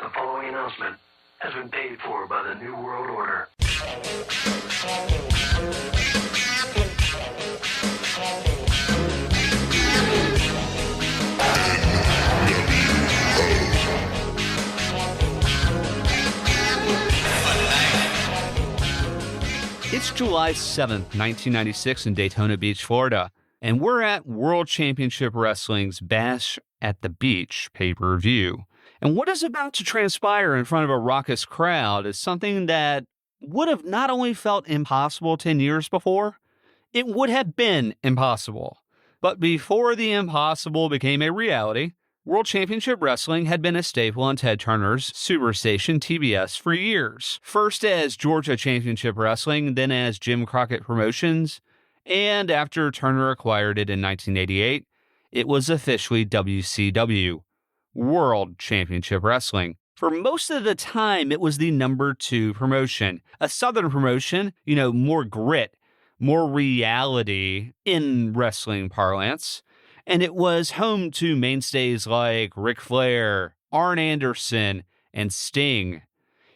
The following announcement has been paid for by the New World Order. It's July 7th, 1996 in Daytona Beach, Florida, and we're at World Championship Wrestling's Bash at the Beach pay-per-view. And what is about to transpire in front of a raucous crowd is something that would have not only felt impossible 10 years before, it would have been impossible. But before the impossible became a reality, World Championship Wrestling had been a staple on Ted Turner's superstation TBS for years. First as Georgia Championship Wrestling, then as Jim Crockett Promotions, and after Turner acquired it in 1988, it was officially WCW, World Championship Wrestling. For most of the time, it was the number 2 promotion, a Southern promotion, more grit, more reality in wrestling parlance. And it was home to mainstays like Ric Flair, Arn Anderson, and Sting.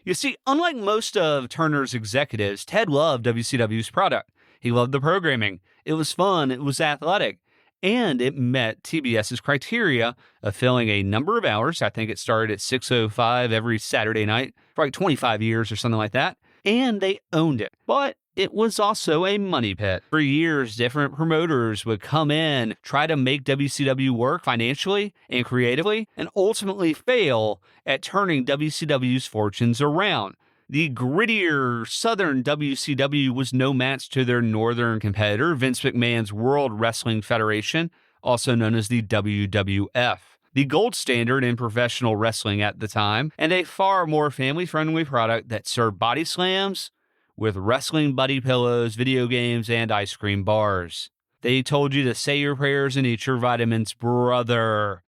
You see, unlike most of Turner's executives, Ted loved WCW's product. He loved the programming. It was fun, it was athletic, and it met TBS's criteria of filling a number of hours. I think it started at 6:05 every Saturday night for like 25 years or something like that, and they owned it. But it was also a money pit. For years, different promoters would come in, try to make WCW work financially and creatively, and ultimately fail at turning WCW's fortunes around. The grittier Southern WCW was no match to their Northern competitor, Vince McMahon's World Wrestling Federation, also known as the WWF. The gold standard in professional wrestling at the time, and a far more family-friendly product that served body slams with wrestling buddy pillows, video games, and ice cream bars. They told you to say your prayers and eat your vitamins, brother.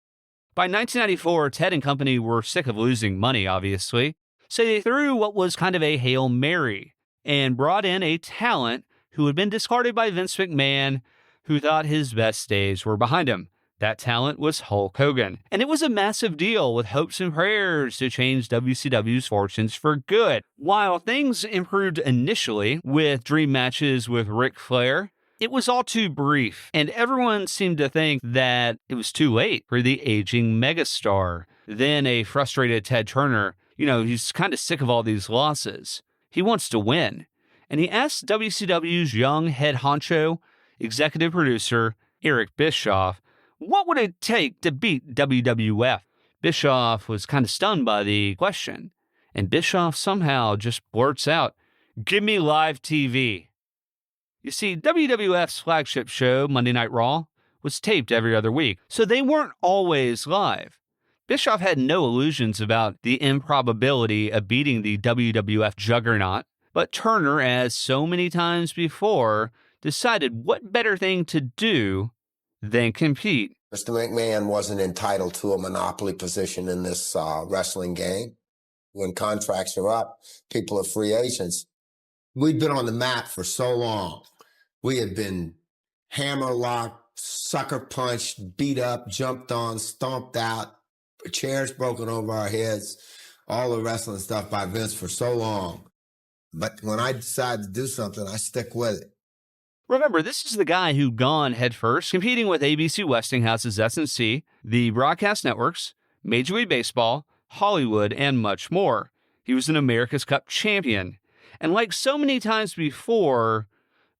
By 1994, Ted and company were sick of losing money, obviously, so they threw what was kind of a Hail Mary and brought in a talent who had been discarded by Vince McMahon, who thought his best days were behind him. That talent was Hulk Hogan. And it was a massive deal with hopes and prayers to change WCW's fortunes for good. While things improved initially with dream matches with Ric Flair, it was all too brief, and everyone seemed to think that it was too late for the aging megastar. Then a frustrated Ted Turner, he's kind of sick of all these losses. He wants to win. And he asked WCW's young head honcho, executive producer, Eric Bischoff, what would it take to beat WWF? Bischoff was kind of stunned by the question, and Bischoff somehow just blurts out, "Give me live TV." You see, WWF's flagship show, Monday Night Raw, was taped every other week, so they weren't always live. Bischoff had no illusions about the improbability of beating the WWF juggernaut, but Turner, as so many times before, decided what better thing to do than compete. Mr. McMahon wasn't entitled to a monopoly position in this wrestling game. When contracts are up, people are free agents. We've been on the map for so long. We have been hammer-locked, sucker punched, beat up, jumped on, stomped out, chairs broken over our heads, all the wrestling stuff by Vince for so long. But when I decide to do something, I stick with it. Remember, this is the guy who gone headfirst, competing with ABC Westinghouse's S&C, the broadcast networks, Major League Baseball, Hollywood, and much more. He was an America's Cup champion. And like so many times before,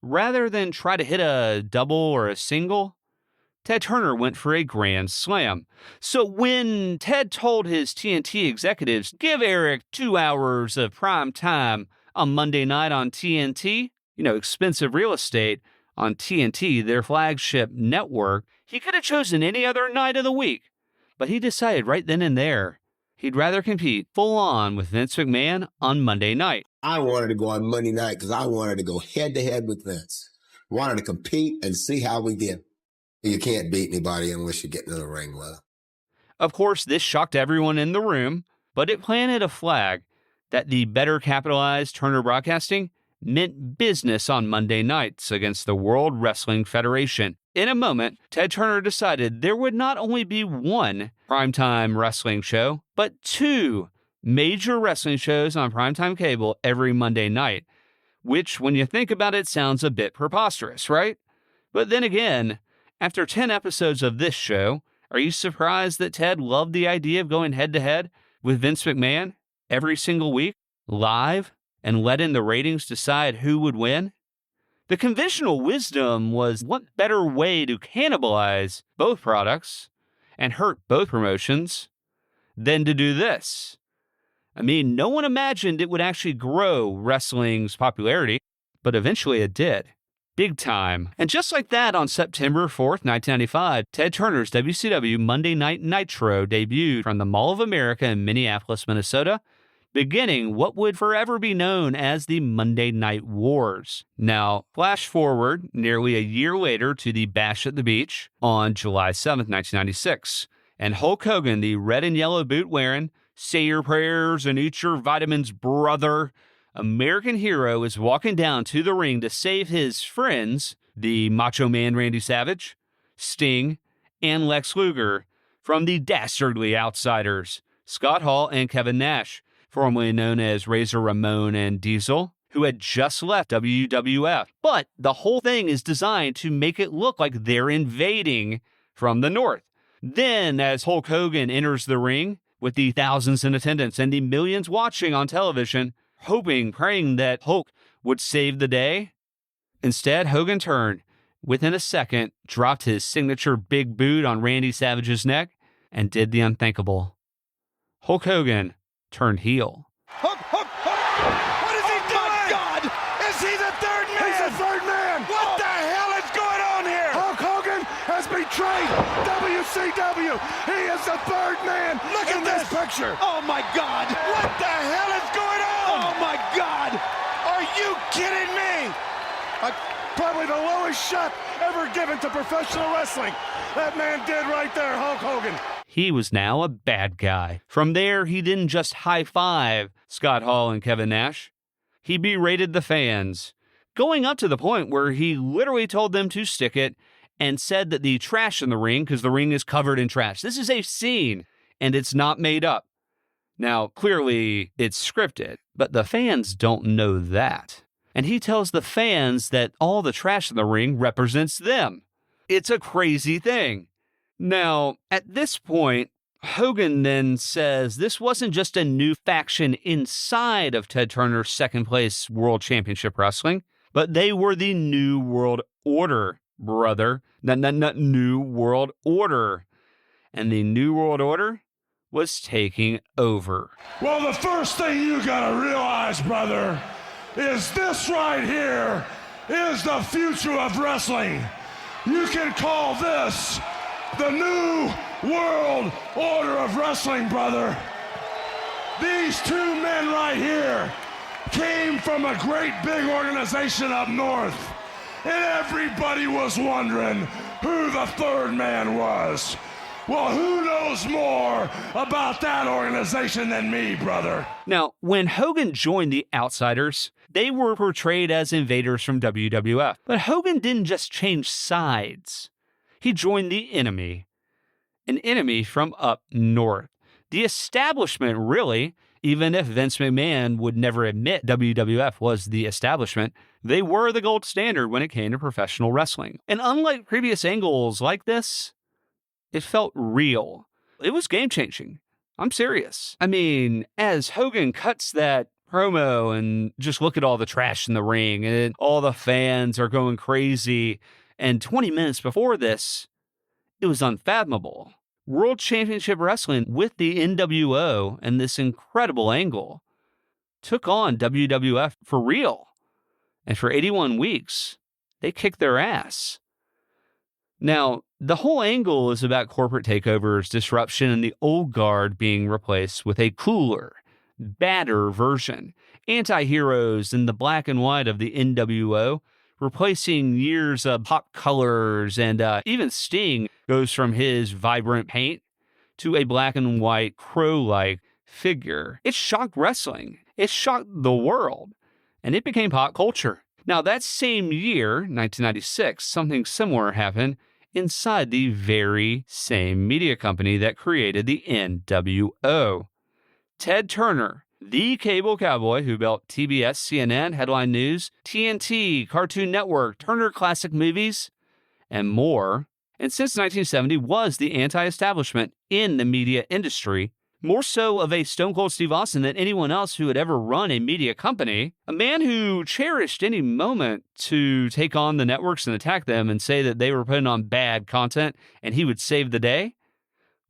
rather than try to hit a double or a single, Ted Turner went for a grand slam. So when Ted told his TNT executives, give Eric 2 hours of prime time on Monday night on TNT, expensive real estate on TNT, their flagship network, he could have chosen any other night of the week. But he decided right then and there, he'd rather compete full on with Vince McMahon on Monday night. I wanted to go on Monday night because I wanted to go head to head with Vince. Wanted to compete and see how we did. You can't beat anybody unless you get into the ring with them. Of course, this shocked everyone in the room, but it planted a flag that the better capitalized Turner Broadcasting meant business on Monday nights against the World Wrestling Federation. In a moment, Ted Turner decided there would not only be one primetime wrestling show, but 2 major wrestling shows on primetime cable every Monday night, which, when you think about it, sounds a bit preposterous, right? But then again, after 10 episodes of this show, are you surprised that Ted loved the idea of going head-to-head with Vince McMahon every single week, live, and letting the ratings decide who would win? The conventional wisdom was, what better way to cannibalize both products and hurt both promotions than to do this? I mean, no one imagined it would actually grow wrestling's popularity, but eventually it did. Big time. And just like that, on September 4th, 1995, Ted Turner's WCW Monday Night Nitro debuted from the Mall of America in Minneapolis, Minnesota, beginning what would forever be known as the Monday Night Wars. Now, flash forward nearly a year later to the Bash at the Beach on July 7th, 1996, and Hulk Hogan, the red and yellow boot wearing, say your prayers and eat your vitamins, brother, American hero, is walking down to the ring to save his friends, the Macho Man Randy Savage, Sting, and Lex Luger, from the dastardly outsiders, Scott Hall and Kevin Nash, formerly known as Razor Ramon and Diesel, who had just left WWF. But the whole thing is designed to make it look like they're invading from the north. Then, as Hulk Hogan enters the ring, with the thousands in attendance and the millions watching on television, hoping, praying that Hulk would save the day, instead, Hogan turned, within a second, dropped his signature big boot on Randy Savage's neck, and did the unthinkable. Hulk Hogan turned heel. Hook! What is he doing? My God! Is he the third man? He's the third man! What the hell is going on here? Hulk Hogan has betrayed WCW! He is the third man! Look at this picture! Oh my God! What the hell is going on? Oh my God! Are you kidding me? Probably the lowest shot ever given to professional wrestling. That man did right there, Hulk Hogan. He was now a bad guy. From there, he didn't just high-five Scott Hall and Kevin Nash. He berated the fans, going up to the point where he literally told them to stick it and said that the trash in the ring, because the ring is covered in trash. This is a scene, and it's not made up. Now, clearly, it's scripted, but the fans don't know that. And he tells the fans that all the trash in the ring represents them. It's a crazy thing. Now, at this point, Hogan then says this wasn't just a new faction inside of Ted Turner's second place World Championship Wrestling, but they were the New World Order, brother. Not New World Order. And the New World Order was taking over. Well, the first thing you gotta realize, brother, is this right here is the future of wrestling. You can call this the New World Order of Wrestling, brother. These two men right here came from a great big organization up north, and everybody was wondering who the third man was. Well, who knows more about that organization than me, brother? Now, when Hogan joined the Outsiders, they were portrayed as invaders from WWF. But Hogan didn't just change sides. He joined the enemy, an enemy from up north. The establishment, really, even if Vince McMahon would never admit WWF was the establishment, they were the gold standard when it came to professional wrestling. And unlike previous angles like this, it felt real. It was game-changing. I'm serious. I mean, as Hogan cuts that promo and just look at all the trash in the ring and all the fans are going crazy, and 20 minutes before this, it was unfathomable. World Championship Wrestling with the NWO and this incredible angle took on WWF for real. And for 81 weeks, they kicked their ass. Now, the whole angle is about corporate takeovers, disruption, and the old guard being replaced with a cooler, badder version. Anti-heroes in the black and white of the NWO, replacing years of pop colors, and even Sting goes from his vibrant paint to a black and white crow-like figure. It shocked wrestling. It shocked the world. And it became pop culture. Now, that same year, 1996, something similar happened inside the very same media company that created the NWO. Ted Turner, the cable cowboy who built TBS, CNN, Headline News, TNT, Cartoon Network, Turner Classic Movies, and more, and since 1970 was the anti-establishment in the media industry, more so of a Stone Cold Steve Austin than anyone else who had ever run a media company, a man who cherished any moment to take on the networks and attack them and say that they were putting on bad content and he would save the day.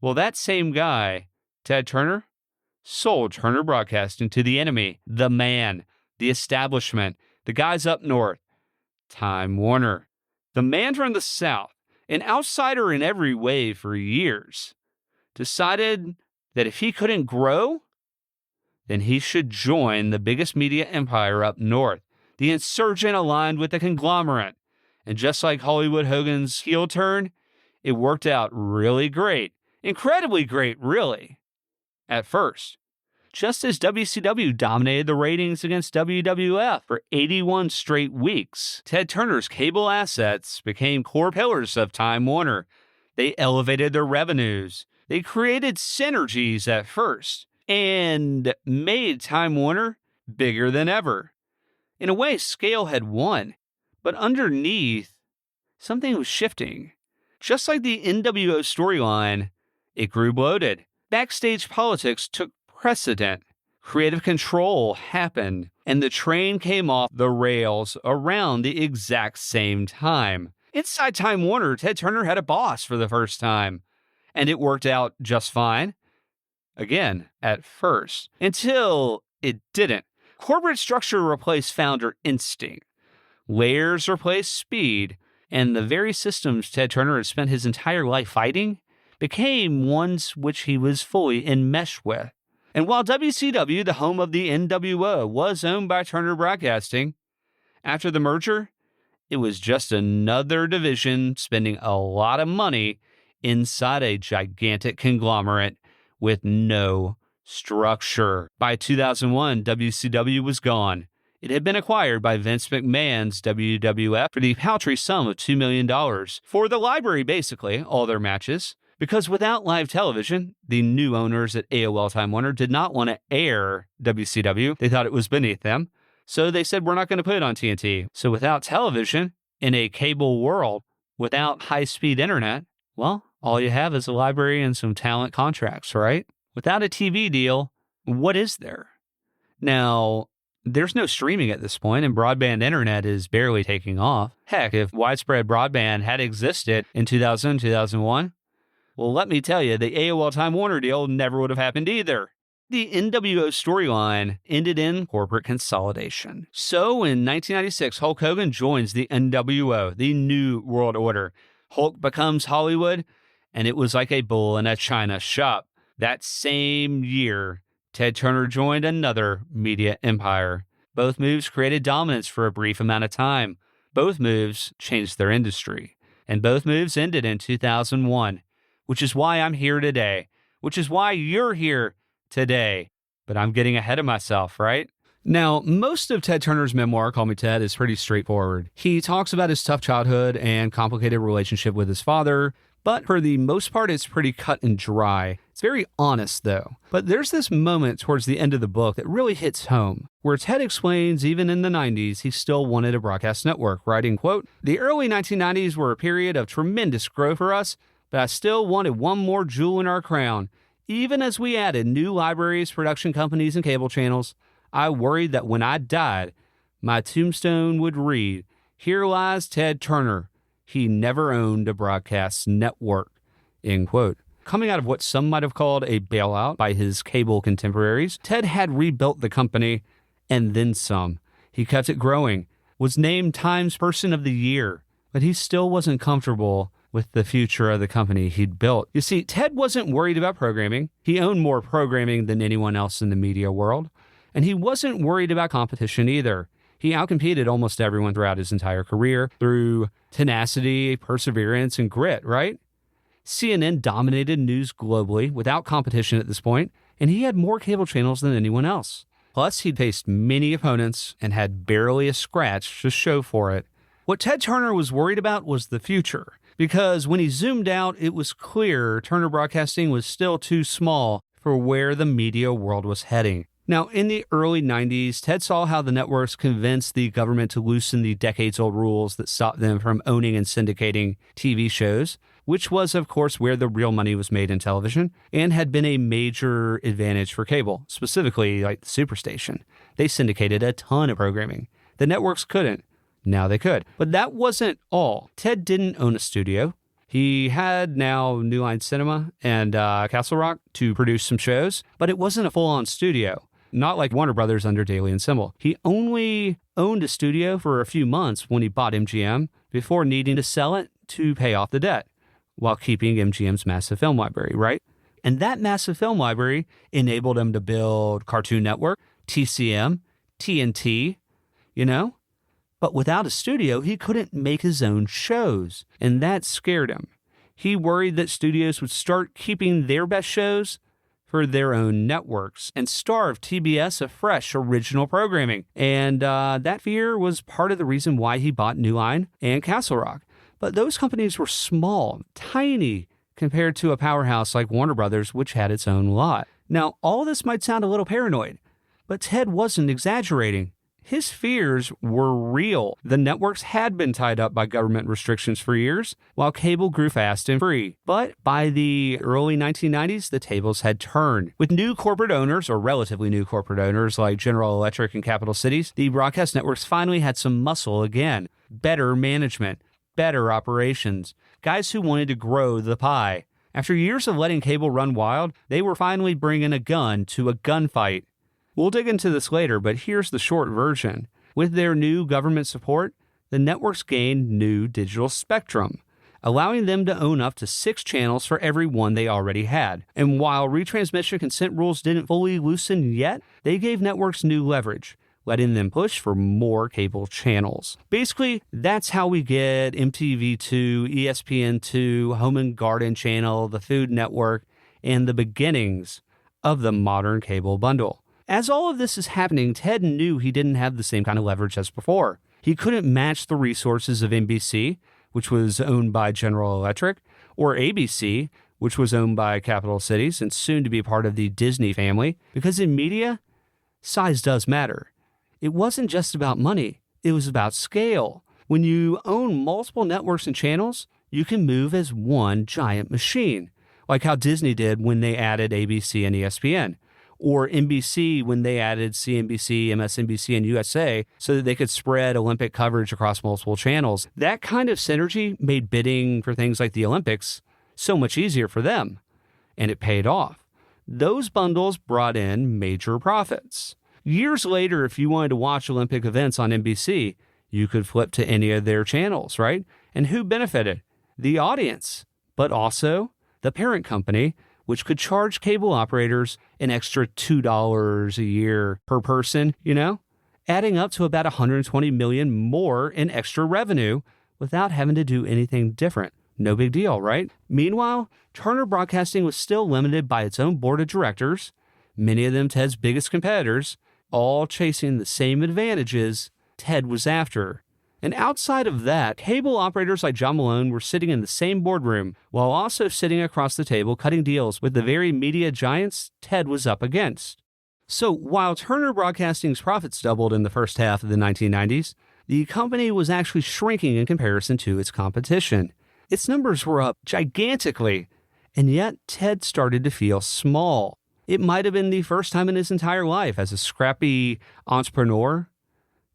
Well, that same guy, Ted Turner, sold Turner Broadcasting to the enemy, the man, the establishment, the guys up north, Time Warner. The man from the South, an outsider in every way for years, decided that if he couldn't grow, then he should join the biggest media empire up north, the insurgent aligned with the conglomerate. And just like Hollywood Hogan's heel turn, it worked out really great, incredibly great, really, at first. Just as WCW dominated the ratings against WWF for 81 straight weeks, Ted Turner's cable assets became core pillars of Time Warner. They elevated their revenues. They created synergies at first and made Time Warner bigger than ever. In a way, scale had won, but underneath, something was shifting. Just like the NWO storyline, it grew bloated. Backstage politics took precedent. Creative control happened, and the train came off the rails around the exact same time. Inside Time Warner, Ted Turner had a boss for the first time, and it worked out just fine. Again, at first, until it didn't. Corporate structure replaced founder instinct. Layers replaced speed, and the very systems Ted Turner had spent his entire life fighting became ones which he was fully enmeshed with. And while WCW, the home of the NWO, was owned by Turner Broadcasting, after the merger, it was just another division spending a lot of money inside a gigantic conglomerate with no structure. By 2001, WCW was gone. It had been acquired by Vince McMahon's WWF for the paltry sum of $2 million for the library, basically, all their matches. Because without live television, the new owners at AOL Time Warner did not want to air WCW. They thought it was beneath them. So they said, we're not going to put it on TNT. So without television, in a cable world, without high-speed internet, well, all you have is a library and some talent contracts, right? Without a TV deal, what is there? Now, there's no streaming at this point, and broadband internet is barely taking off. Heck, if widespread broadband had existed in 2000, 2001, well, let me tell you, the AOL Time Warner deal never would have happened either. The NWO storyline ended in corporate consolidation. So in 1996, Hulk Hogan joins the NWO, the New World Order. Hulk becomes Hollywood, and it was like a bull in a china shop. That same year, Ted Turner joined another media empire. Both moves created dominance for a brief amount of time. Both moves changed their industry. And both moves ended in 2001. Which is why I'm here today, which is why you're here today. But I'm getting ahead of myself, right? Now, most of Ted Turner's memoir, Call Me Ted, is pretty straightforward. He talks about his tough childhood and complicated relationship with his father, but for the most part, it's pretty cut and dry. It's very honest, though. But there's this moment towards the end of the book that really hits home, where Ted explains even in the 90s, he still wanted a broadcast network, writing, quote, "The early 1990s were a period of tremendous growth for us, but I still wanted one more jewel in our crown. Even as we added new libraries, production companies, and cable channels, I worried that when I died, my tombstone would read, 'Here lies Ted Turner. He never owned a broadcast network.'" End quote. Coming out of what some might have called a bailout by his cable contemporaries, Ted had rebuilt the company and then some. He kept it growing, was named Time's Person of the Year, but he still wasn't comfortable with the future of the company he'd built. You see, Ted wasn't worried about programming. He owned more programming than anyone else in the media world. And he wasn't worried about competition either. He outcompeted almost everyone throughout his entire career through tenacity, perseverance, and grit, right? CNN dominated news globally without competition at this point, and he had more cable channels than anyone else. Plus, he'd faced many opponents and had barely a scratch to show for it. What Ted Turner was worried about was the future. Because when he zoomed out, it was clear Turner Broadcasting was still too small for where the media world was heading. Now, in the early 90s, Ted saw how the networks convinced the government to loosen the decades-old rules that stopped them from owning and syndicating TV shows, which was, of course, where the real money was made in television, and had been a major advantage for cable, specifically like the Superstation. They syndicated a ton of programming. The networks couldn't. Now they could. But that wasn't all. Ted didn't own a studio. He had now New Line Cinema and Castle Rock to produce some shows, but it wasn't a full-on studio. Not like Warner Brothers under Daly and Simmel. He only owned a studio for a few months when he bought MGM before needing to sell it to pay off the debt while keeping MGM's massive film library, right? And that massive film library enabled him to build Cartoon Network, TCM, TNT, But without a studio, he couldn't make his own shows, and that scared him. He worried that studios would start keeping their best shows for their own networks and starve TBS of fresh original programming. And that fear was part of the reason why he bought New Line and Castle Rock. But those companies were small, tiny, compared to a powerhouse like Warner Brothers, which had its own lot. Now, all this might sound a little paranoid, but Ted wasn't exaggerating. His fears were real. The networks had been tied up by government restrictions for years, while cable grew fast and free. But by the early 1990s, the tables had turned. With new corporate owners, or relatively new corporate owners like General Electric and Capital Cities, the broadcast networks finally had some muscle again. Better management, better operations, guys who wanted to grow the pie. After years of letting cable run wild, they were finally bringing a gun to a gunfight. We'll dig into this later, but here's the short version. With their new government support, the networks gained new digital spectrum, allowing them to own up to 6 channels for every one they already had. And while retransmission consent rules didn't fully loosen yet, they gave networks new leverage, letting them push for more cable channels. Basically, that's how we get MTV2, ESPN2, Home and Garden Channel, the Food Network, and the beginnings of the modern cable bundle. As all of this is happening, Ted knew he didn't have the same kind of leverage as before. He couldn't match the resources of NBC, which was owned by General Electric, or ABC, which was owned by Capital Cities and soon to be part of the Disney family, because in media, size does matter. It wasn't just about money, it was about scale. When you own multiple networks and channels, you can move as one giant machine, like how Disney did when they added ABC and ESPN. Or NBC when they added CNBC, MSNBC, and USA so that they could spread Olympic coverage across multiple channels. That kind of synergy made bidding for things like the Olympics so much easier for them, and it paid off. Those bundles brought in major profits. Years later, if you wanted to watch Olympic events on NBC, you could flip to any of their channels, right? And who benefited? The audience, but also the parent company, which could charge cable operators an extra $2 a year per person, adding up to about $120 million more in extra revenue without having to do anything different. No big deal, right? Meanwhile, Turner Broadcasting was still limited by its own board of directors, many of them Ted's biggest competitors, all chasing the same advantages Ted was after. And outside of that, cable operators like John Malone were sitting in the same boardroom while also sitting across the table cutting deals with the very media giants Ted was up against. So while Turner Broadcasting's profits doubled in the first half of the 1990s, the company was actually shrinking in comparison to its competition. Its numbers were up gigantically, and yet Ted started to feel small. It might have been the first time in his entire life as a scrappy entrepreneur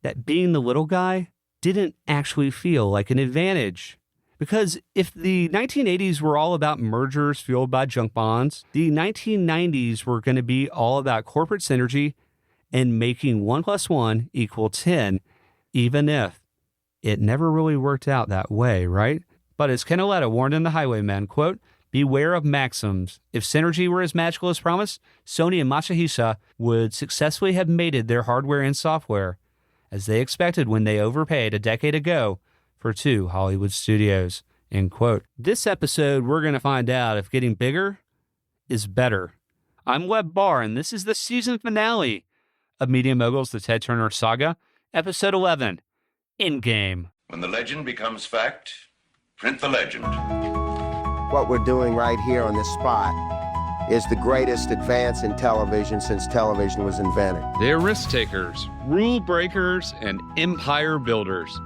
that being the little guy didn't actually feel like an advantage. Because if the 1980s were all about mergers fueled by junk bonds, the 1990s were going to be all about corporate synergy and making 1 + 1 = 10, even if it never really worked out that way, right? But as Ken Auletta warned in The Highwaymen, quote, "Beware of maxims. If synergy were as magical as promised, Sony and Masahisa would successfully have mated their hardware and software, as they expected when they overpaid a decade ago for 2 Hollywood studios," end quote. This episode, we're going to find out if getting bigger is better. I'm Webb Barr, and this is the season finale of Media Moguls, the Ted Turner Saga, Episode 11, Endgame. When the legend becomes fact, print the legend. What we're doing right here on this spot is the greatest advance in television since television was invented. They're risk takers, rule breakers, and empire builders.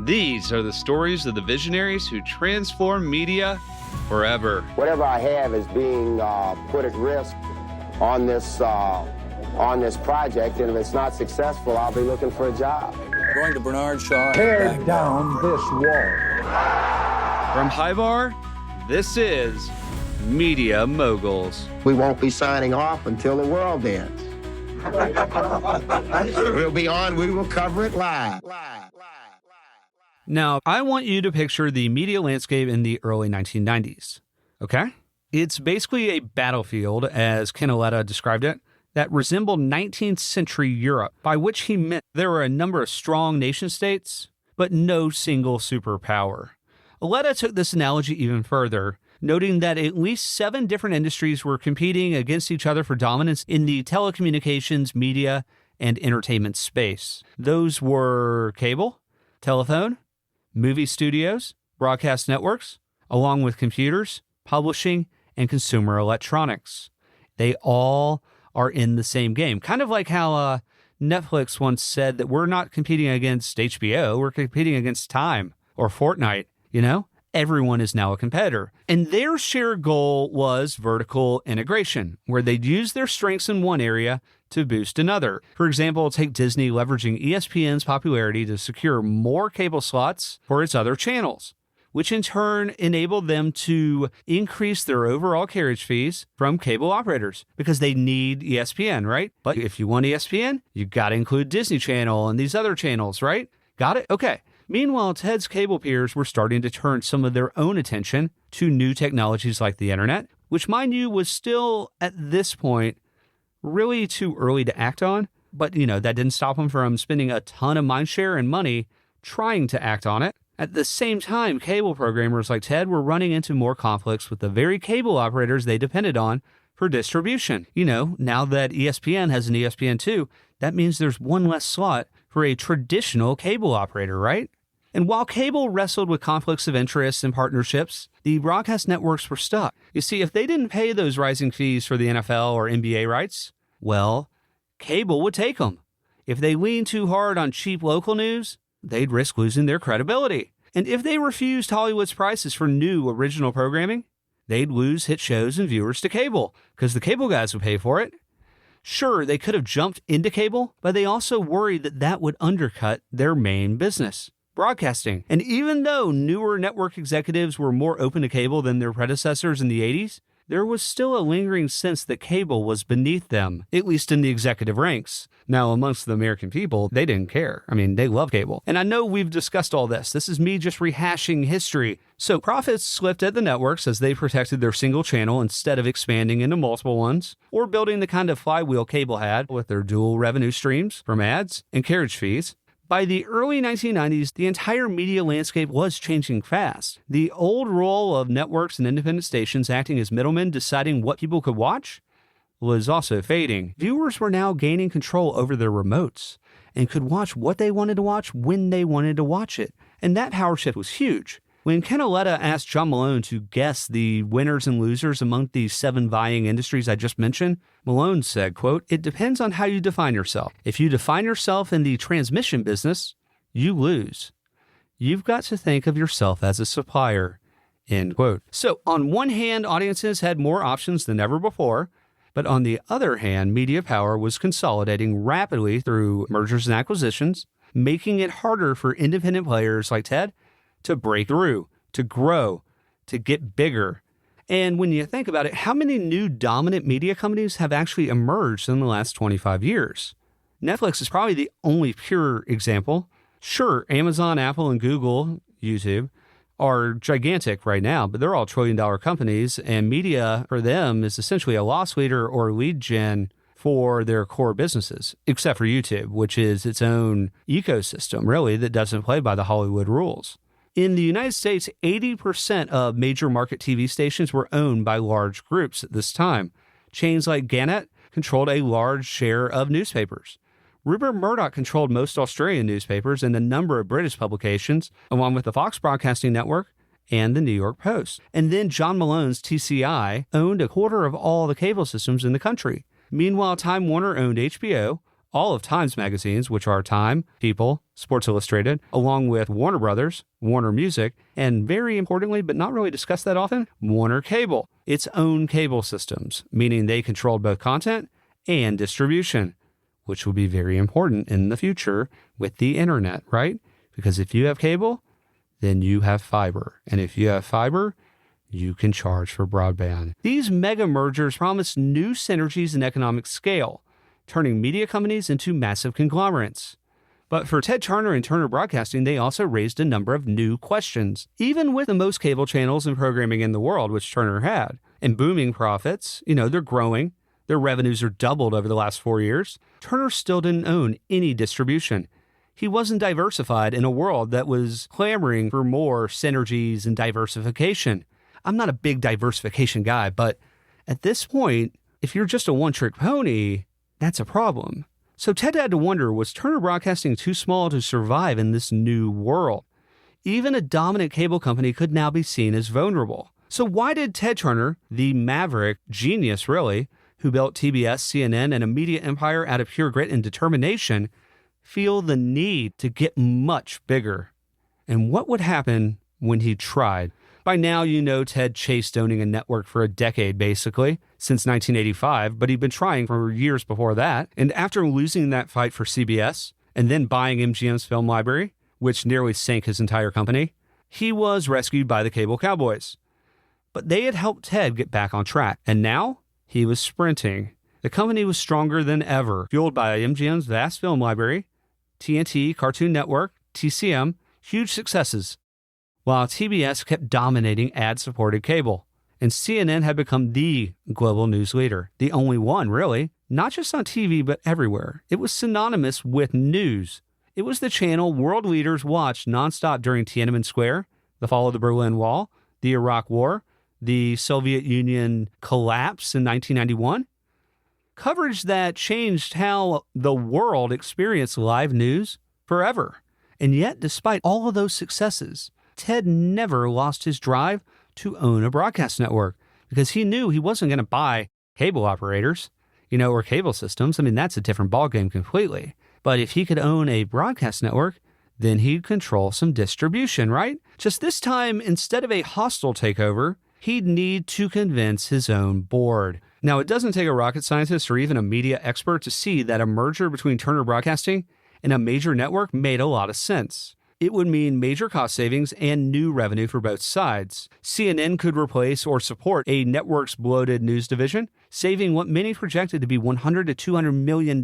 These are the stories of the visionaries who transform media forever. Whatever I have is being put at risk on this project, and if it's not successful, I'll be looking for a job. Going to Bernard Shaw. Tear down this wall. From High Bar, this is Media Moguls. We won't be signing off until the world ends. We'll be on, we will cover it live. Now, I want you to picture the media landscape in the early 1990s, okay? It's basically a battlefield, as Ken Aletta described it, that resembled 19th century Europe, by which he meant there were a number of strong nation-states, but no single superpower. Aletta took this analogy even further, noting that at least 7 different industries were competing against each other for dominance in the telecommunications, media, and entertainment space. Those were cable, telephone, movie studios, broadcast networks, along with computers, publishing, and consumer electronics. They all are in the same game. Kind of like how Netflix once said that we're not competing against HBO, we're competing against Time or Fortnite, you know? Everyone is now a competitor. And their shared goal was vertical integration, where they'd use their strengths in one area to boost another. For example, take Disney leveraging ESPN's popularity to secure more cable slots for its other channels, which in turn enabled them to increase their overall carriage fees from cable operators because they need ESPN, right? But if you want ESPN, you got to include Disney Channel and these other channels, right? Got it? Okay. Meanwhile, Ted's cable peers were starting to turn some of their own attention to new technologies like the internet, which, mind you, was still at this point really too early to act on. But, that didn't stop them from spending a ton of mindshare and money trying to act on it. At the same time, cable programmers like Ted were running into more conflicts with the very cable operators they depended on for distribution. Now that ESPN has an ESPN2, that means there's one less slot for a traditional cable operator, right? And while cable wrestled with conflicts of interest and partnerships, the broadcast networks were stuck. You see, if they didn't pay those rising fees for the NFL or NBA rights, well, cable would take them. If they leaned too hard on cheap local news, they'd risk losing their credibility. And if they refused Hollywood's prices for new original programming, they'd lose hit shows and viewers to cable, because the cable guys would pay for it. Sure, they could have jumped into cable, but they also worried that that would undercut their main business, broadcasting. And even though newer network executives were more open to cable than their predecessors in the 80s, there was still a lingering sense that cable was beneath them, at least in the executive ranks. Now, amongst the American people, they didn't care. They love cable. And I know we've discussed all this. This is me just rehashing history. So profits slipped at the networks as they protected their single channel instead of expanding into multiple ones, or building the kind of flywheel cable had with their dual revenue streams from ads and carriage fees. By the early 1990s, the entire media landscape was changing fast. The old role of networks and independent stations acting as middlemen deciding what people could watch was also fading. Viewers were now gaining control over their remotes and could watch what they wanted to watch when they wanted to watch it. And that power shift was huge. When Ken Aletta asked John Malone to guess the winners and losers among these 7 vying industries I just mentioned, Malone said, quote, "It depends on how you define yourself. If you define yourself in the transmission business, you lose. You've got to think of yourself as a supplier," end quote. So on one hand, audiences had more options than ever before, but on the other hand, media power was consolidating rapidly through mergers and acquisitions, making it harder for independent players like Ted to break through, to grow, to get bigger. And when you think about it, how many new dominant media companies have actually emerged in the last 25 years? Netflix is probably the only pure example. Sure, Amazon, Apple, and Google, YouTube, are gigantic right now, but they're all trillion-dollar companies, and media for them is essentially a loss leader or lead gen for their core businesses, except for YouTube, which is its own ecosystem, really, that doesn't play by the Hollywood rules. In the United States, 80% of major market TV stations were owned by large groups at this time. Chains like Gannett controlled a large share of newspapers. Rupert Murdoch controlled most Australian newspapers and a number of British publications, along with the Fox Broadcasting Network and the New York Post. And then John Malone's TCI owned a quarter of all the cable systems in the country. Meanwhile, Time Warner owned HBO, all of Time's magazines, which are Time, People, Sports Illustrated, along with Warner Brothers, Warner Music, and very importantly, but not really discussed that often, Warner Cable, its own cable systems, meaning they controlled both content and distribution, which will be very important in the future with the internet, right? Because if you have cable, then you have fiber. And if you have fiber, you can charge for broadband. These mega mergers promise new synergies in economic scale, turning media companies into massive conglomerates. But for Ted Turner and Turner Broadcasting, they also raised a number of new questions. Even with the most cable channels and programming in the world, which Turner had, and booming profits, they're growing. Their revenues are doubled over the last 4 years. Turner still didn't own any distribution. He wasn't diversified in a world that was clamoring for more synergies and diversification. I'm not a big diversification guy, but at this point, if you're just a one-trick pony, that's a problem. So Ted had to wonder, was Turner Broadcasting too small to survive in this new world? Even a dominant cable company could now be seen as vulnerable. So why did Ted Turner, the maverick genius really, who built TBS, CNN, and a media empire out of pure grit and determination, feel the need to get much bigger? And what would happen when he tried? By now, Ted chased owning a network for a decade, basically, since 1985, but he'd been trying for years before that. And after losing that fight for CBS, and then buying MGM's film library, which nearly sank his entire company, he was rescued by the cable cowboys. But they had helped Ted get back on track, and now he was sprinting. The company was stronger than ever, fueled by MGM's vast film library, TNT, Cartoon Network, TCM, huge successes, while TBS kept dominating ad-supported cable. And CNN had become the global news leader, the only one, really, not just on TV, but everywhere. It was synonymous with news. It was the channel world leaders watched nonstop during Tiananmen Square, the fall of the Berlin Wall, the Iraq War, the Soviet Union collapse in 1991. Coverage that changed how the world experienced live news forever. And yet, despite all of those successes, Ted never lost his drive to own a broadcast network because he knew he wasn't going to buy cable operators, or cable systems. I mean, that's a different ballgame completely. But if he could own a broadcast network, then he'd control some distribution, right? Just this time, instead of a hostile takeover, he'd need to convince his own board. Now, it doesn't take a rocket scientist or even a media expert to see that a merger between Turner Broadcasting and a major network made a lot of sense. It would mean major cost savings and new revenue for both sides. CNN could replace or support a network's bloated news division, saving what many projected to be $100 to $200 million.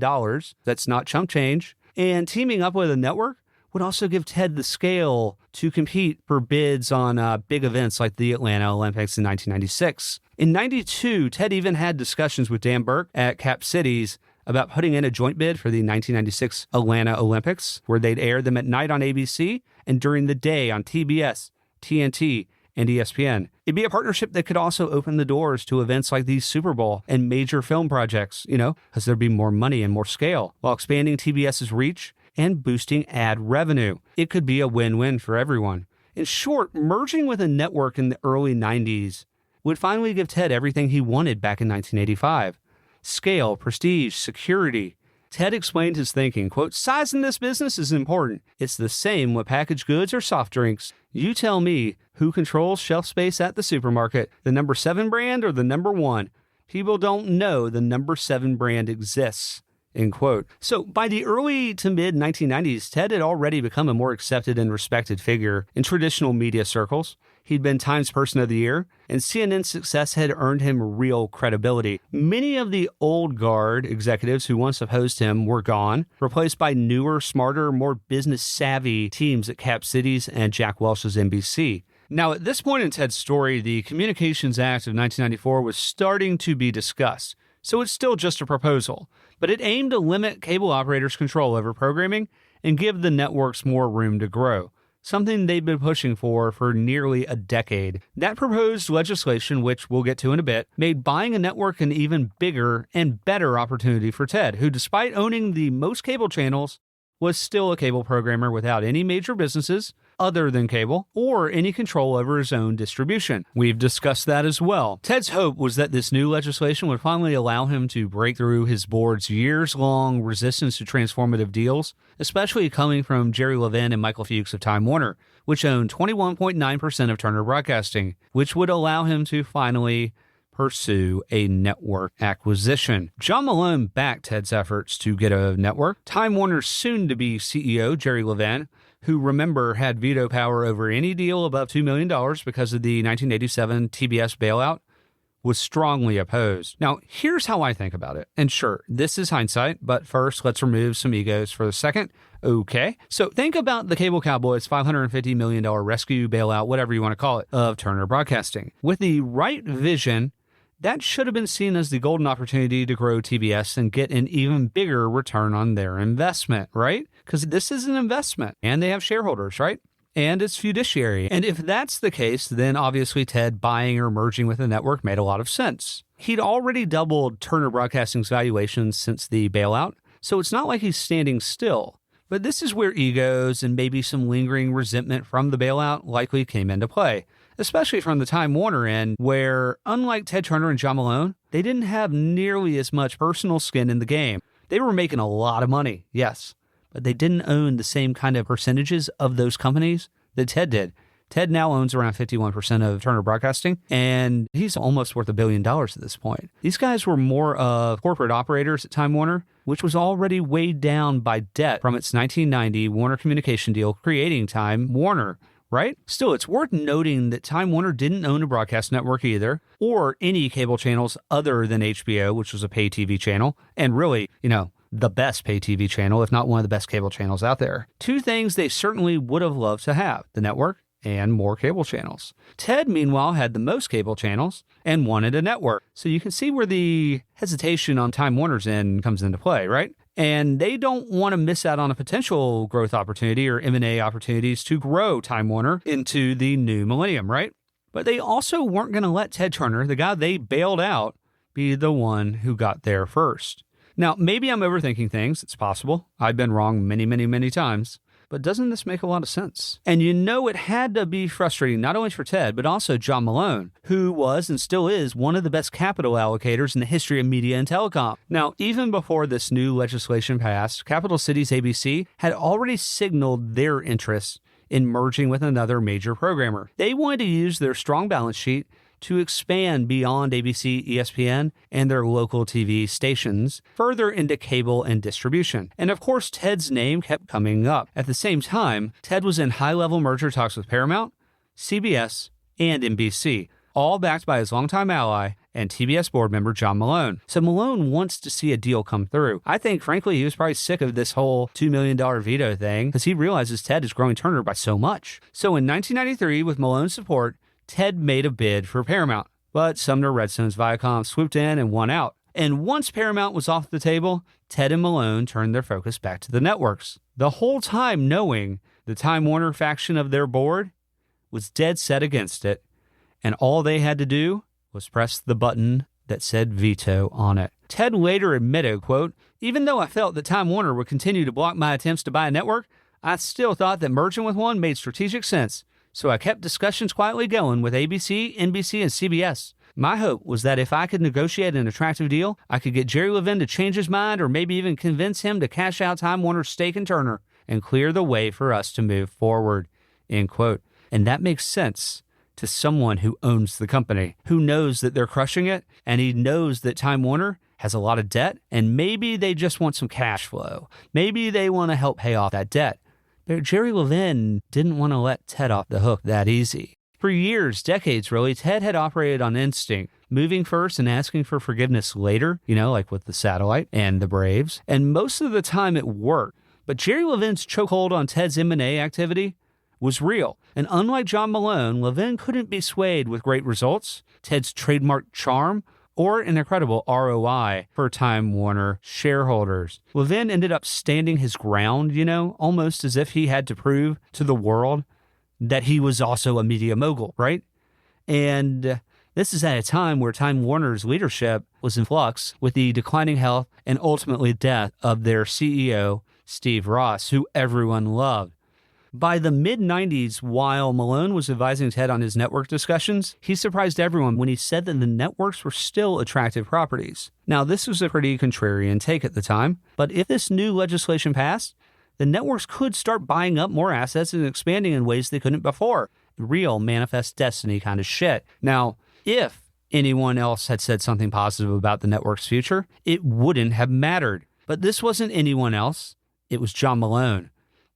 That's not chump change. And teaming up with a network would also give Ted the scale to compete for bids on big events like the Atlanta Olympics in 1996. In 92, Ted even had discussions with Dan Burke at Cap Cities about putting in a joint bid for the 1996 Atlanta Olympics, where they'd air them at night on ABC and during the day on TBS, TNT, and ESPN. It'd be a partnership that could also open the doors to events like the Super Bowl and major film projects, because there'd be more money and more scale, while expanding TBS's reach and boosting ad revenue. It could be a win-win for everyone. In short, merging with a network in the early 90s would finally give Ted everything he wanted back in 1985. Scale, prestige, security. Ted explained his thinking, quote, "Size in this business is important. It's the same with packaged goods or soft drinks. You tell me who controls shelf space at the supermarket, the number 7 brand or the number 1. People don't know the number 7 brand exists." End quote. So by the early to mid 1990s, Ted had already become a more accepted and respected figure in traditional media circles. He'd been Times Person of the Year, and CNN's success had earned him real credibility. Many of the old guard executives who once opposed him were gone, replaced by newer, smarter, more business-savvy teams at Cap Cities and Jack Welch's NBC. Now, at this point in Ted's story, the Communications Act of 1994 was starting to be discussed, so it's still just a proposal, but it aimed to limit cable operators' control over programming and give the networks more room to grow, something they've been pushing for nearly a decade. That proposed legislation, which we'll get to in a bit, made buying a network an even bigger and better opportunity for Ted, who, despite owning the most cable channels, was still a cable programmer without any major businesses other than cable, or any control over his own distribution. We've discussed that as well. Ted's hope was that this new legislation would finally allow him to break through his board's years-long resistance to transformative deals, especially coming from Jerry Levin and Michael Fuchs of Time Warner, which owned 21.9% of Turner Broadcasting, which would allow him to finally pursue a network acquisition. John Malone backed Ted's efforts to get a network. Time Warner's soon-to-be CEO, Jerry Levin, who, remember, had veto power over any deal above $2 million because of the 1987 TBS bailout, was strongly opposed. Now, here's how I think about it. And sure, this is hindsight, but first, let's remove some egos for a second. Okay, so think about the Cable Cowboys' $550 million rescue bailout, whatever you want to call it, of Turner Broadcasting. With the right vision, that should have been seen as the golden opportunity to grow TBS and get an even bigger return on their investment, right? Because this is an investment, and they have shareholders, right? And it's fiduciary. And if that's the case, then obviously Ted buying or merging with the network made a lot of sense. He'd already doubled Turner Broadcasting's valuation since the bailout, so it's not like he's standing still. But this is where egos and maybe some lingering resentment from the bailout likely came into play, especially from the Time Warner end, where, unlike Ted Turner and John Malone, they didn't have nearly as much personal skin in the game. They were making a lot of money, yes, but they didn't own the same kind of percentages of those companies that Ted did. Ted now owns around 51% of Turner Broadcasting, and he's almost worth $1 billion at this point. These guys were more of corporate operators at Time Warner, which was already weighed down by debt from its 1990 Warner Communication deal creating Time Warner, right? Still, it's worth noting that Time Warner didn't own a broadcast network either, or any cable channels other than HBO, which was a pay TV channel, and really, the best pay TV channel, if not one of the best cable channels out there. Two things they certainly would have loved to have: the network and more cable channels. Ted, meanwhile, had the most cable channels and wanted a network. So you can see where the hesitation on Time Warner's end comes into play, right? And they don't want to miss out on a potential growth opportunity or M&A opportunities to grow Time Warner into the new millennium, right? But they also weren't going to let Ted Turner, the guy they bailed out, be the one who got there first. Now, maybe I'm overthinking things. It's possible. I've been wrong many, many, many times. But doesn't this make a lot of sense? And it had to be frustrating, not only for Ted, but also John Malone, who was and still is one of the best capital allocators in the history of media and telecom. Now, even before this new legislation passed, Capital Cities ABC had already signaled their interest in merging with another major programmer. They wanted to use their strong balance sheet to expand beyond ABC, ESPN, and their local TV stations, further into cable and distribution. And of course, Ted's name kept coming up. At the same time, Ted was in high-level merger talks with Paramount, CBS, and NBC, all backed by his longtime ally and TBS board member John Malone. So Malone wants to see a deal come through. I think, frankly, he was probably sick of this whole $2 million veto thing because he realizes Ted is growing Turner by so much. So in 1993, with Malone's support, Ted made a bid for Paramount, but Sumner Redstone's Viacom swooped in and won out. And once Paramount was off the table, Ted and Malone turned their focus back to the networks, the whole time knowing the Time Warner faction of their board was dead set against it, and all they had to do was press the button that said veto on it. Ted later admitted, quote, "Even though I felt that Time Warner would continue to block my attempts to buy a network, I still thought that merging with one made strategic sense. So I kept discussions quietly going with ABC, NBC, and CBS. My hope was that if I could negotiate an attractive deal, I could get Jerry Levin to change his mind or maybe even convince him to cash out Time Warner's stake in Turner and clear the way for us to move forward," end quote. And that makes sense to someone who owns the company, who knows that they're crushing it, and he knows that Time Warner has a lot of debt, and maybe they just want some cash flow. Maybe they want to help pay off that debt. But Jerry Levin didn't want to let Ted off the hook that easy. For years, decades really, Ted had operated on instinct, moving first and asking for forgiveness later, like with the satellite and the Braves. And most of the time it worked. But Jerry Levin's chokehold on Ted's M&A activity was real. And unlike John Malone, Levin couldn't be swayed with great results, Ted's trademark charm, or an incredible ROI for Time Warner shareholders. Levin ended up standing his ground, almost as if he had to prove to the world that he was also a media mogul, right? And this is at a time where Time Warner's leadership was in flux with the declining health and ultimately death of their CEO, Steve Ross, who everyone loved. By the mid-90s, while Malone was advising Ted on his network discussions, he surprised everyone when he said that the networks were still attractive properties. Now, this was a pretty contrarian take at the time, but if this new legislation passed, the networks could start buying up more assets and expanding in ways they couldn't before. Real manifest destiny kind of shit. Now, if anyone else had said something positive about the network's future, it wouldn't have mattered. But this wasn't anyone else. It was John Malone,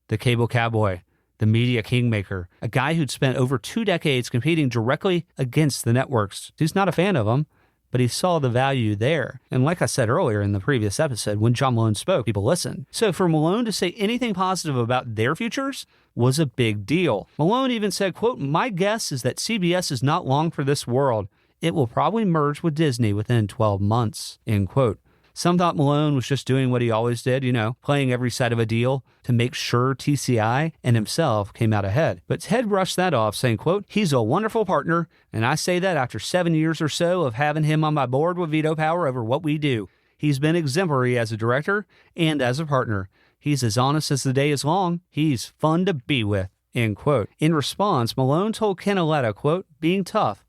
the cable cowboy, the media kingmaker, a guy who'd spent over 2 decades competing directly against the networks. He's not a fan of them, but he saw the value there. And like I said earlier in the previous episode, when John Malone spoke, people listened. So for Malone to say anything positive about their futures was a big deal. Malone even said, quote, "My guess is that CBS is not long for this world. It will probably merge with Disney within 12 months, end quote. Some thought Malone was just doing what he always did, playing every side of a deal to make sure TCI and himself came out ahead. But Ted brushed that off, saying, quote, "He's a wonderful partner, and I say that after 7 years or so of having him on my board with veto power over what we do. He's been exemplary as a director and as a partner. He's as honest as the day is long. He's fun to be with," end quote. In response, Malone told Canaletta, quote, "Being tough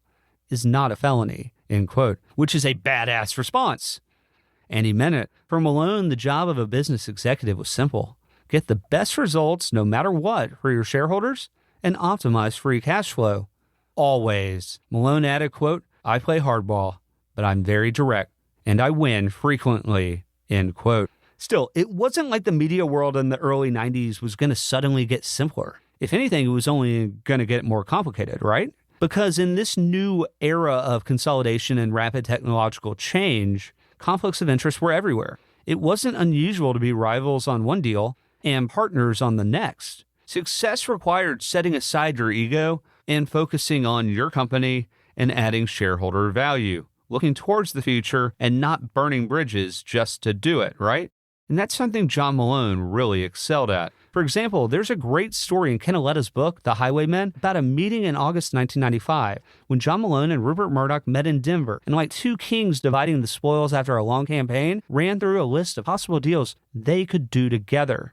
is not a felony," end quote, which is a badass response. And he meant it. For Malone, the job of a business executive was simple. Get the best results no matter what for your shareholders and optimize free cash flow. Always. Malone added, quote, "I play hardball, but I'm very direct, and I win frequently," end quote. Still, it wasn't like the media world in the early 90s was going to suddenly get simpler. If anything, it was only going to get more complicated, right? Because in this new era of consolidation and rapid technological change, conflicts of interest were everywhere. It wasn't unusual to be rivals on one deal and partners on the next. Success required setting aside your ego and focusing on your company and adding shareholder value, looking towards the future and not burning bridges just to do it, right? And that's something John Malone really excelled at. For example, there's a great story in Canaletta's book, The Highwaymen, about a meeting in August 1995 when John Malone and Rupert Murdoch met in Denver, and like two kings dividing the spoils after a long campaign, ran through a list of possible deals they could do together.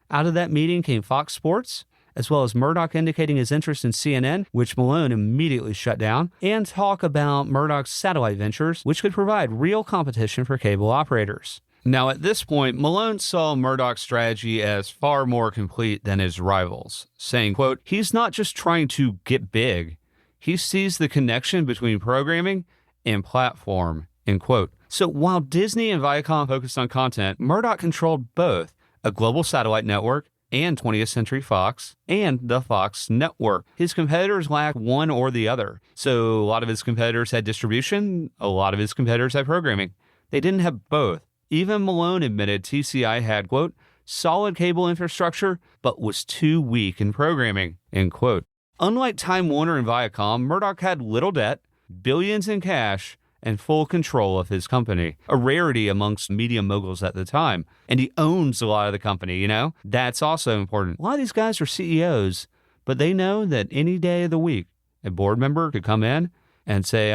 Out of that meeting came Fox Sports, as well as Murdoch indicating his interest in CNN, which Malone immediately shut down, and talk about Murdoch's satellite ventures, which could provide real competition for cable operators. Now, at this point, Malone saw Murdoch's strategy as far more complete than his rivals, saying, quote, "He's not just trying to get big. He sees the connection between programming and platform," end quote. So while Disney and Viacom focused on content, Murdoch controlled both a global satellite network and 20th Century Fox and the Fox network. His competitors lacked one or the other. So a lot of his competitors had distribution, a lot of his competitors had programming. They didn't have both. Even Malone admitted TCI had, quote, "solid cable infrastructure, but was too weak in programming," end quote. Unlike Time Warner and Viacom, Murdoch had little debt, billions in cash, and full control of his company, a rarity amongst media moguls at the time. And he owns a lot of the company, That's also important. A lot of these guys are CEOs, but they know that any day of the week, a board member could come in and say,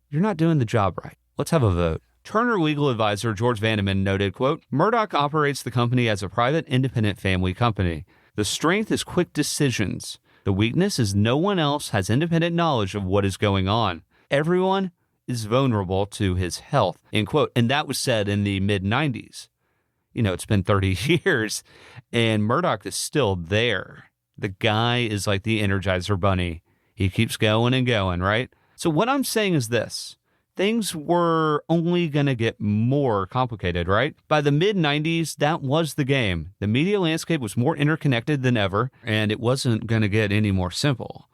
"You're not doing the job right. Let's have a vote." Turner legal advisor George Vandeman noted, quote, "Murdoch operates the company as a private, independent family company. The strength is quick decisions. The weakness is no one else has independent knowledge of what is going on. Everyone is vulnerable to his health," end quote. And that was said in the mid-90s. It's been 30 years, and Murdoch is still there. The guy is like the Energizer Bunny. He keeps going and going, right? So what I'm saying is this. Things were only going to get more complicated, right? By the mid-90s, that was the game. The media landscape was more interconnected than ever, and it wasn't going to get any more simple.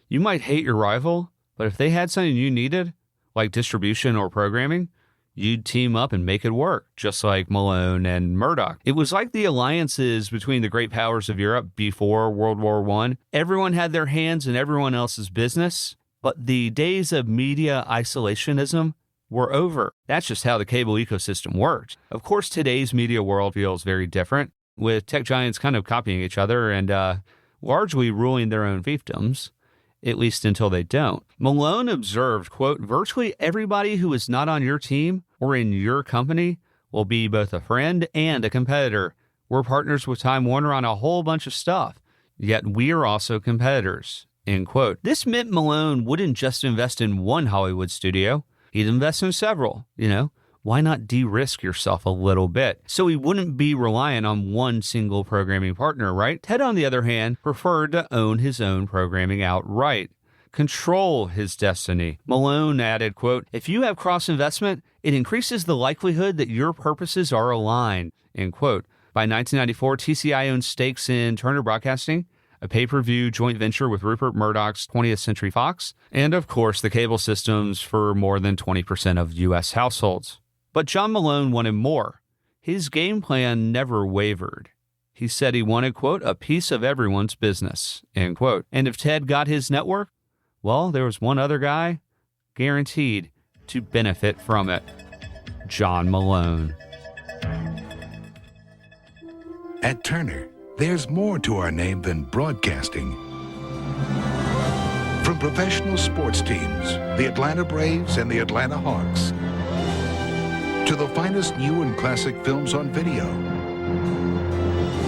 You might hate your rival, but if they had something you needed, like distribution or programming, you'd team up and make it work, just like Malone and Murdoch. It was like the alliances between the great powers of Europe before World War I. Everyone had their hands in everyone else's business, but the days of media isolationism were over. That's just how the cable ecosystem worked. Of course, today's media world feels very different, with tech giants kind of copying each other and largely ruling their own fiefdoms, at least until they don't. Malone observed, quote, "Virtually everybody who is not on your team or in your company will be both a friend and a competitor. We're partners with Time Warner on a whole bunch of stuff. yet we are also competitors, end quote. This meant Malone wouldn't just invest in one Hollywood studio. He'd invest in several, Why not de-risk yourself a little bit so he wouldn't be reliant on one single programming partner, right? Ted, on the other hand, preferred to own his own programming outright, control his destiny. Malone added, quote, if you have cross-investment, it increases the likelihood that your purposes are aligned, end quote. By 1994, TCI owned stakes in Turner Broadcasting, a pay-per-view joint venture with Rupert Murdoch's 20th Century Fox, and of course the cable systems for more than 20% of U.S. households. But John Malone wanted more. His game plan never wavered. He said he wanted, quote, a piece of everyone's business, end quote. And if Ted got his network, well, there was one other guy guaranteed to benefit from it. John Malone. At Turner, there's more to our name than broadcasting. From professional sports teams, the Atlanta Braves and the Atlanta Hawks, to the finest new and classic films on video.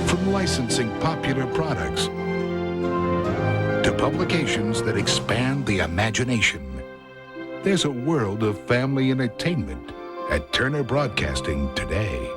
From licensing popular products to publications that expand the imagination, there's a world of family entertainment at Turner Broadcasting today.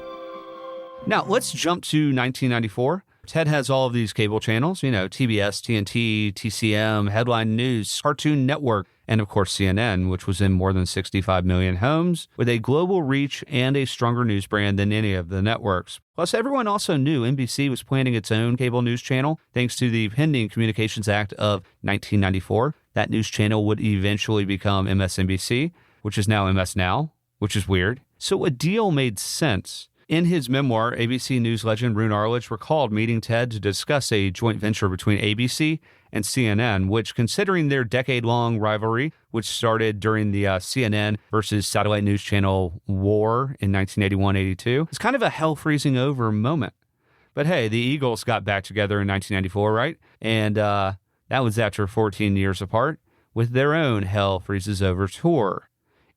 Now, let's jump to 1994. Ted has all of these cable channels, TBS, TNT, TCM, Headline News, Cartoon Network, and of course CNN, which was in more than 65 million homes, with a global reach and a stronger news brand than any of the networks. Plus, everyone also knew NBC was planning its own cable news channel, thanks to the pending Communications Act of 1994. That news channel would eventually become MSNBC, which is now MS Now, which is weird. So a deal made sense. In his memoir, ABC News legend Roone Arledge recalled meeting Ted to discuss a joint venture between ABC and CNN, which, considering their decade-long rivalry, which started during the CNN versus satellite news channel war in 1981-82, is kind of a hell-freezing over moment. But hey, the Eagles got back together in 1994, right? And that was after 14 years apart, with their own Hell Freezes Over tour.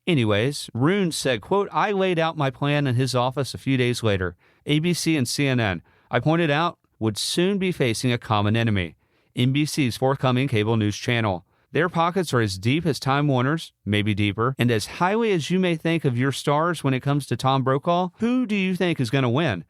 Anyways, Roone said, quote, I laid out my plan in his office a few days later. ABC and CNN, I pointed out, would soon be facing a common enemy, NBC's forthcoming cable news channel. Their pockets are as deep as Time Warner's, maybe deeper, and as highly as you may think of your stars when it comes to Tom Brokaw, who do you think is going to win?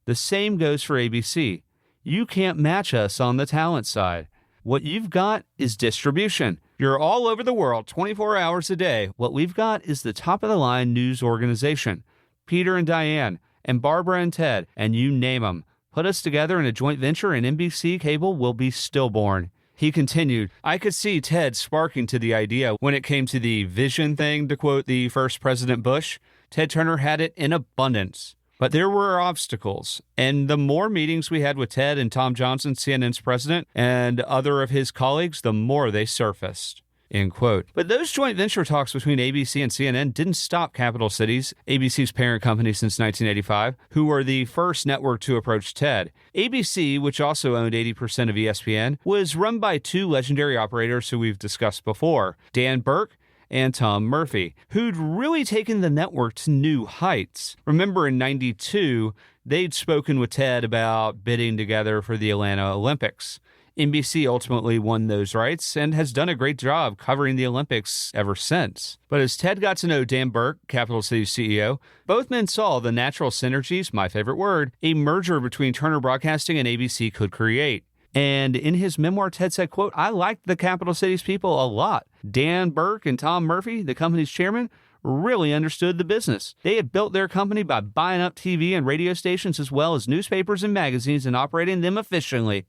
The same goes for ABC. You can't match us on the talent side. What you've got is distribution. You're all over the world 24 hours a day. What we've got is the top-of-the-line news organization. Peter and Diane, and Barbara and Ted, and you name them. Put us together in a joint venture and NBC Cable will be stillborn. He continued, I could see Ted sparking to the idea when it came to the vision thing, to quote the first President Bush. Ted Turner had it in abundance. But there were obstacles, and the more meetings we had with Ted and Tom Johnson, CNN's president, and other of his colleagues, the more they surfaced, end quote. But those joint venture talks between ABC and CNN didn't stop Capital Cities, ABC's parent company since 1985, who were the first network to approach Ted. ABC, which also owned 80% of ESPN, was run by two legendary operators who we've discussed before, Dan Burke and Tom Murphy, who'd really taken the network to new heights. Remember, in 92, they'd spoken with Ted about bidding together for the Atlanta Olympics. NBC ultimately won those rights and has done a great job covering the Olympics ever since. But as Ted got to know Dan Burke, Capital Cities CEO, both men saw the natural synergies, my favorite word, a merger between Turner Broadcasting and ABC could create. And in his memoir, Ted said, quote, I liked the Capital Cities people a lot. Dan Burke and Tom Murphy, the company's chairman, really understood the business. They had built their company by buying up TV and radio stations as well as newspapers and magazines and operating them efficiently.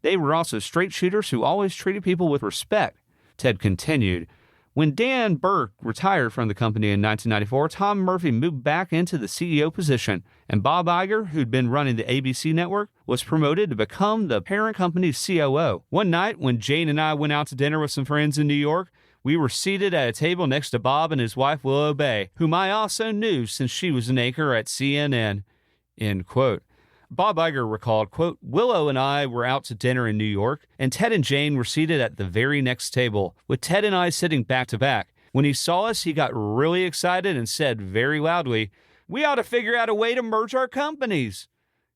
They were also straight shooters who always treated people with respect. Ted continued, when Dan Burke retired from the company in 1994, Tom Murphy moved back into the CEO position, and Bob Iger, who'd been running the ABC network, was promoted to become the parent company's COO. One night, when Jane and I went out to dinner with some friends in New York, we were seated at a table next to Bob and his wife Willow Bay, whom I also knew since she was an anchor at CNN, end quote. Bob Iger recalled, quote, Willow and I were out to dinner in New York, and Ted and Jane were seated at the very next table, with Ted and I sitting back to back. When he saw us, he got really excited and said very loudly, we ought to figure out a way to merge our companies,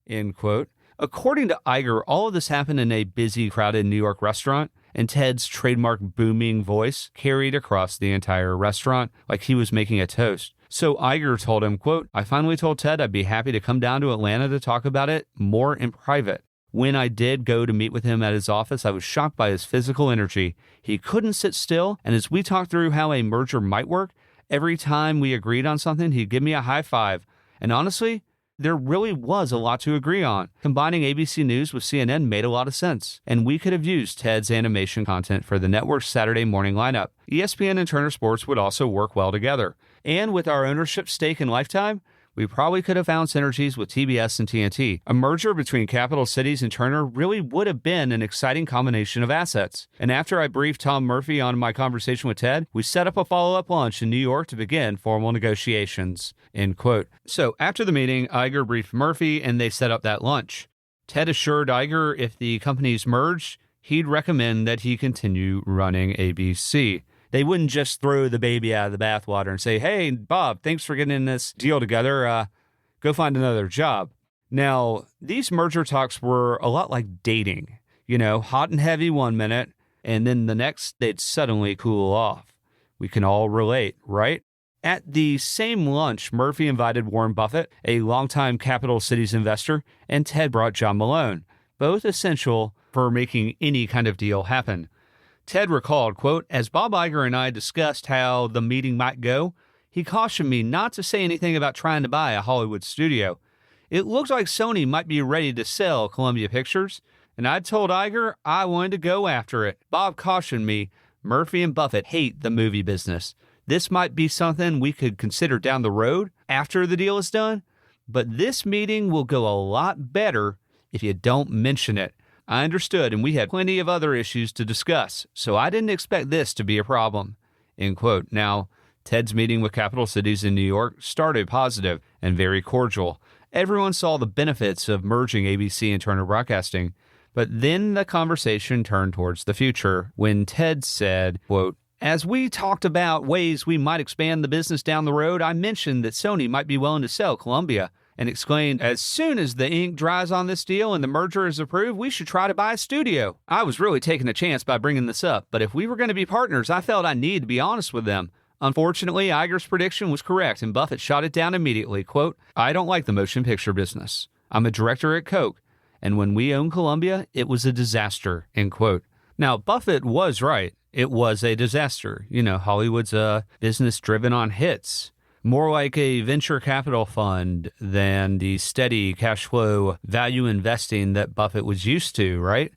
end quote. According to Iger, all of this happened in a busy, crowded New York restaurant, and Ted's trademark booming voice carried across the entire restaurant like he was making a toast. So Iger told him, quote, "I finally told Ted I'd be happy to come down to Atlanta to talk about it more in private. When I did go to meet with him at his office, I was shocked by his physical energy. He couldn't sit still, and as we talked through how a merger might work, every time we agreed on something, he'd give me a high five. And honestly, there really was a lot to agree on. Combining ABC News with CNN made a lot of sense, and we could have used Ted's animation content for the network's Saturday morning lineup. ESPN and Turner Sports would also work well together. And with our ownership stake in Lifetime, we probably could have found synergies with TBS and TNT. A merger between Capital Cities and Turner really would have been an exciting combination of assets. And after I briefed Tom Murphy on my conversation with Ted, we set up a follow-up lunch in New York to begin formal negotiations." End quote. So after the meeting, Iger briefed Murphy and they set up that lunch. Ted assured Iger if the companies merged, he'd recommend that he continue running ABC. They wouldn't just throw the baby out of the bathwater and say, "Hey, Bob, thanks for getting in this deal together. Go find another job." Now, these merger talks were a lot like dating. You know, hot and heavy one minute, and then the next, they'd suddenly cool off. We can all relate, right? At the same lunch, Murphy invited Warren Buffett, a longtime Capital Cities investor, and Ted brought John Malone, both essential for making any kind of deal happen. Ted recalled, quote, "As Bob Iger and I discussed how the meeting might go, he cautioned me not to say anything about trying to buy a Hollywood studio. It looked like Sony might be ready to sell Columbia Pictures, and I told Iger I wanted to go after it. Bob cautioned me, Murphy and Buffett hate the movie business. This might be something we could consider down the road after the deal is done, but this meeting will go a lot better if you don't mention it. I understood, and we had plenty of other issues to discuss, so I didn't expect this to be a problem." End quote. Now, Ted's meeting with Capital Cities in New York started positive and very cordial. Everyone saw the benefits of merging ABC and Turner Broadcasting, but then the conversation turned towards the future when Ted said, quote, "As we talked about ways we might expand the business down the road, I mentioned that Sony might be willing to sell Columbia, and exclaimed, as soon as the ink dries on this deal and the merger is approved, we should try to buy a studio. I was really taking a chance by bringing this up, but if we were going to be partners, I felt I needed to be honest with them. Unfortunately, Iger's prediction was correct, and Buffett shot it down immediately. Quote, "I don't like the motion picture business. I'm a director at Coke, and when we owned Columbia, it was a disaster." End quote. Now, Buffett was right. It was a disaster. You know, Hollywood's a business driven on hits. More like a venture capital fund than the steady cash flow value investing that Buffett was used to, right?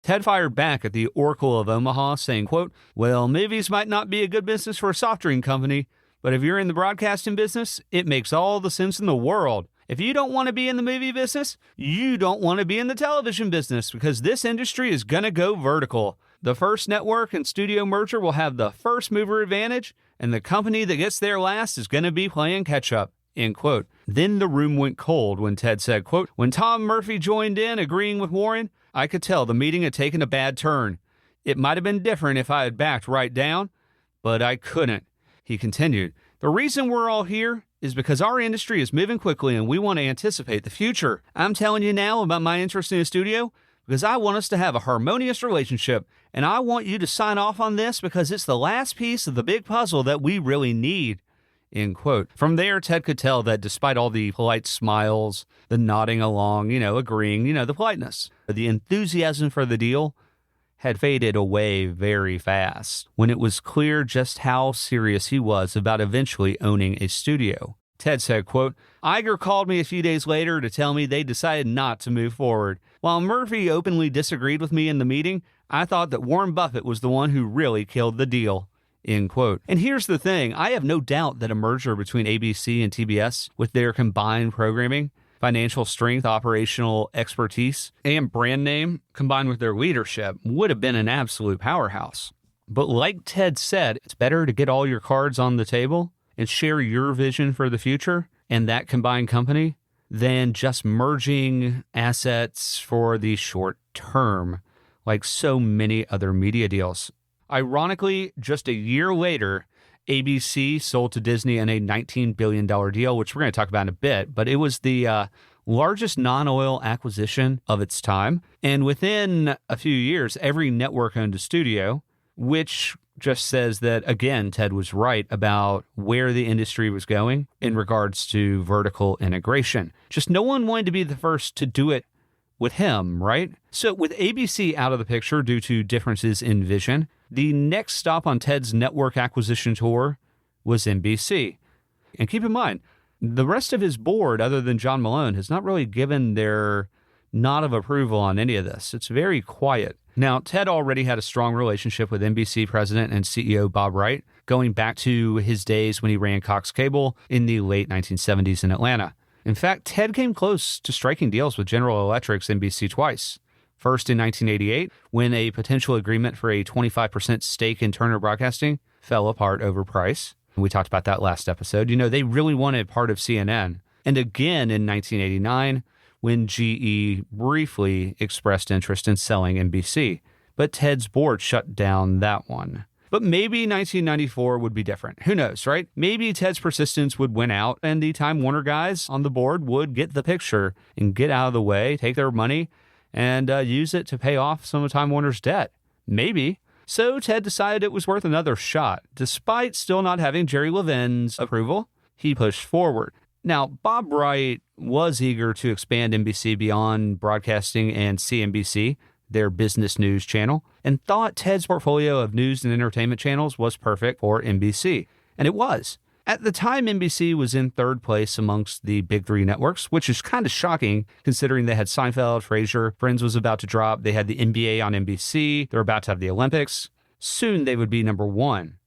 Ted fired back at the Oracle of Omaha, saying, quote, "Well, movies might not be a good business for a soft drink company, but if you're in the broadcasting business, it makes all the sense in the world. If you don't want to be in the movie business, you don't want to be in the television business because this industry is going to go vertical. The first network and studio merger will have the first mover advantage, and the company that gets there last is going to be playing catch-up." End quote. Then the room went cold when Ted said, quote, "When Tom Murphy joined in, agreeing with Warren, I could tell the meeting had taken a bad turn. It might have been different if I had backed right down, but I couldn't." He continued, "The reason we're all here is because our industry is moving quickly and we want to anticipate the future. I'm telling you now about my interest in a studio because I want us to have a harmonious relationship, and I want you to sign off on this because it's the last piece of the big puzzle that we really need." End quote. From there, Ted could tell that despite all the polite smiles, the nodding along, agreeing, the politeness, the enthusiasm for the deal had faded away very fast when it was clear just how serious he was about eventually owning a studio. Ted said, quote, "Iger called me a few days later to tell me they decided not to move forward. While Murphy openly disagreed with me in the meeting, I thought that Warren Buffett was the one who really killed the deal." End quote. And here's the thing. I have no doubt that a merger between ABC and TBS with their combined programming, financial strength, operational expertise, and brand name combined with their leadership would have been an absolute powerhouse. But like Ted said, it's better to get all your cards on the table and share your vision for the future and that combined company than just merging assets for the short term, like so many other media deals. Ironically, just a year later, ABC sold to Disney in a $19 billion deal, which we're going to talk about in a bit, but it was the largest non-oil acquisition of its time. And within a few years, every network owned a studio, which just says that, again, Ted was right about where the industry was going in regards to vertical integration. Just no one wanted to be the first to do it with him, right? So with ABC out of the picture due to differences in vision, the next stop on Ted's network acquisition tour was NBC. And keep in mind, the rest of his board, other than John Malone, has not really given their nod of approval on any of this. It's very quiet. Now, Ted already had a strong relationship with NBC president and CEO Bob Wright, going back to his days when he ran Cox Cable in the late 1970s in Atlanta. In fact, Ted came close to striking deals with General Electric's NBC twice. First in 1988, when a potential agreement for a 25% stake in Turner Broadcasting fell apart over price. We talked about that last episode. You know, they really wanted part of CNN. And again in 1989, when GE briefly expressed interest in selling NBC. But Ted's board shut down that one. But maybe 1994 would be different. Who knows, right? Maybe Ted's persistence would win out and the Time Warner guys on the board would get the picture and get out of the way, take their money, and use it to pay off some of Time Warner's debt. Maybe. So Ted decided it was worth another shot. Despite still not having Jerry Levin's approval, he pushed forward. Now, Bob Wright was eager to expand NBC beyond broadcasting and CNBC, their business news channel, and thought Ted's portfolio of news and entertainment channels was perfect for NBC. And it was. At the time, NBC was in third place amongst the big three networks, which is kind of shocking considering they had Seinfeld, Frasier, Friends was about to drop, they had the NBA on NBC, they're about to have the Olympics. Soon they would be number one.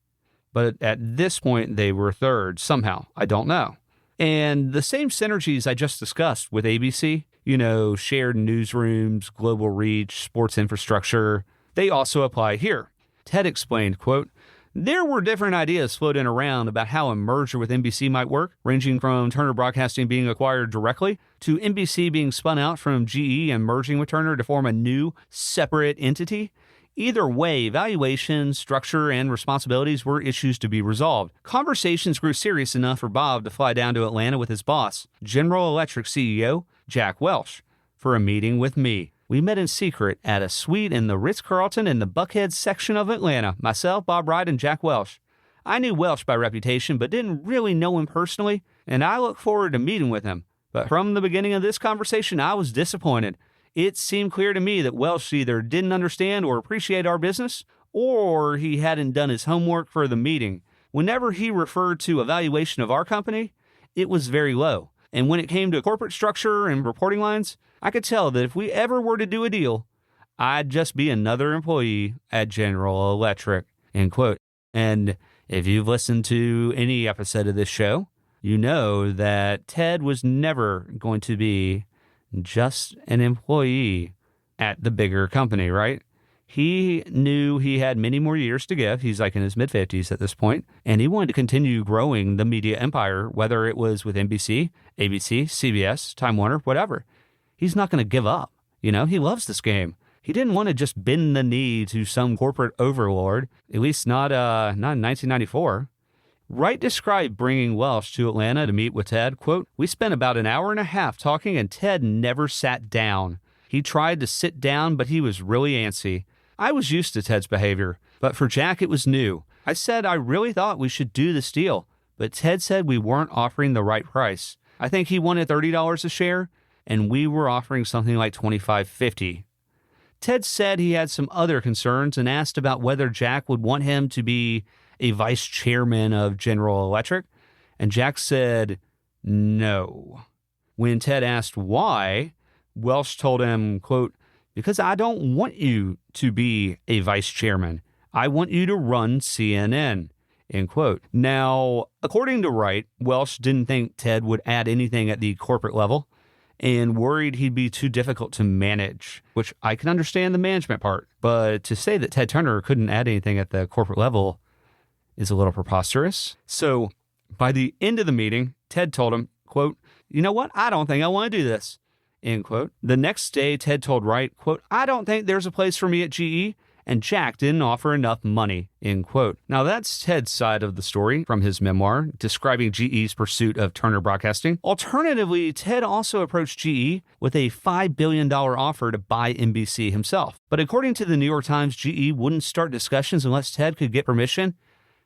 But at this point, they were third somehow. I don't know. And the same synergies I just discussed with ABC, you know, shared newsrooms, global reach, sports infrastructure, they also apply here. Ted explained, quote, "There were different ideas floating around about how a merger with NBC might work, ranging from Turner Broadcasting being acquired directly to NBC being spun out from GE and merging with Turner to form a new, separate entity. Either way, valuation, structure, and responsibilities were issues to be resolved. Conversations grew serious enough for Bob to fly down to Atlanta with his boss, General Electric CEO Jack Welch, for a meeting with me. We met in secret at a suite in the Ritz-Carlton in the Buckhead section of Atlanta, myself, Bob Wright, and Jack Welch. I knew Welch by reputation, but didn't really know him personally, and I looked forward to meeting with him. But from the beginning of this conversation, I was disappointed. It seemed clear to me that Welch either didn't understand or appreciate our business, or he hadn't done his homework for the meeting. Whenever he referred to evaluation of our company, it was very low. And when it came to corporate structure and reporting lines, I could tell that if we ever were to do a deal, I'd just be another employee at General Electric," end quote. And if you've listened to any episode of this show, you know that Ted was never going to be just an employee at the bigger company, right? He knew he had many more years to give. He's like in his mid-50s at this point, and he wanted to continue growing the media empire, whether it was with NBC, ABC, CBS, Time Warner, whatever. He's not going to give up. You know, he loves this game. He didn't want to just bend the knee to some corporate overlord, at least not in 1994. Wright described bringing Welch to Atlanta to meet with Ted. Quote, "We spent about an hour and a half talking and Ted never sat down. He tried to sit down, but he was really antsy. I was used to Ted's behavior, but for Jack it was new. I said I really thought we should do this deal, but Ted said we weren't offering the right price. I think he wanted $30 a share, and we were offering something like $25.50. Ted said he had some other concerns and asked about whether Jack would want him to be a vice chairman of General Electric, and Jack said no. When Ted asked why, Welch told him, quote, "Because I don't want you to be a vice chairman. I want you to run CNN," end quote. Now, according to Wright, Welch didn't think Ted would add anything at the corporate level and worried he'd be too difficult to manage, which I can understand the management part. But to say that Ted Turner couldn't add anything at the corporate level is a little preposterous. So by the end of the meeting, Ted told him, quote, "You know what? I don't think I want to do this," end quote. The next day, Ted told Wright, quote, "I don't think there's a place for me at GE, and Jack didn't offer enough money, end quote. Now that's Ted's side of the story from his memoir, describing GE's pursuit of Turner Broadcasting. Alternatively, Ted also approached GE with a $5 billion offer to buy NBC himself. But according to the New York Times, GE wouldn't start discussions unless Ted could get permission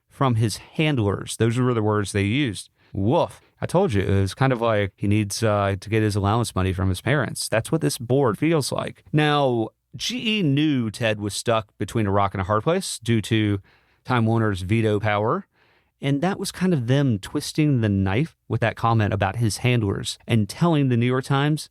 from his handlers. Those were the words they used. Woof. I told you, it was kind of like he needs to get his allowance money from his parents. That's what this board feels like. Now, GE knew Ted was stuck between a rock and a hard place due to Time Warner's veto power. And that was kind of them twisting the knife with that comment about his handlers and telling the New York Times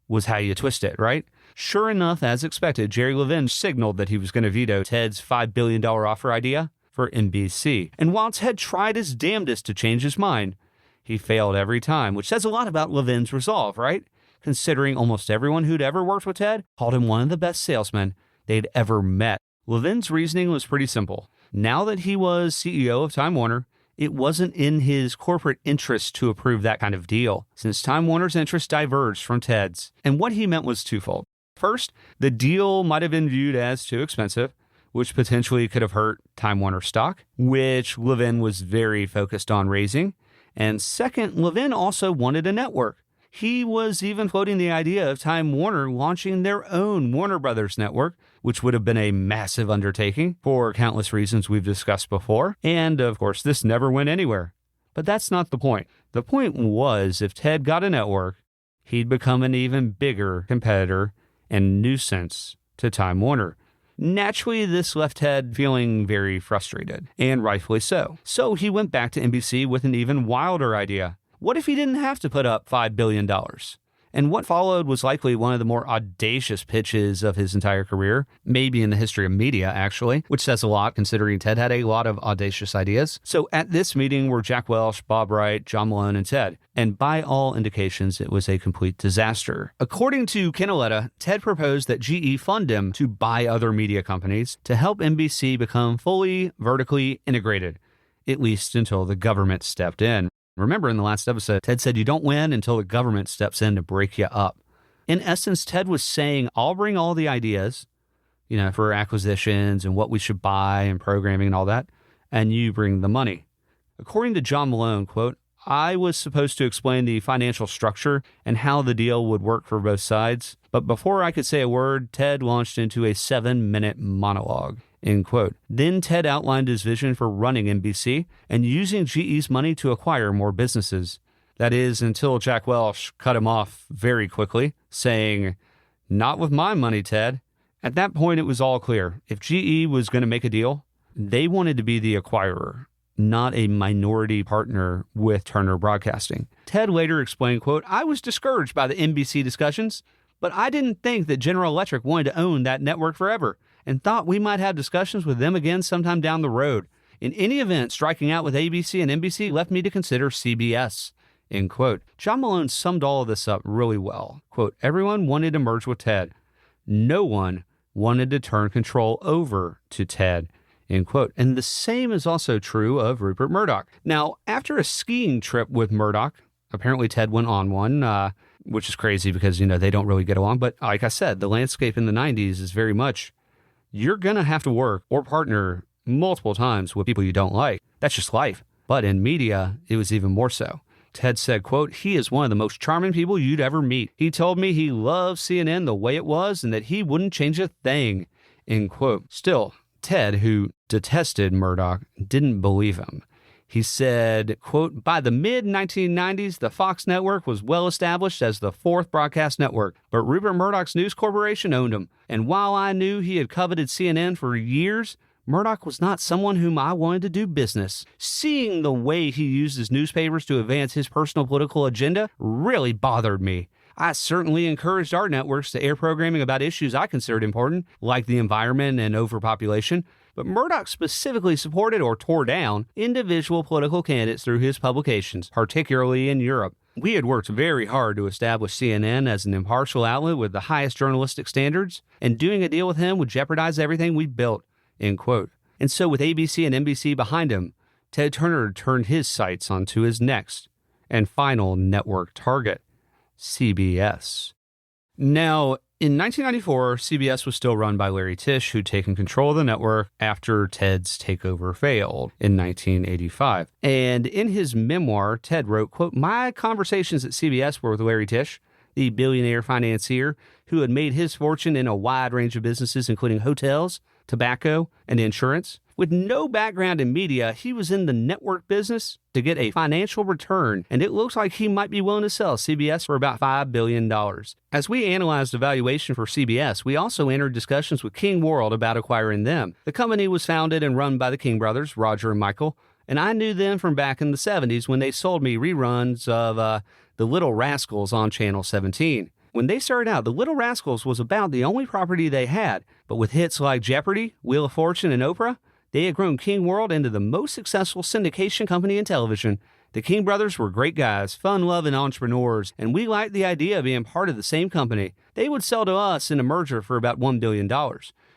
was how you twist it, right? Sure enough, as expected, Jerry Levin signaled that he was going to veto Ted's $5 billion offer idea for NBC. And while Ted tried his damnedest to change his mind, he failed every time, which says a lot about Levin's resolve, right? Considering almost everyone who'd ever worked with Ted called him one of the best salesmen they'd ever met. Levin's reasoning was pretty simple. Now that he was CEO of Time Warner, it wasn't in his corporate interest to approve that kind of deal, since Time Warner's interests diverged from Ted's. And what he meant was twofold. First, the deal might have been viewed as too expensive, which potentially could have hurt Time Warner stock, which Levin was very focused on raising. And second, Levin also wanted a network. He was even floating the idea of Time Warner launching their own Warner Brothers network, which would have been a massive undertaking for countless reasons we've discussed before. And of course, this never went anywhere. But that's not the point. The point was, if Ted got a network, he'd become an even bigger competitor and nuisance to Time Warner. Naturally, this left Ted feeling very frustrated, and rightfully so. So he went back to NBC with an even wilder idea. What if he didn't have to put up $5 billion? And what followed was likely one of the more audacious pitches of his entire career, maybe in the history of media, actually, which says a lot considering Ted had a lot of audacious ideas. So at this meeting were Jack Welch, Bob Wright, John Malone, and Ted. And by all indications, it was a complete disaster. According to Canaletta, Ted proposed that GE fund him to buy other media companies to help NBC become fully vertically integrated, at least until the government stepped in. Remember in the last episode, Ted said you don't win until the government steps in to break you up. In essence, Ted was saying, I'll bring all the ideas, for acquisitions and what we should buy and programming and all that, and you bring the money. According to John Malone, quote, I was supposed to explain the financial structure and how the deal would work for both sides, but before I could say a word, Ted launched into a 7-minute monologue. End quote. Then Ted outlined his vision for running NBC and using GE's money to acquire more businesses. That is, until Jack Welch cut him off very quickly, saying, not with my money, Ted. At that point, it was all clear. If GE was going to make a deal, they wanted to be the acquirer, not a minority partner with Turner Broadcasting. Ted later explained, quote, I was discouraged by the NBC discussions, but I didn't think that General Electric wanted to own that network forever, and thought we might have discussions with them again sometime down the road. In any event, striking out with ABC and NBC left me to consider CBS, end quote. John Malone summed all of this up really well. Quote, everyone wanted to merge with Ted. No one wanted to turn control over to Ted, end quote. And the same is also true of Rupert Murdoch. Now, after a skiing trip with Murdoch, apparently Ted went on one, which is crazy because, they don't really get along. But like I said, the landscape in the 90s is very much you're going to have to work or partner multiple times with people you don't like. That's just life. But in media, it was even more so. Ted said, quote, he is one of the most charming people you'd ever meet. He told me he loved CNN the way it was and that he wouldn't change a thing, end quote. Still, Ted, who detested Murdoch, didn't believe him. He said, quote, by the mid-1990s, the Fox network was well established as the fourth broadcast network, but Rupert Murdoch's News Corporation owned him. And while I knew he had coveted CNN for years, Murdoch was not someone whom I wanted to do business. Seeing the way he used his newspapers to advance his personal political agenda really bothered me. I certainly encouraged our networks to air programming about issues I considered important, like the environment and overpopulation, but Murdoch specifically supported or tore down individual political candidates through his publications, particularly in Europe. We had worked very hard to establish CNN as an impartial outlet with the highest journalistic standards, and doing a deal with him would jeopardize everything we built, end quote. And so with ABC and NBC behind him, Ted Turner turned his sights onto his next and final network target, CBS. Now, In 1994, CBS was still run by Larry Tisch, who'd taken control of the network after Ted's takeover failed in 1985. And in his memoir, Ted wrote, quote, "My conversations at CBS were with Larry Tisch, the billionaire financier who had made his fortune in a wide range of businesses, including hotels, tobacco, and insurance. With no background in media, he was in the network business to get a financial return, and it looks like he might be willing to sell CBS for about $5 billion. As we analyzed the valuation for CBS, we also entered discussions with King World about acquiring them. The company was founded and run by the King brothers, Roger and Michael, and I knew them from back in the 70s when they sold me reruns of The Little Rascals on Channel 17. When they started out, The Little Rascals was about the only property they had, but with hits like Jeopardy, Wheel of Fortune, and Oprah, they had grown King World into the most successful syndication company in television. The King brothers were great guys, fun-loving entrepreneurs, and we liked the idea of being part of the same company. They would sell to us in a merger for about $1 billion.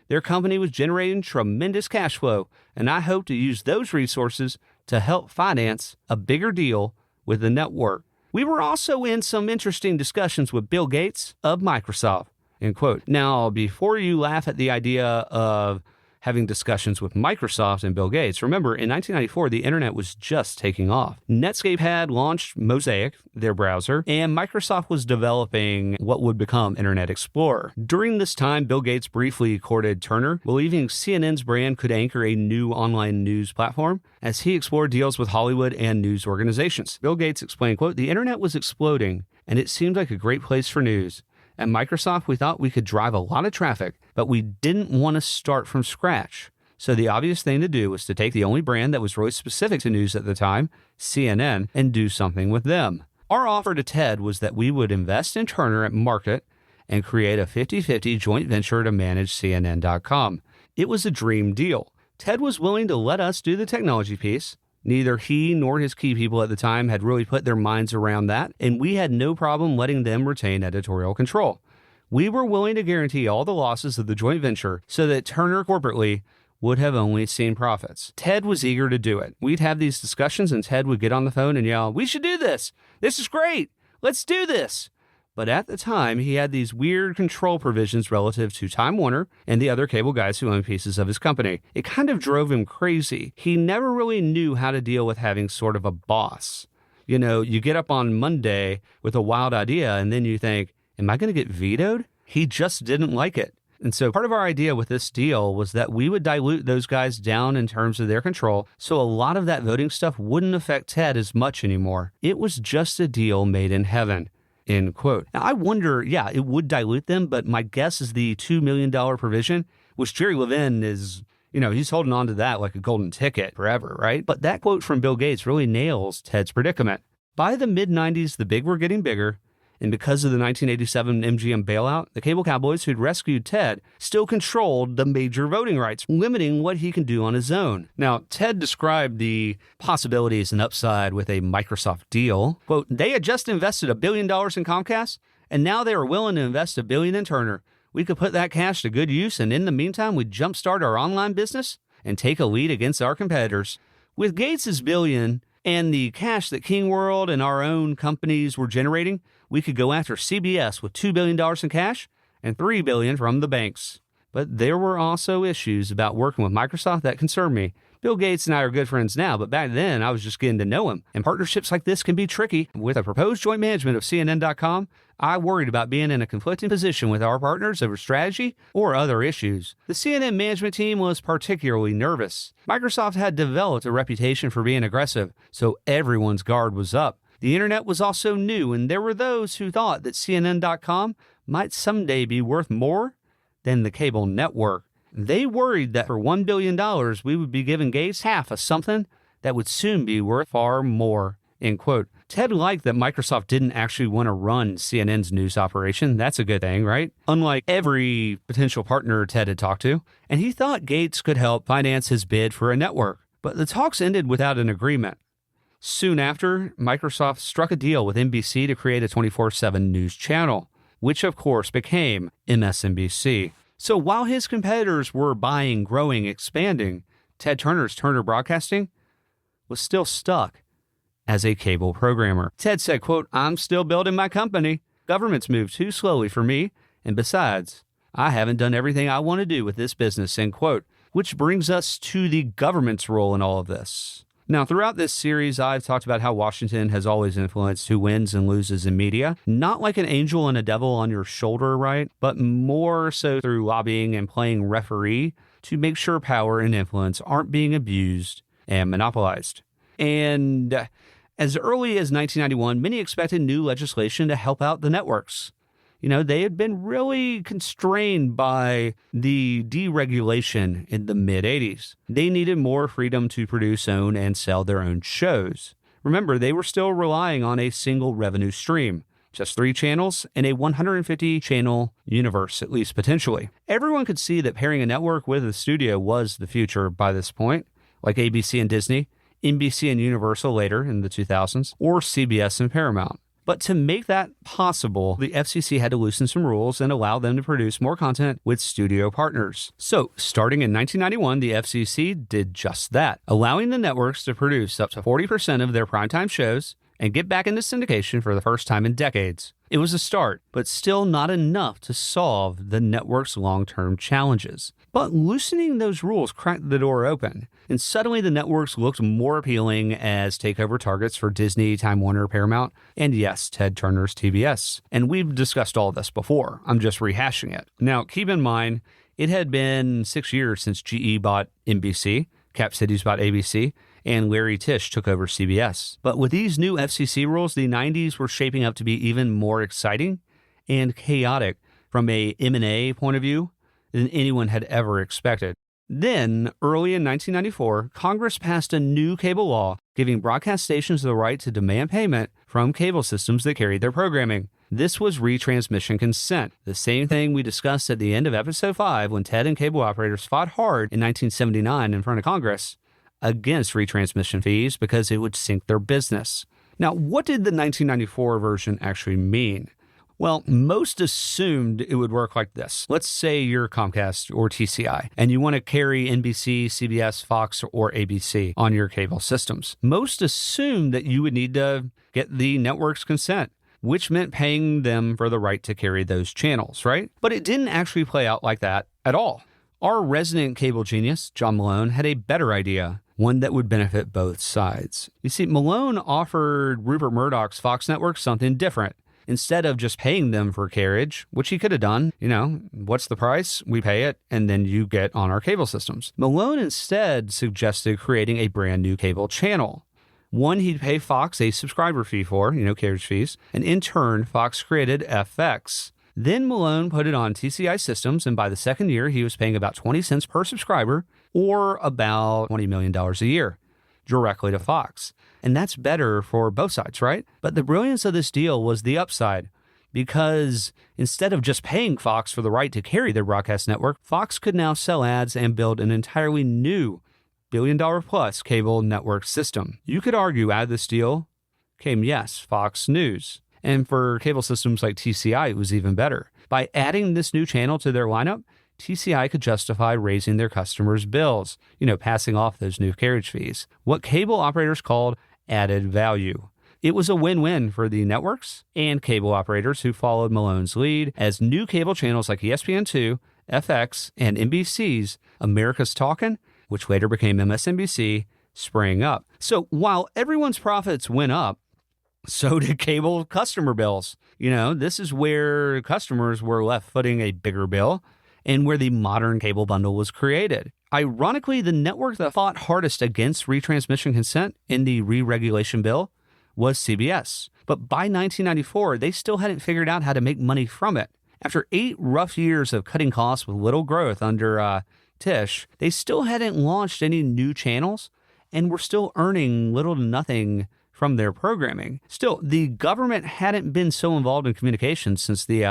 Their company was generating tremendous cash flow, and I hoped to use those resources to help finance a bigger deal with the network. We were also in some interesting discussions with Bill Gates of Microsoft." End quote. Now, before you laugh at the idea of having discussions with Microsoft and Bill Gates, remember, in 1994, the internet was just taking off. Netscape had launched Mosaic, their browser, and Microsoft was developing what would become Internet Explorer. During this time, Bill Gates briefly courted Turner, believing CNN's brand could anchor a new online news platform as he explored deals with Hollywood and news organizations. Bill Gates explained, quote, "The internet was exploding, and it seemed like a great place for news. At Microsoft, we thought we could drive a lot of traffic, but we didn't want to start from scratch. So the obvious thing to do was to take the only brand that was really specific to news at the time, CNN, and do something with them. Our offer to Ted was that we would invest in Turner at market and create a 50-50 joint venture to manage CNN.com. It was a dream deal. Ted was willing to let us do the technology piece. Neither he nor his key people at the time had really put their minds around that, and we had no problem letting them retain editorial control. We were willing to guarantee all the losses of the joint venture so that Turner corporately would have only seen profits. Ted was eager to do it. We'd have these discussions, and Ted would get on the phone and yell, 'We should do this. This is great. Let's do this.' But at the time, he had these weird control provisions relative to Time Warner and the other cable guys who owned pieces of his company. It kind of drove him crazy. He never really knew how to deal with having sort of a boss. You know, you get up on Monday with a wild idea, and then you think, am I going to get vetoed? He just didn't like it. And so part of our idea with this deal was that we would dilute those guys down in terms of their control, so a lot of that voting stuff wouldn't affect Ted as much anymore. It was just a deal made in heaven." End quote. Now, I wonder, yeah, it would dilute them, but my guess is the $2 million provision, which Jerry Levin is, you know, he's holding on to that like a golden ticket forever, right? But that quote from Bill Gates really nails Ted's predicament. By the mid-90s, the big were getting bigger, and because of the 1987 MGM bailout, the cable cowboys who'd rescued Ted still controlled the major voting rights, limiting what he can do on his own. Now, Ted described the possibilities and upside with a Microsoft deal. Quote, "They had just invested $1 billion in Comcast, and now they are willing to invest $1 billion in Turner. We could put that cash to good use, and in the meantime, we'd jumpstart our online business and take a lead against our competitors. With Gates' billion and the cash that King World and our own companies were generating, we could go after CBS with $2 billion in cash and $3 billion from the banks. But there were also issues about working with Microsoft that concerned me. Bill Gates and I are good friends now, but back then I was just getting to know him. And partnerships like this can be tricky. With a proposed joint management of CNN.com, I worried about being in a conflicting position with our partners over strategy or other issues. The CNN management team was particularly nervous. Microsoft had developed a reputation for being aggressive, so everyone's guard was up. The internet was also new, and there were those who thought that CNN.com might someday be worth more than the cable network. They worried that for $1 billion, we would be giving Gates half of something that would soon be worth far more." End quote. Ted liked that Microsoft didn't actually want to run CNN's news operation. That's a good thing, right? Unlike every potential partner Ted had talked to. And he thought Gates could help finance his bid for a network. But the talks ended without an agreement. Soon after, Microsoft struck a deal with NBC to create a 24/7 news channel, which of course became MSNBC. So while his competitors were buying, growing, expanding, Ted Turner's Turner Broadcasting was still stuck as a cable programmer. Ted said, quote, "I'm still building my company. Governments move too slowly for me, And besides, I haven't done everything I want to do with this business, end quote. Which brings us to the government's role in all of this. Now, throughout this series, I've talked about how Washington has always influenced who wins and loses in media. Not like an angel and a devil on your shoulder, right? But more so through lobbying and playing referee to make sure power and influence aren't being abused and monopolized. And as early as 1991, many expected new legislation to help out the networks. They had been really constrained by the deregulation in the mid-'80s. They needed more freedom to produce, own, and sell their own shows. Remember, they were still relying on a single revenue stream, just 3 channels and a 150-channel universe, at least potentially. Everyone could see that pairing a network with a studio was the future by this point, like ABC and Disney, NBC and Universal later in the 2000s, or CBS and Paramount. But to make that possible, the FCC had to loosen some rules and allow them to produce more content with studio partners. So, starting in 1991, the FCC did just that, allowing the networks to produce up to 40% of their primetime shows and get back into syndication for the first time in decades. It was a start, but still not enough to solve the network's long-term challenges. But loosening those rules cracked the door open, and suddenly the networks looked more appealing as takeover targets for Disney, Time Warner, Paramount, and yes, Ted Turner's TBS. And we've discussed all this before. I'm just rehashing it. Now, keep in mind, it had been 6 years since GE bought NBC, Cap Cities bought ABC, and Larry Tisch took over CBS. But with these new FCC rules, the 90s were shaping up to be even more exciting and chaotic from a M&A point of view than anyone had ever expected. Then, early in 1994, Congress passed a new cable law giving broadcast stations the right to demand payment from cable systems that carried their programming. This was retransmission consent, the same thing we discussed at the end of episode 5 when Ted and cable operators fought hard in 1979 in front of Congress against retransmission fees because it would sink their business. Now, what did the 1994 version actually mean? Well, most assumed it would work like this. Let's say you're Comcast or TCI, and you want to carry NBC, CBS, Fox, or ABC on your cable systems. Most assumed that you would need to get the network's consent, which meant paying them for the right to carry those channels, right? But it didn't actually play out like that at all. Our resident cable genius, John Malone, had a better idea, one that would benefit both sides. You see, Malone offered Rupert Murdoch's Fox network something different. Instead of just paying them for carriage, which he could have done, what's the price? We pay it, and then you get on our cable systems. Malone instead suggested creating a brand new cable channel. One he'd pay Fox a subscriber fee for, carriage fees, and in turn, Fox created FX. Then Malone put it on TCI systems, and by the second year, he was paying about 20 cents per subscriber, or about $20 million a year, directly to Fox. And that's better for both sides, right? But the brilliance of this deal was the upside, because instead of just paying Fox for the right to carry their broadcast network, Fox could now sell ads and build an entirely new billion-dollar-plus cable network system. You could argue out of this deal came, yes, Fox News. And for cable systems like TCI, it was even better. By adding this new channel to their lineup, TCI could justify raising their customers' bills, passing off those new carriage fees, what cable operators called added value. It was a win-win for the networks and cable operators who followed Malone's lead as new cable channels like ESPN2, FX, and NBC's America's Talkin', which later became MSNBC, sprang up. So while everyone's profits went up, so did cable customer bills. This is where customers were left footing a bigger bill and where the modern cable bundle was created. Ironically, the network that fought hardest against retransmission consent in the re-regulation bill was CBS. But by 1994, they still hadn't figured out how to make money from it. After 8 rough years of cutting costs with little growth under Tisch, they still hadn't launched any new channels and were still earning little to nothing from their programming. Still, the government hadn't been so involved in communications since the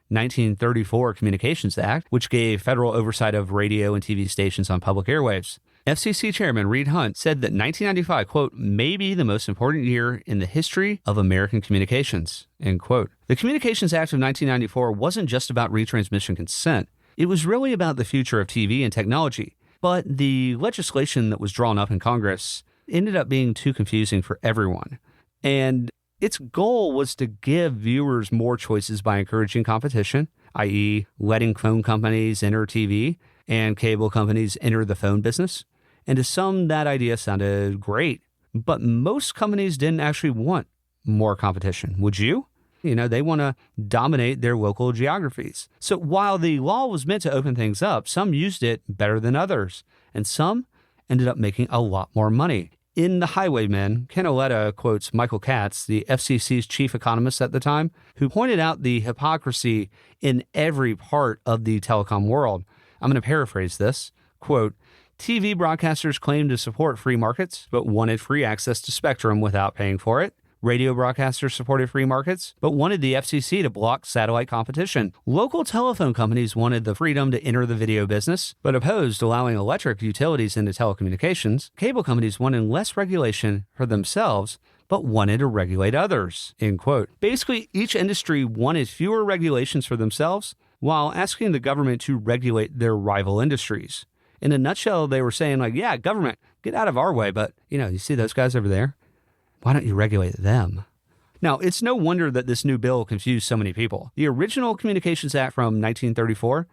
1934 Communications Act, which gave federal oversight of radio and TV stations on public airwaves. FCC Chairman Reed Hundt said that 1995, quote, may be the most important year in the history of American communications, end quote. The Communications Act of 1994 wasn't just about retransmission consent. It was really about the future of TV and technology. But the legislation that was drawn up in Congress ended up being too confusing for everyone. And its goal was to give viewers more choices by encouraging competition, i.e. letting phone companies enter TV and cable companies enter the phone business. And to some, that idea sounded great. But most companies didn't actually want more competition. Would you? They want to dominate their local geographies. So while the law was meant to open things up, some used it better than others, and some ended up making a lot more money. In The Highwaymen, Ken Auletta quotes Michael Katz, the FCC's chief economist at the time, who pointed out the hypocrisy in every part of the telecom world. I'm going to paraphrase this. Quote, TV broadcasters claimed to support free markets, but wanted free access to spectrum without paying for it. Radio broadcasters supported free markets, but wanted the FCC to block satellite competition. Local telephone companies wanted the freedom to enter the video business, but opposed allowing electric utilities into telecommunications. Cable companies wanted less regulation for themselves, but wanted to regulate others, end quote. Basically, each industry wanted fewer regulations for themselves while asking the government to regulate their rival industries. In a nutshell, they were saying yeah, government, get out of our way, but you see those guys over there? Why don't you regulate them? Now, it's no wonder that this new bill confused so many people. The original Communications Act from 1934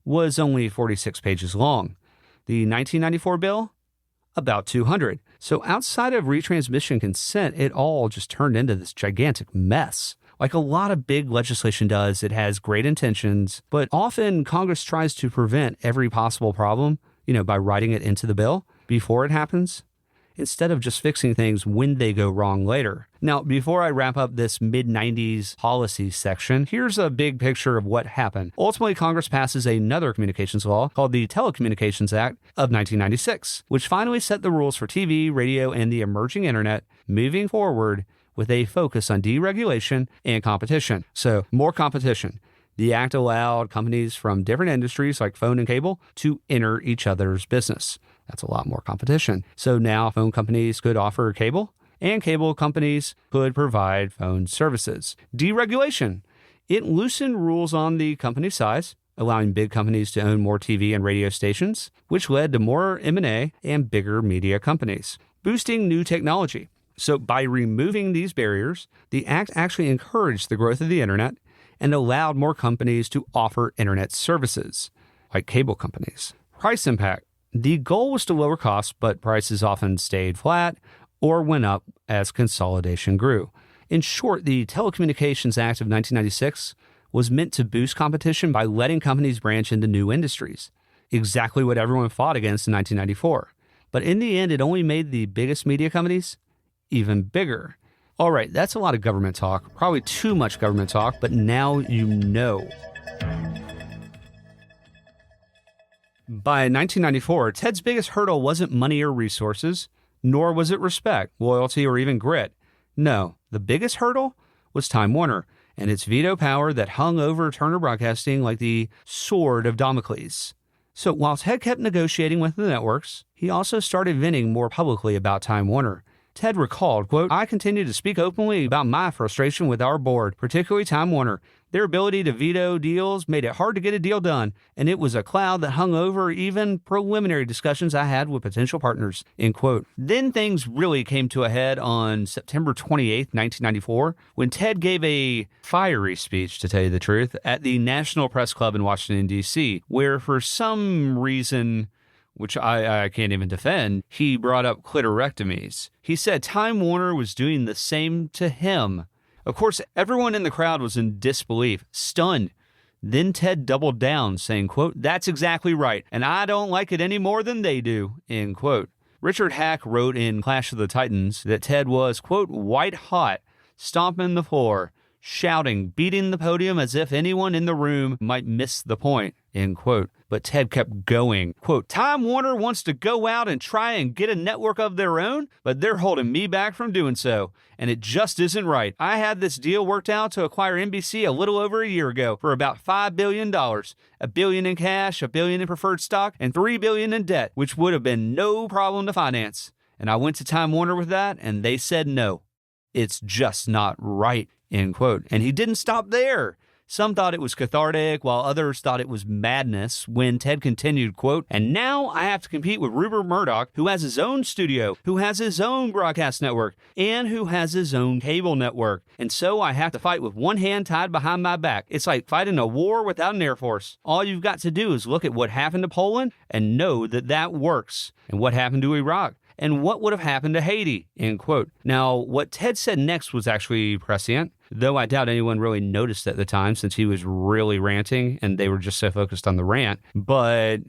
was only 46 pages long. The 1994 bill, about 200. So outside of retransmission consent, it all just turned into this gigantic mess. Like a lot of big legislation does, it has great intentions, but often Congress tries to prevent every possible problem, by writing it into the bill before it happens, instead of just fixing things when they go wrong later. Now, before I wrap up this mid-90s policy section, here's a big picture of what happened. Ultimately, Congress passes another communications law called the Telecommunications Act of 1996, which finally set the rules for TV, radio, and the emerging internet moving forward with a focus on deregulation and competition. So, more competition. The act allowed companies from different industries like phone and cable to enter each other's business. That's a lot more competition. So now phone companies could offer cable, and cable companies could provide phone services. Deregulation. It loosened rules on the company size, allowing big companies to own more TV and radio stations, which led to more M&A and bigger media companies. Boosting new technology. So by removing these barriers, the act actually encouraged the growth of the internet and allowed more companies to offer internet services, like cable companies. Price impact. The goal was to lower costs, but prices often stayed flat or went up as consolidation grew. In short, the Telecommunications Act of 1996 was meant to boost competition by letting companies branch into new industries, exactly what everyone fought against in 1994. But in the end, it only made the biggest media companies even bigger. All right, that's a lot of government talk, probably too much government talk, but now you know. By 1994, Ted's biggest hurdle wasn't money or resources, nor was it respect, loyalty, or even grit. No, the biggest hurdle was Time Warner and its veto power that hung over Turner Broadcasting like the sword of Damocles. So while Ted kept negotiating with the networks, he also started venting more publicly about Time Warner. Ted recalled, quote, "I continue to speak openly about my frustration with our board, particularly Time Warner. Their ability to veto deals made it hard to get a deal done, and it was a cloud that hung over even preliminary discussions I had with potential partners," end quote. Then things really came to a head on September 28th, 1994, when Ted gave a fiery speech, to tell you the truth, at the National Press Club in Washington, D.C., where for some reason, which I can't even defend, he brought up clitorectomies. He said Time Warner was doing the same to him. Of course, everyone in the crowd was in disbelief, stunned. Then Ted doubled down, saying, quote, "That's exactly right, and I don't like it any more than they do," end quote. Richard Hack wrote in Clash of the Titans that Ted was, quote, "white hot, stomping the floor, shouting, beating the podium as if anyone in the room might miss the point," end quote. But Ted kept going, quote, "Time Warner wants to go out and try and get a network of their own, but they're holding me back from doing so. And it just isn't right. I had this deal worked out to acquire NBC a little over a year ago for about $5 billion, $1 billion in cash, $1 billion in preferred stock, and $3 billion in debt, which would have been no problem to finance. And I went to Time Warner with that, and they said no. It's just not right," end quote. And he didn't stop there. Some thought it was cathartic, while others thought it was madness, when Ted continued, quote, "And now I have to compete with Rupert Murdoch, who has his own studio, who has his own broadcast network, and who has his own cable network. And so I have to fight with one hand tied behind my back. It's like fighting a war without an air force. All you've got to do is look at what happened to Poland and know that that works. And what happened to Iraq? And what would have happened to Haiti?" End quote. Now, what Ted said next was actually prescient, though I doubt anyone really noticed at the time since he was really ranting and they were just so focused on the rant. But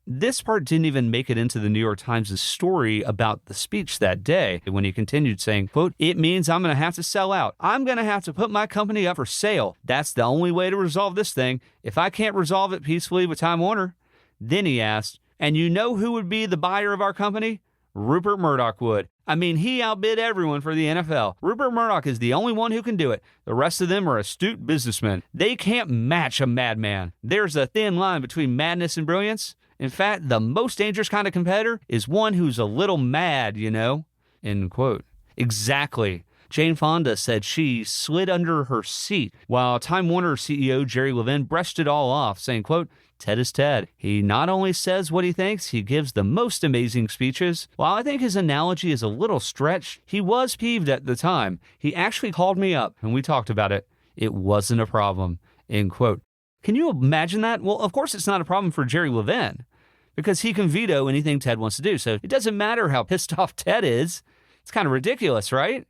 this part didn't even make it into the New York Times' story about the speech that day when he continued saying, quote, "It means I'm going to have to sell out. I'm going to have to put my company up for sale. That's the only way to resolve this thing. If I can't resolve it peacefully with Time Warner." Then he asked, "And you know who would be the buyer of our company? Rupert Murdoch would. I mean, he outbid everyone for the NFL. Rupert Murdoch is the only one who can do it. The rest of them are astute businessmen. They can't match a madman. There's a thin line between madness and brilliance. In fact, the most dangerous kind of competitor is one who's a little mad, you know." End quote. Exactly. Jane Fonda said she slid under her seat, while Time Warner CEO Jerry Levin brushed it all off, saying, quote, "Ted is Ted. He not only says what he thinks, he gives the most amazing speeches. While I think his analogy is a little stretched, he was peeved at the time. He actually called me up, and we talked about it. It wasn't a problem." End quote. Can you imagine that? Well, of course it's not a problem for Jerry Levin, because he can veto anything Ted wants to do. So it doesn't matter how pissed off Ted is. It's kind of ridiculous, right?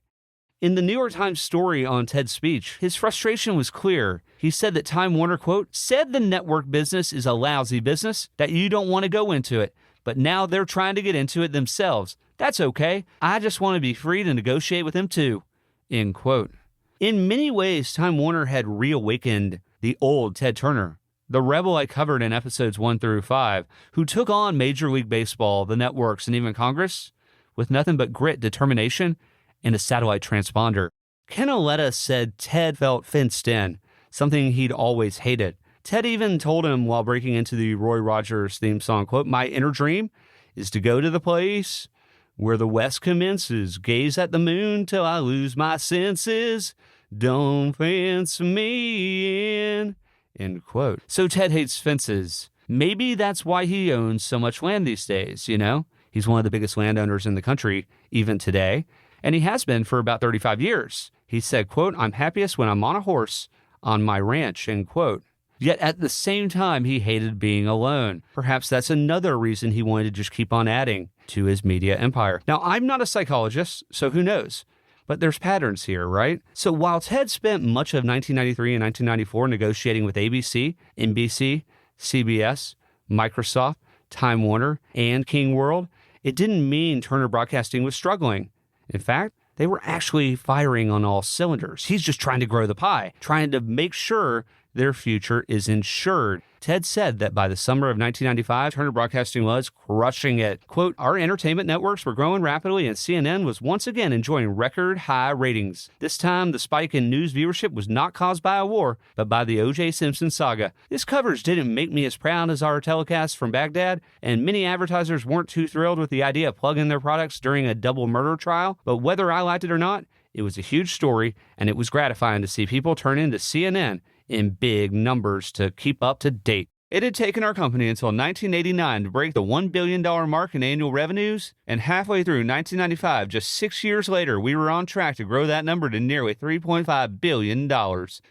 In the New York Times story on Ted's speech, his frustration was clear. He said that Time Warner, quote, "said the network business is a lousy business, that you don't want to go into it. But now they're trying to get into it themselves. That's okay. I just want to be free to negotiate with them too." End quote. In many ways, Time Warner had reawakened the old Ted Turner, the rebel I covered in episodes 1 through 5, who took on Major League Baseball, the networks, and even Congress with nothing but grit, determination, and a satellite transponder. Ken Auletta said Ted felt fenced in, something he'd always hated. Ted even told him while breaking into the Roy Rogers theme song, quote, "My inner dream is to go to the place where the west commences, gaze at the moon till I lose my senses, don't fence me in." End quote. So Ted hates fences. Maybe that's why he owns so much land these days, you know? He's one of the biggest landowners in the country, even today. And he has been for about 35 years. He said, quote, "I'm happiest when I'm on a horse on my ranch," end quote. Yet at the same time, he hated being alone. Perhaps that's another reason he wanted to just keep on adding to his media empire. Now, I'm not a psychologist, so who knows? But there's patterns here, right? So while Ted spent much of 1993 and 1994 negotiating with ABC, NBC, CBS, Microsoft, Time Warner, and King World, it didn't mean Turner Broadcasting was struggling. In fact, they were actually firing on all cylinders. He's just trying to grow the pie, trying to make sure their future is insured. Ted said that by the summer of 1995, Turner Broadcasting was crushing it. Quote, "Our entertainment networks were growing rapidly and CNN was once again enjoying record high ratings. This time, the spike in news viewership was not caused by a war, but by the O.J. Simpson saga. This coverage didn't make me as proud as our telecasts from Baghdad, and many advertisers weren't too thrilled with the idea of plugging their products during a double murder trial, but whether I liked it or not, it was a huge story, and it was gratifying to see people turn into CNN in big numbers to keep up to date. It had taken our company until 1989 to break the $1 billion mark in annual revenues, and halfway through 1995, just 6 years later, we were on track to grow that number to nearly $3.5 billion,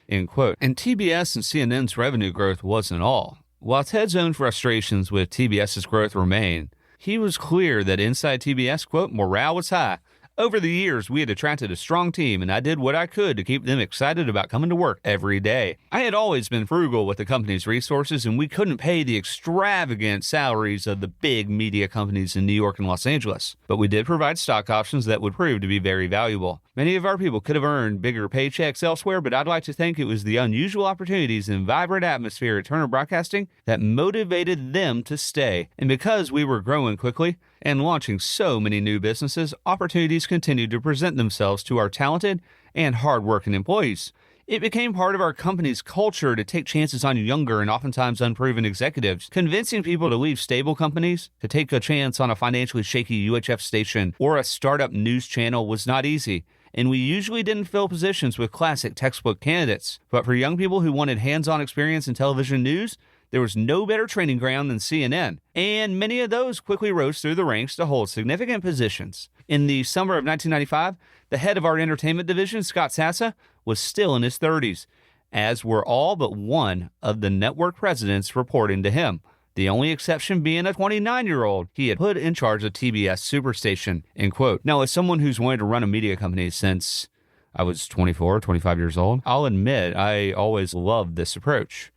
end quote. And TBS and CNN's revenue growth wasn't all. While Ted's own frustrations with TBS's growth remained, he was clear that inside TBS, quote, "morale was high. Over the years, we had attracted a strong team, and I did what I could to keep them excited about coming to work every day. I had always been frugal with the company's resources, and we couldn't pay the extravagant salaries of the big media companies in New York and Los Angeles. But we did provide stock options that would prove to be very valuable. Many of our people could have earned bigger paychecks elsewhere, but I'd like to think it was the unusual opportunities and vibrant atmosphere at Turner Broadcasting that motivated them to stay. And because we were growing quickly and launching so many new businesses, opportunities continued to present themselves to our talented and hard-working employees. It became part of our company's culture to take chances on younger and oftentimes unproven executives. Convincing people to leave stable companies, to take a chance on a financially shaky UHF station or a startup news channel was not easy. and we usually didn't fill positions with classic textbook candidates. But for young people who wanted hands-on experience in television news, there was no better training ground than CNN, and many of those quickly rose through the ranks to hold significant positions. In the summer of 1995, the head of our entertainment division, Scott Sassa, was still in his 30s, as were all but one of the network presidents reporting to him, the only exception being a 29-year-old he had put in charge of TBS Superstation, end quote. Now, as someone who's wanted to run a media company since I was 24, 25 years old, I'll admit I always loved this approach.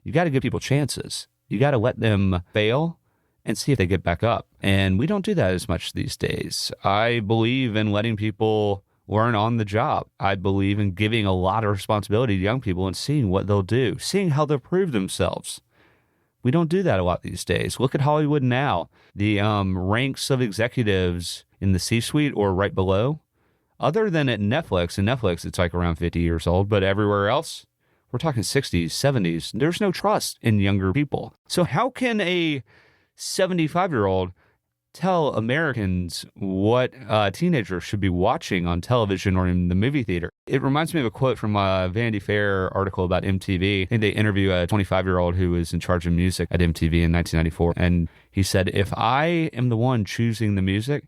You got to give people chances. You got to let them fail and see if they get back up. And we don't do that as much these days. I believe in letting people learn on the job. I believe in giving a lot of responsibility to young people and seeing what they'll do, seeing how they'll prove themselves. We don't do that a lot these days. Look at Hollywood now. The ranks of executives in the C-suite or right below, other than at Netflix, and Netflix it's like around 50 years old, but everywhere else, we're talking 60s, 70s. There's no trust in younger people. So how can a 75-year-old tell Americans what teenagers should be watching on television or in the movie theater? It reminds me of a quote from a Vanity Fair article about MTV. I think they interview a 25-year-old who was in charge of music at MTV in 1994. And he said, if I am the one choosing the music,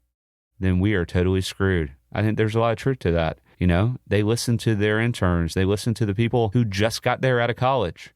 then we are totally screwed. I think there's a lot of truth to that. You know, they listen to their interns. They listen to the people who just got there out of college.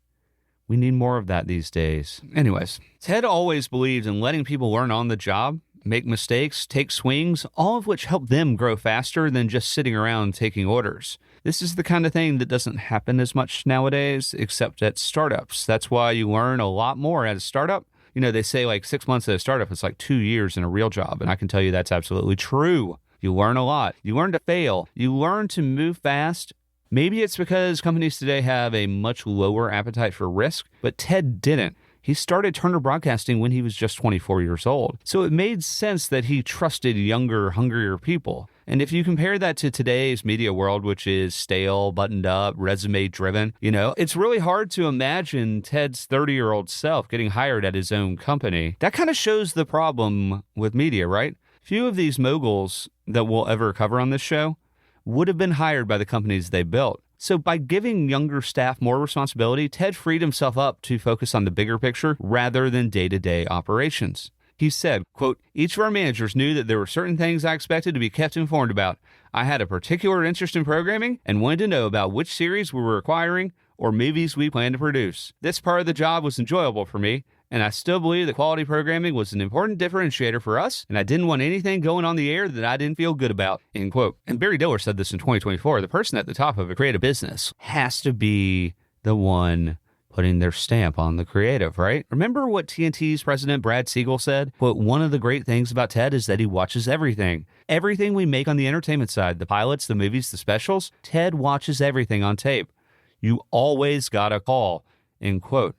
We need more of that these days. Anyways, Ted always believed in letting people learn on the job, make mistakes, take swings, all of which help them grow faster than just sitting around taking orders. This is the kind of thing that doesn't happen as much nowadays, except at startups. That's why you learn a lot more at a startup. You know, they say like 6 months at a startup is like 2 years in a real job. And I can tell you that's absolutely true. You learn a lot. You learn to fail. You learn to move fast. Maybe it's because companies today have a much lower appetite for risk, but Ted didn't. He started Turner Broadcasting when he was just 24 years old. So it made sense that he trusted younger, hungrier people. And if you compare that to today's media world, which is stale, buttoned up, resume driven, you know, it's really hard to imagine Ted's 30-year-old self getting hired at his own company. That kind of shows the problem with media, right? Few of these moguls that we'll ever cover on this show would have been hired by the companies they built. So by giving younger staff more responsibility, Ted freed himself up to focus on the bigger picture rather than day-to-day operations. He said, quote, each of our managers knew that there were certain things I expected to be kept informed about. I had a particular interest in programming and wanted to know about which series we were acquiring or movies we planned to produce. This part of the job was enjoyable for me, and I still believe that quality programming was an important differentiator for us, and I didn't want anything going on the air that I didn't feel good about, end quote. And Barry Diller said this in 2024, the person at the top of a creative business has to be the one putting their stamp on the creative, right? Remember what TNT's president Brad Siegel said? Quote, one of the great things about Ted is that he watches everything. Everything we make on the entertainment side, the pilots, the movies, the specials, Ted watches everything on tape. You always got a call, end quote.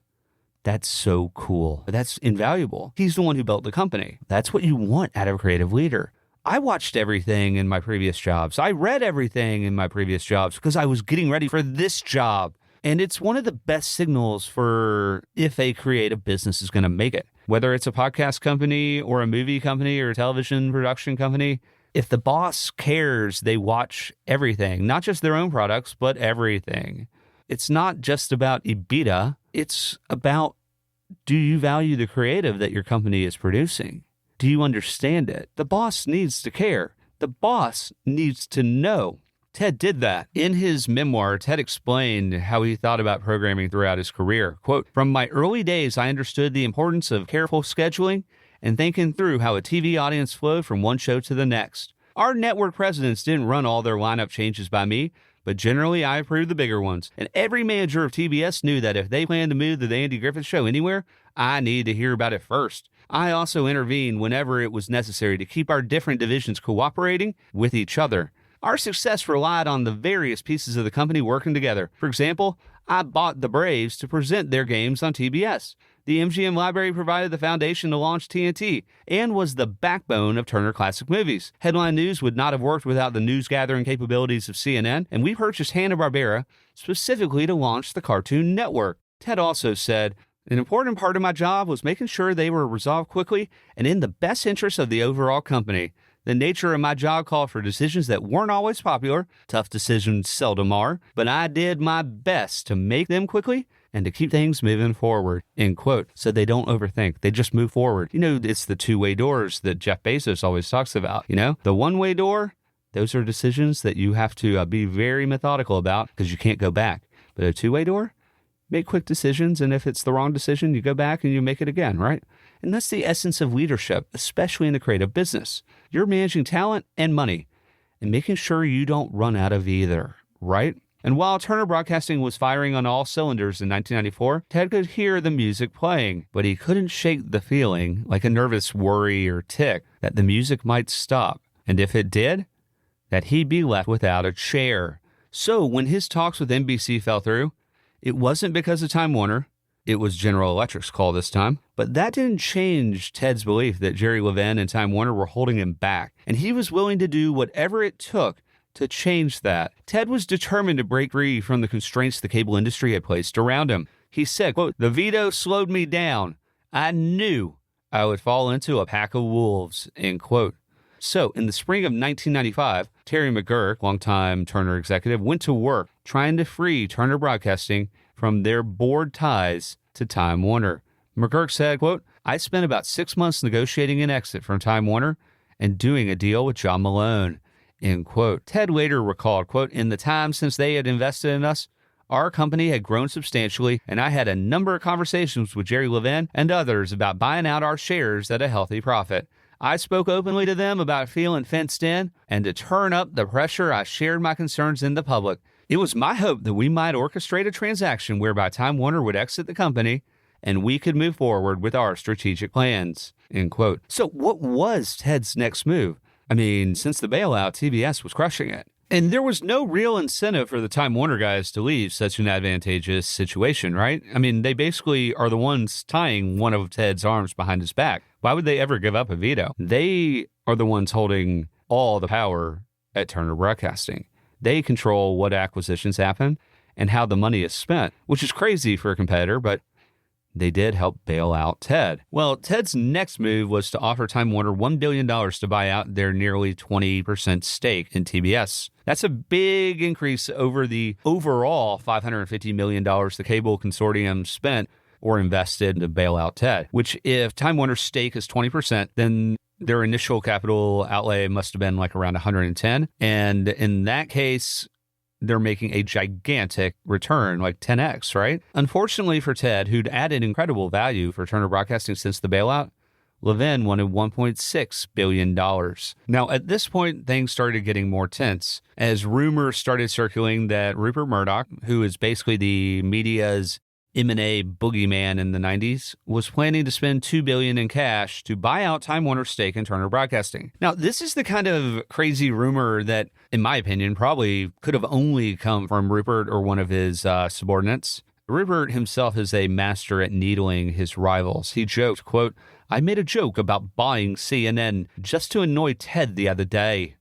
That's so cool. That's invaluable. He's the one who built the company. That's what you want out of a creative leader. I watched everything in my previous jobs. I read everything in my previous jobs because I was getting ready for this job. And it's one of the best signals for if a creative business is going to make it. Whether it's a podcast company or a movie company or a television production company, if the boss cares, they watch everything, not just their own products, but everything. It's not just about EBITDA. It's about, do you value the creative that your company is producing? Do you understand it? The boss needs to care. The boss needs to know. Ted did that. In his memoir, Ted explained how he thought about programming throughout his career. Quote, from my early days, I understood the importance of careful scheduling and thinking through how a TV audience flowed from one show to the next. Our network presidents didn't run all their lineup changes by me, but generally I approved the bigger ones. And every manager of TBS knew that if they planned to move the Andy Griffith Show anywhere, I needed to hear about it first. I also intervened whenever it was necessary to keep our different divisions cooperating with each other. Our success relied on the various pieces of the company working together. For example, I bought the Braves to present their games on TBS. The MGM library provided the foundation to launch TNT and was the backbone of Turner Classic Movies. Headline News would not have worked without the news-gathering capabilities of CNN, and we purchased Hanna-Barbera specifically to launch the Cartoon Network. Ted also said, an important part of my job was making sure they were resolved quickly and in the best interest of the overall company. The nature of my job called for decisions that weren't always popular. Tough decisions seldom are, but I did my best to make them quickly and to keep things moving forward, end quote. So they don't overthink. They just move forward. You know, it's the two-way doors that Jeff Bezos always talks about. You know, the one-way door, those are decisions that you have to be very methodical about because you can't go back. But a two-way door, make quick decisions, and if it's the wrong decision, you go back and you make it again, right? And that's the essence of leadership, especially in the creative business. You're managing talent and money and making sure you don't run out of either, right? And while Turner Broadcasting was firing on all cylinders in 1994, Ted could hear the music playing, but he couldn't shake the feeling, like a nervous worry or tic, that the music might stop. And if it did, that he'd be left without a chair. So when his talks with NBC fell through, it wasn't because of Time Warner. It was General Electric's call this time. But that didn't change Ted's belief that Jerry Levin and Time Warner were holding him back, and he was willing to do whatever it took to change that. Ted was determined to break free from the constraints the cable industry had placed around him. He said, quote, "The veto slowed me down. I knew I would fall into a pack of wolves," end quote. So in the spring of 1995, Terry McGurk, longtime Turner executive, went to work trying to free Turner Broadcasting from their board ties to Time Warner. McGurk said, quote, "I spent about 6 months negotiating an exit from Time Warner and doing a deal with John Malone," end quote. Ted later recalled, quote, "In the time since they had invested in us, our company had grown substantially, and I had a number of conversations with Jerry Levin and others about buying out our shares at a healthy profit. I spoke openly to them about feeling fenced in, and to turn up the pressure, I shared my concerns in the public. It was my hope that we might orchestrate a transaction whereby Time Warner would exit the company and we could move forward with our strategic plans," end quote. So what was Ted's next move? I mean, since the bailout, TBS was crushing it. And there was no real incentive for the Time Warner guys to leave such an advantageous situation, right? I mean, they basically are the ones tying one of Ted's arms behind his back. Why would they ever give up a veto? They are the ones holding all the power at Turner Broadcasting. They control what acquisitions happen and how the money is spent, which is crazy for a competitor, but they did help bail out Ted. Well, Ted's next move was to offer Time Warner $1 billion to buy out their nearly 20% stake in TBS. That's a big increase over the overall $550 million the cable consortium spent or invested to bail out Ted, which if Time Warner's stake is 20%, then their initial capital outlay must have been like around 110. And in that case, they're making a gigantic return, like 10x, right? Unfortunately for Ted, who'd added incredible value for Turner Broadcasting since the bailout, Levin wanted $1.6 billion. Now, at this point, things started getting more tense as rumors started circulating that Rupert Murdoch, who is basically the media's M&A boogeyman in the 90s, was planning to spend $2 billion in cash to buy out Time Warner's stake in Turner Broadcasting. Now, this is the kind of crazy rumor that, in my opinion, probably could have only come from Rupert or one of his subordinates. Rupert himself is a master at needling his rivals. He joked, quote, "I made a joke about buying CNN just to annoy Ted the other day.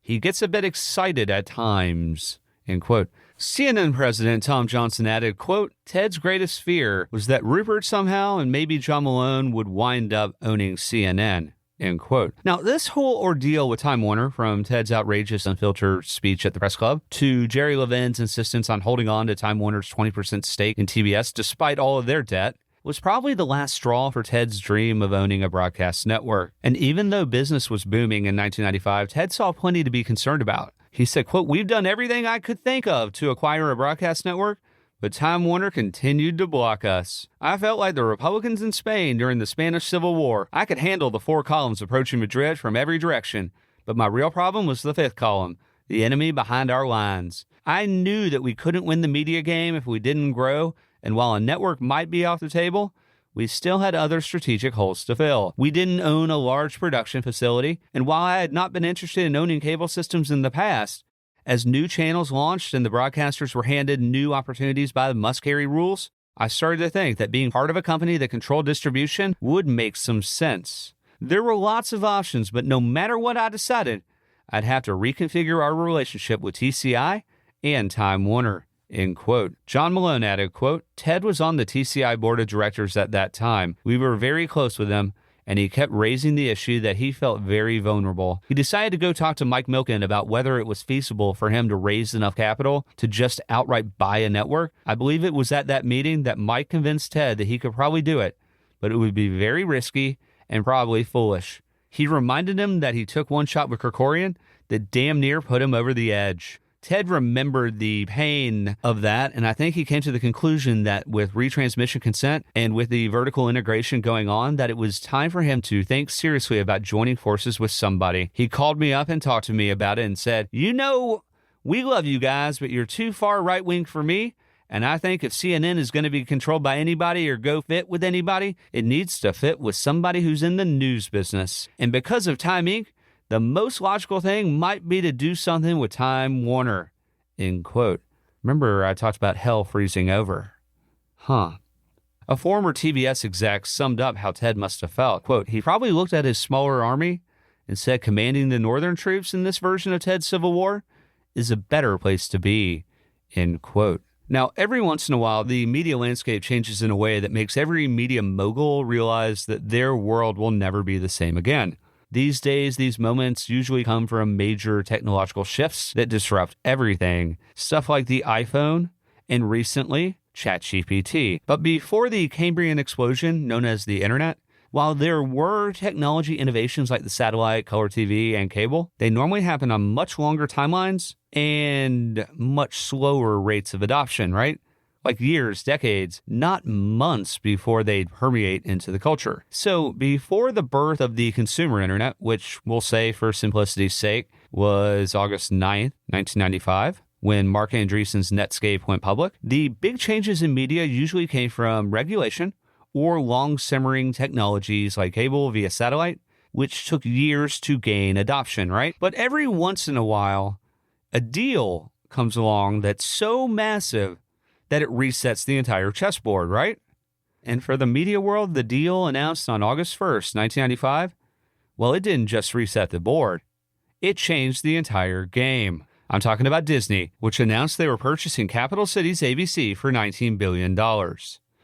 He gets a bit excited at times," end quote. CNN president Tom Johnson added, quote, "Ted's greatest fear was that Rupert somehow and maybe John Malone would wind up owning CNN," end quote. Now, this whole ordeal with Time Warner, from Ted's outrageous unfiltered speech at the press club to Jerry Levin's insistence on holding on to Time Warner's 20% stake in TBS despite all of their debt, was probably the last straw for Ted's dream of owning a broadcast network. And even though business was booming in 1995, Ted saw plenty to be concerned about. He said, quote, "We've done everything I could think of to acquire a broadcast network, but Time Warner continued to block us. I felt like the Republicans in Spain during the Spanish Civil War. I could handle the 4 columns approaching Madrid from every direction, but my real problem was the 5th column, the enemy behind our lines. I knew that we couldn't win the media game if we didn't grow, and while a network might be off the table, we still had other strategic holes to fill. We didn't own a large production facility, and while I had not been interested in owning cable systems in the past, as new channels launched and the broadcasters were handed new opportunities by the must-carry rules, I started to think that being part of a company that controlled distribution would make some sense. There were lots of options, but no matter what I decided, I'd have to reconfigure our relationship with TCI and Time Warner," end quote. John Malone added, quote, "Ted was on the TCI board of directors at that time. We were very close with him, and he kept raising the issue that he felt very vulnerable. He decided to go talk to Mike Milken about whether it was feasible for him to raise enough capital to just outright buy a network. I believe it was at that meeting that Mike convinced Ted that he could probably do it, but it would be very risky and probably foolish. He reminded him that he took one shot with Kerkorian that damn near put him over the edge. Ted remembered the pain of that, and I think he came to the conclusion that with retransmission consent and with the vertical integration going on, that it was time for him to think seriously about joining forces with somebody. He called me up and talked to me about it and said, "You know, we love you guys, but you're too far right-wing for me, and I think if CNN is going to be controlled by anybody or go fit with anybody, it needs to fit with somebody who's in the news business. And because of Time Inc., the most logical thing might be to do something with Time Warner," end quote. Remember I talked about hell freezing over? A former TBS exec summed up how Ted must have felt. Quote, "He probably looked at his smaller army and said commanding the northern troops in this version of Ted's Civil War is a better place to be," end quote. Now, every once in a while, the media landscape changes in a way that makes every media mogul realize that their world will never be the same again. These days, these moments usually come from major technological shifts that disrupt everything. Stuff like the iPhone and recently, ChatGPT. But before the Cambrian explosion, known as the internet, while there were technology innovations like the satellite, color TV, and cable, they normally happen on much longer timelines and much slower rates of adoption, right? Like years, decades, not months before they'd permeate into the culture. So before the birth of the consumer internet, which we'll say for simplicity's sake was August 9th, 1995, when Mark Andreessen's Netscape went public, the big changes in media usually came from regulation or long-simmering technologies like cable via satellite, which took years to gain adoption, right? But every once in a while, a deal comes along that's so massive that it resets the entire chessboard, right? And for the media world, the deal announced on August 1st, 1995, well, it didn't just reset the board. It changed the entire game. I'm talking about Disney, which announced they were purchasing Capital Cities ABC for $19 billion.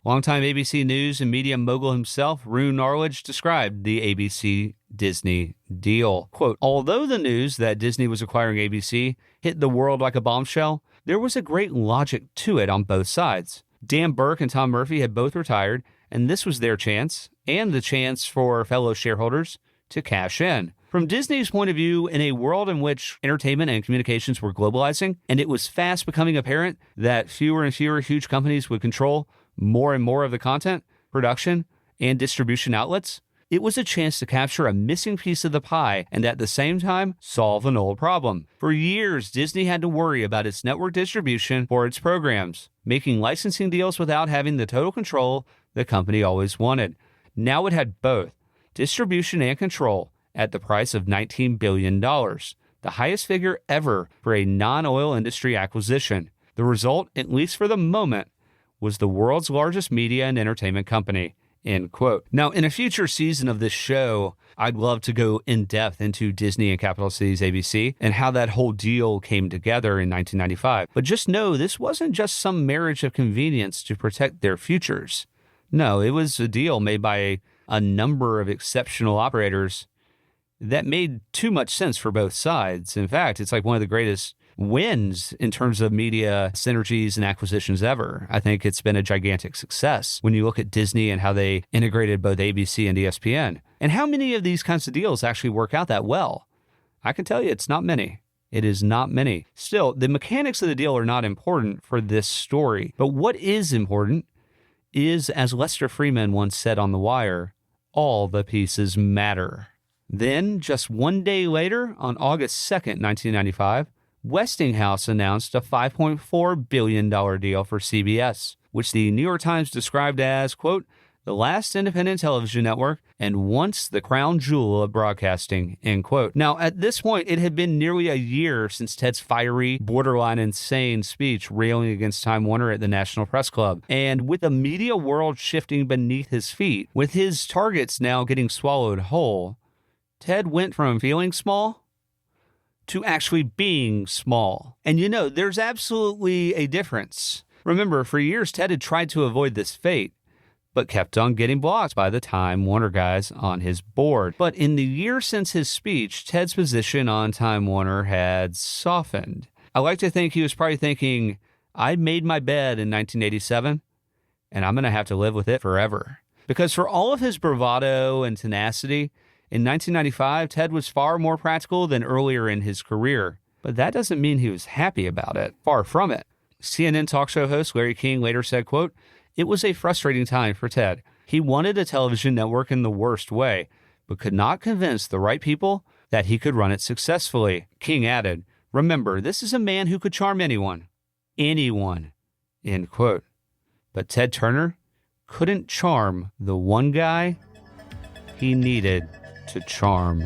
Longtime ABC News and media mogul himself, Roone Arledge, described the ABC-Disney deal. Quote, "Although the news that Disney was acquiring ABC hit the world like a bombshell, there was a great logic to it on both sides. Dan Burke and Tom Murphy had both retired, and this was their chance, and the chance for fellow shareholders to cash in. From Disney's point of view, in a world in which entertainment and communications were globalizing, and it was fast becoming apparent that fewer and fewer huge companies would control more and more of the content, production, and distribution outlets, it was a chance to capture a missing piece of the pie and at the same time solve an old problem. For years, Disney had to worry about its network distribution for its programs, making licensing deals without having the total control the company always wanted. Now it had both, distribution and control, at the price of $19 billion, the highest figure ever for a non-oil industry acquisition. The result, at least for the moment, was the world's largest media and entertainment company." End quote. Now, in a future season of this show, I'd love to go in depth into Disney and Capital Cities ABC and how that whole deal came together in 1995. But just know this wasn't just some marriage of convenience to protect their futures. No, it was a deal made by a number of exceptional operators that made too much sense for both sides. In fact, it's like one of the greatest wins in terms of media synergies and acquisitions ever. I think it's been a gigantic success when you look at Disney and how they integrated both ABC and ESPN. And how many of these kinds of deals actually work out that well? I can tell you it's not many. It is not many. Still, the mechanics of the deal are not important for this story. But what is important is, as Lester Freeman once said on The Wire, all the pieces matter. Then, just one day later, on August 2nd, 1995, Westinghouse announced a $5.4 billion deal for CBS, which the New York Times described as, quote, "the last independent television network and once the crown jewel of broadcasting," end quote. Now, at this point, it had been nearly a year since Ted's fiery, borderline insane speech railing against Time Warner at the National Press Club. And with the media world shifting beneath his feet, with his targets now getting swallowed whole, Ted went from feeling small to actually being small. And you know, there's absolutely a difference. Remember, for years, Ted had tried to avoid this fate, but kept on getting blocked by the Time Warner guys on his board. But in the year since his speech, Ted's position on Time Warner had softened. I like to think he was probably thinking, I made my bed in 1987, and I'm going to have to live with it forever. Because for all of his bravado and tenacity, in 1995, Ted was far more practical than earlier in his career. But that doesn't mean he was happy about it. Far from it. CNN talk show host Larry King later said, quote, "It was a frustrating time for Ted. He wanted a television network in the worst way, but could not convince the right people that he could run it successfully." King added, "Remember, this is a man who could charm anyone. Anyone." End quote. But Ted Turner couldn't charm the one guy he needed to charm.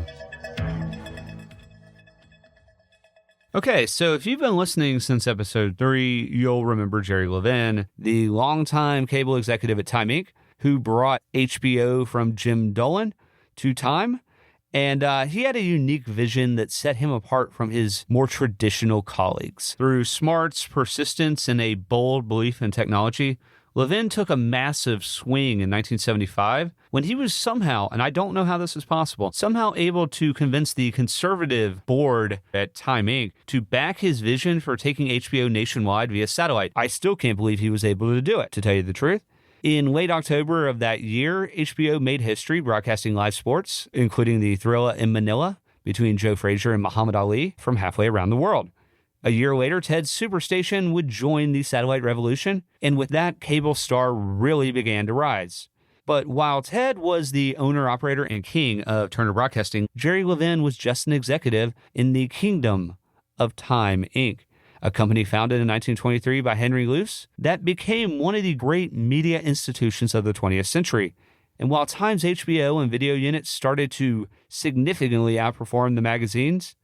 Okay, so if you've been listening since episode 3, you'll remember Jerry Levin, the longtime cable executive at Time Inc., who brought HBO from Jim Dolan to Time. And he had a unique vision that set him apart from his more traditional colleagues. Through smarts, persistence, and a bold belief in technology, Levin took a massive swing in 1975 when he was somehow, and I don't know how this is possible, somehow able to convince the conservative board at Time Inc. to back his vision for taking HBO nationwide via satellite. I still can't believe he was able to do it, to tell you the truth. In late October of that year, HBO made history broadcasting live sports, including the Thrilla in Manila between Joe Frazier and Muhammad Ali from halfway around the world. A year later, Ted's Superstation would join the satellite revolution, and with that, cable star really began to rise. But while Ted was the owner, operator, and king of Turner Broadcasting, Jerry Levin was just an executive in the kingdom of Time Inc., a company founded in 1923 by Henry Luce that became one of the great media institutions of the 20th century. And while Time's HBO and video units started to significantly outperform the magazines,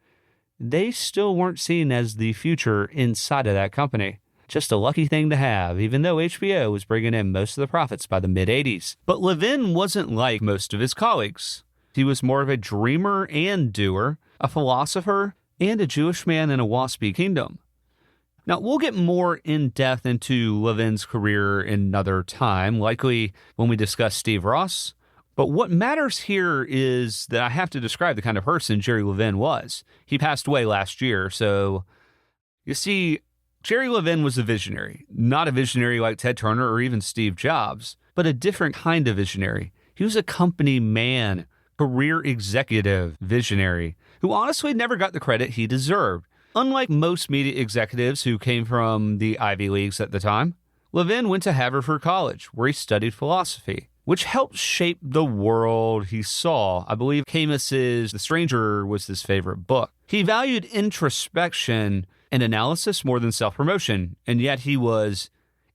they still weren't seen as the future inside of that company. Just a lucky thing to have, even though HBO was bringing in most of the profits by the mid-'80s. But Levin wasn't like most of his colleagues. He was more of a dreamer and doer, a philosopher, and a Jewish man in a waspy kingdom. Now, we'll get more in-depth into Levin's career another time, likely when we discuss Steve Ross. But what matters here is that I have to describe the kind of person Jerry Levin was. He passed away last year, so you see, Jerry Levin was a visionary. Not a visionary like Ted Turner or even Steve Jobs, but a different kind of visionary. He was a company man, career executive visionary, who honestly never got the credit he deserved. Unlike most media executives who came from the Ivy Leagues at the time, Levin went to Haverford College, where he studied philosophy, which helped shape the world he saw. I believe Camus's The Stranger was his favorite book. He valued introspection and analysis more than self-promotion, and yet he was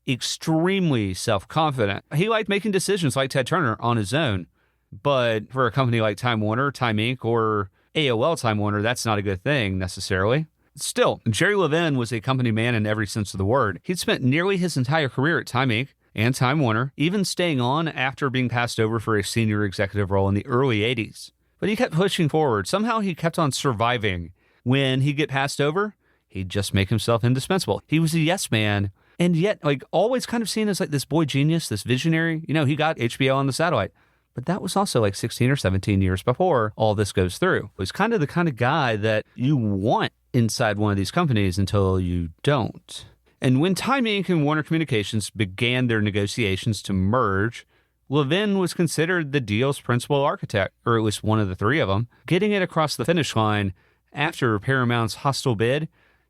extremely self-confident. He liked making decisions like Ted Turner on his own, but for a company like Time Warner, Time Inc., or AOL Time Warner, that's not a good thing necessarily. Still, Jerry Levin was a company man in every sense of the word. He'd spent nearly his entire career at Time Inc. and Time Warner, even staying on after being passed over for a senior executive role in the early 80s. But he kept pushing forward. Somehow he kept on surviving. When he'd get passed over, he'd just make himself indispensable. He was a yes man, and yet always kind of seen as this boy genius, this visionary. He got HBO on the satellite. But that was also 16 or 17 years before all this goes through. He's kind of the kind of guy that you want inside one of these companies until you don't. And when Time Inc. and Warner Communications began their negotiations to merge, Levin was considered the deal's principal architect, or at least one of the three of them, getting it across the finish line after Paramount's hostile bid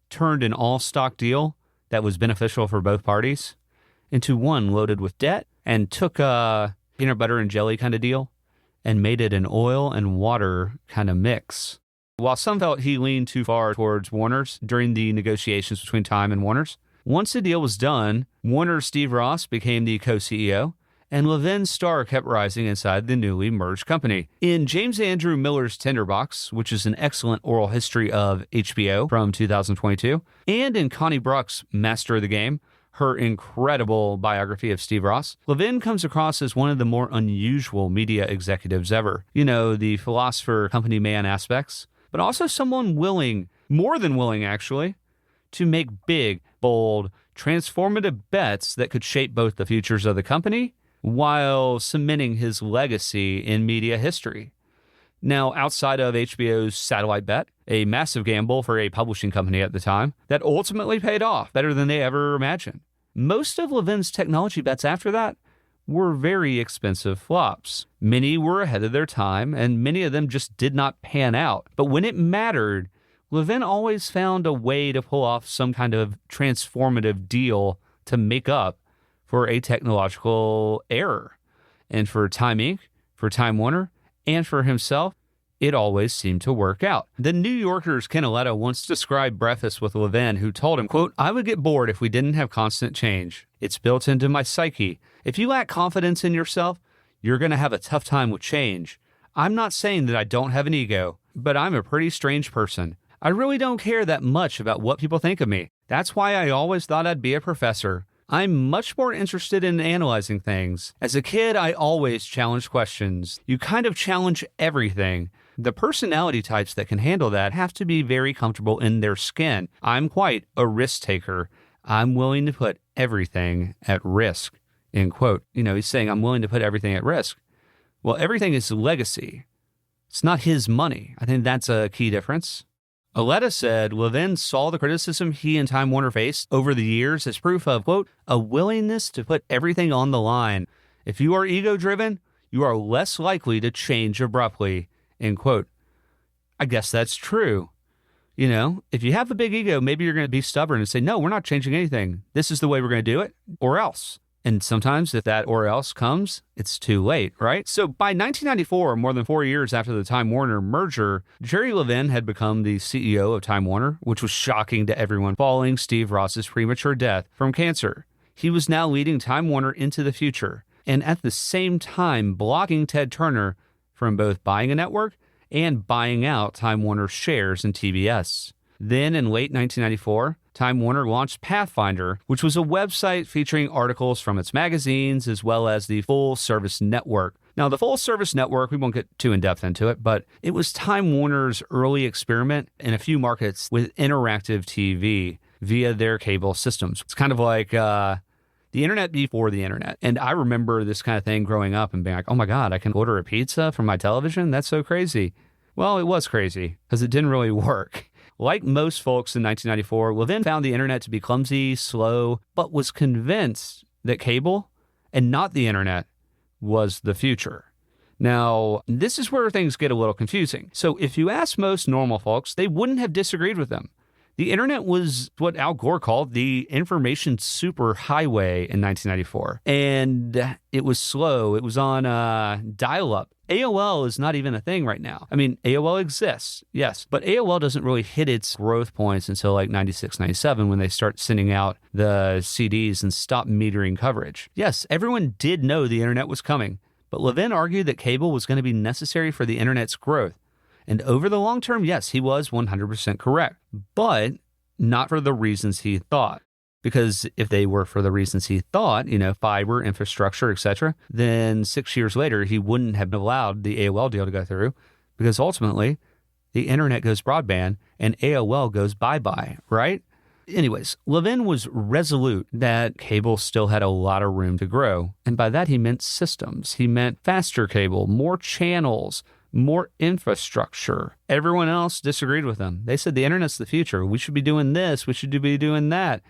turned an all-stock deal that was beneficial for both parties into one loaded with debt, and took a peanut butter and jelly kind of deal and made it an oil and water kind of mix. While some felt he leaned too far towards Warner's during the negotiations between Time and Warner's, once the deal was done, Warner's Steve Ross became the co-CEO, and Levin's star kept rising inside the newly merged company. In James Andrew Miller's Tinderbox, which is an excellent oral history of HBO from 2022, and in Connie Brock's Master of the Game, her incredible biography of Steve Ross, Levin comes across as one of the more unusual media executives ever. The philosopher, company man aspects, but also someone willing, more than willing actually, to make big, bold, transformative bets that could shape both the futures of the company while cementing his legacy in media history. Now, outside of HBO's satellite bet, a massive gamble for a publishing company at the time, that ultimately paid off better than they ever imagined. Most of Levin's technology bets after that were very expensive flops. Many were ahead of their time, and many of them just did not pan out. But when it mattered, Levin always found a way to pull off some kind of transformative deal to make up for a technological error. And for Time Inc., for Time Warner, and for himself, it always seemed to work out. The New Yorker's Ken Auletta once described breakfast with Levin, who told him, quote, "I would get bored if we didn't have constant change. It's built into my psyche. If you lack confidence in yourself, you're going to have a tough time with change. I'm not saying that I don't have an ego, but I'm a pretty strange person. I really don't care that much about what people think of me. That's why I always thought I'd be a professor. I'm much more interested in analyzing things. As a kid, I always challenged questions. You kind of challenge everything. The personality types that can handle that have to be very comfortable in their skin. I'm quite a risk taker. I'm willing to put everything at risk," end quote. He's saying, I'm willing to put everything at risk. Well, everything is legacy. It's not his money. I think that's a key difference. Auletta said Levin saw the criticism he and Time Warner faced over the years as proof of, quote, "a willingness to put everything on the line. If you are ego-driven, you are less likely to change abruptly," end quote. I guess that's true. If you have a big ego, maybe you're going to be stubborn and say, no, we're not changing anything. This is the way we're going to do it, or else. And sometimes if that or else comes, it's too late, right? So by 1994, more than 4 years after the Time Warner merger, Jerry Levin had become the CEO of Time Warner, which was shocking to everyone following Steve Ross's premature death from cancer. He was now leading Time Warner into the future, and at the same time blocking Ted Turner from both buying a network and buying out Time Warner's shares in TBS. Then in late 1994, Time Warner launched Pathfinder, which was a website featuring articles from its magazines as well as the Full Service Network. Now, the Full Service Network, we won't get too in-depth into it, but it was Time Warner's early experiment in a few markets with interactive TV via their cable systems. It's kind of like the internet before the internet. And I remember this kind of thing growing up and being like, oh my God, I can order a pizza from my television? That's so crazy. Well, it was crazy because it didn't really work. Like most folks in 1994, Levin found the internet to be clumsy, slow, but was convinced that cable and not the internet was the future. Now, this is where things get a little confusing. So if you ask most normal folks, they wouldn't have disagreed with them. The internet was what Al Gore called the information superhighway in 1994. And it was slow. It was on dial-up. AOL is not even a thing right now. I mean, AOL exists, yes, but AOL doesn't really hit its growth points until like 96, 97 when they start sending out the CDs and stop metering coverage. Yes, everyone did know the internet was coming, but Levin argued that cable was going to be necessary for the internet's growth. And over the long term, yes, he was 100% correct, but not for the reasons he thought. Because if they were for the reasons he thought, fiber, infrastructure, etc., then 6 years later, he wouldn't have allowed the AOL deal to go through because ultimately the internet goes broadband and AOL goes bye-bye, right? Anyways, Levin was resolute that cable still had a lot of room to grow. And by that, he meant systems. He meant faster cable, more channels, more infrastructure. Everyone else disagreed with him. They said the internet's the future. We should be doing this. We should be doing that.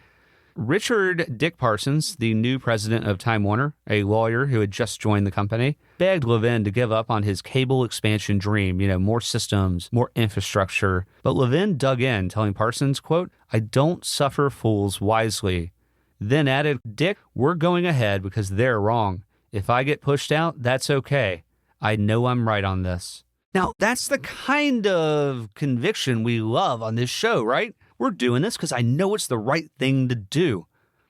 Richard Dick Parsons, the new president of Time Warner, a lawyer who had just joined the company, begged Levin to give up on his cable expansion dream, more systems, more infrastructure. But Levin dug in, telling Parsons, quote, "I don't suffer fools wisely." Then added, "Dick, we're going ahead because they're wrong. If I get pushed out, that's okay. I know I'm right on this." Now, that's the kind of conviction we love on this show, right? We're doing this because I know it's the right thing to do.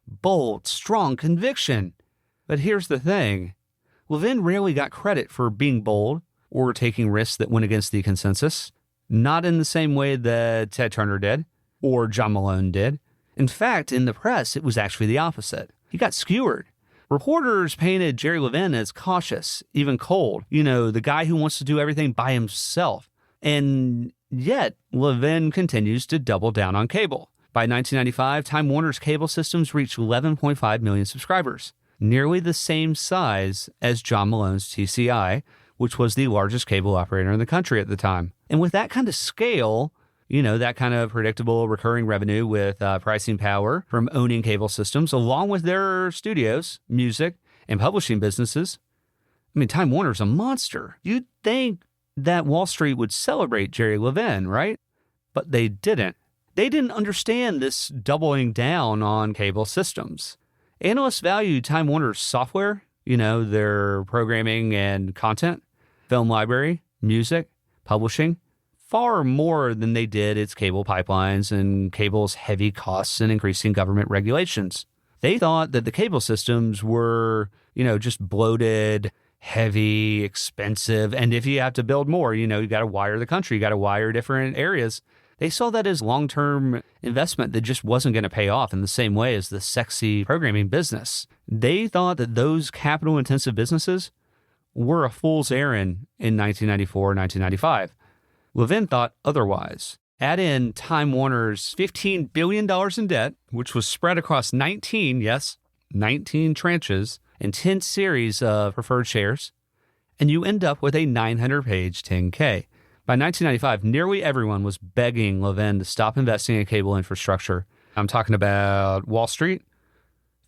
Bold, strong conviction. But here's the thing. Levin rarely got credit for being bold or taking risks that went against the consensus. Not in the same way that Ted Turner did or John Malone did. In fact, in the press, it was actually the opposite. He got skewered. Reporters painted Jerry Levin as cautious, even cold. The guy who wants to do everything by himself. And yet, Levin continues to double down on cable. By 1995, Time Warner's cable systems reached 11.5 million subscribers. nearly the same size as John Malone's TCI, which was the largest cable operator in the country at the time. And with that kind of scale, that kind of predictable recurring revenue with pricing power from owning cable systems, along with their studios, music, and publishing businesses, Time Warner's a monster. You'd think that Wall Street would celebrate Jerry Levin, right? But they didn't. They didn't understand this doubling down on cable systems. Analysts valued Time Warner's software, their programming and content, film library, music, publishing, far more than they did its cable pipelines and cable's heavy costs and increasing government regulations. They thought that the cable systems were, just bloated, heavy, expensive, and if you have to build more, you got to wire the country, you got to wire different areas. They saw that as long-term investment that just wasn't going to pay off in the same way as the sexy programming business. They thought that those capital-intensive businesses were a fool's errand in 1994, 1995. Levin thought otherwise. Add in Time Warner's $15 billion in debt, which was spread across 19 tranches and 10 series of preferred shares, and you end up with a 900-page 10K. By 1995, nearly everyone was begging Levin to stop investing in cable infrastructure. I'm talking about Wall Street,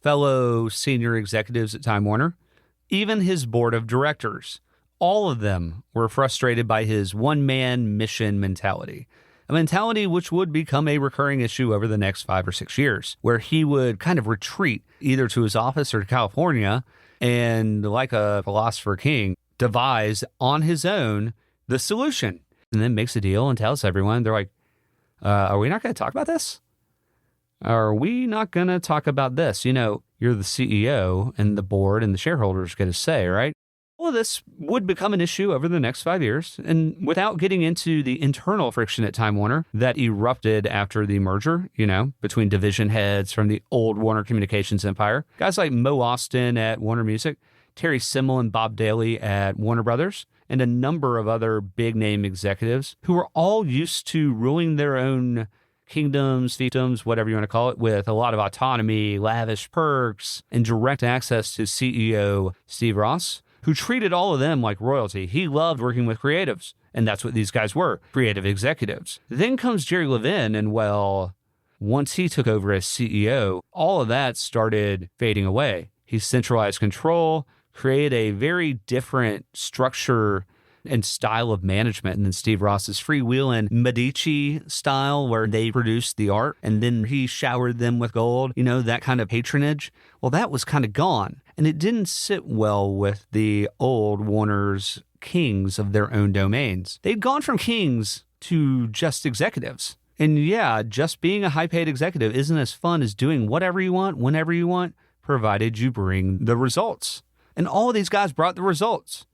fellow senior executives at Time Warner, even his board of directors. All of them were frustrated by his one-man mission mentality, a mentality which would become a recurring issue over the next 5 or 6 years, where he would kind of retreat either to his office or to California and, like a philosopher king, devise on his own the solution, and then makes a deal and tells everyone, they're like, are we not going to talk about this? Are we not going to talk about this? You're the CEO and the board and the shareholders get a say, right? Well, this would become an issue over the next 5 years. And without getting into the internal friction at Time Warner that erupted after the merger, between division heads from the old Warner Communications empire, guys like Mo Austin at Warner Music, Terry Simmel and Bob Daly at Warner Brothers, and a number of other big-name executives who were all used to ruling their own kingdoms, fiefdoms, whatever you want to call it, with a lot of autonomy, lavish perks, and direct access to CEO Steve Ross, who treated all of them like royalty. He loved working with creatives, and that's what these guys were, creative executives. Then comes Jerry Levin, and once he took over as CEO, all of that started fading away. He centralized control, created a very different structure and style of management than Steve Ross's freewheeling Medici style, where they produced the art and then he showered them with gold, that kind of patronage. Well, that was kind of gone. And it didn't sit well with the old Warner's kings of their own domains. They'd gone from kings to just executives. And yeah, just being a high-paid executive isn't as fun as doing whatever you want, whenever you want, provided you bring the results. And all of these guys brought the results.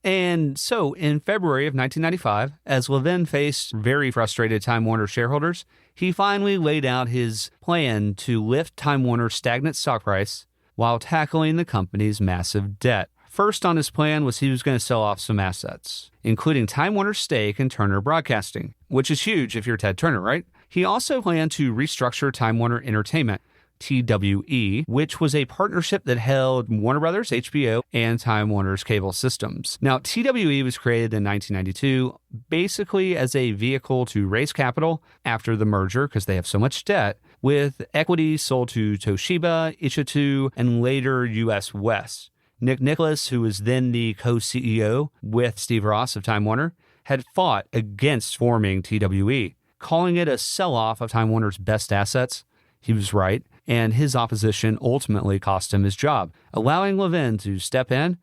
And so in February of 1995, as Levin faced very frustrated Time Warner shareholders, he finally laid out his plan to lift Time Warner's stagnant stock price while tackling the company's massive debt. First on his plan was he was going to sell off some assets, including Time Warner's stake in Turner Broadcasting, which is huge if you're Ted Turner, right? He also planned to restructure Time Warner Entertainment, TWE, which was a partnership that held Warner Brothers, HBO, and Time Warner's cable systems. Now, TWE was created in 1992 basically as a vehicle to raise capital after the merger because they have so much debt, with equity sold to Toshiba, Ichitu, and later US West. Nick Nicholas, who was then the co-CEO with Steve Ross of Time Warner, had fought against forming TWE, calling it a sell-off of Time Warner's best assets. He was right, and his opposition ultimately cost him his job, allowing Levin to step in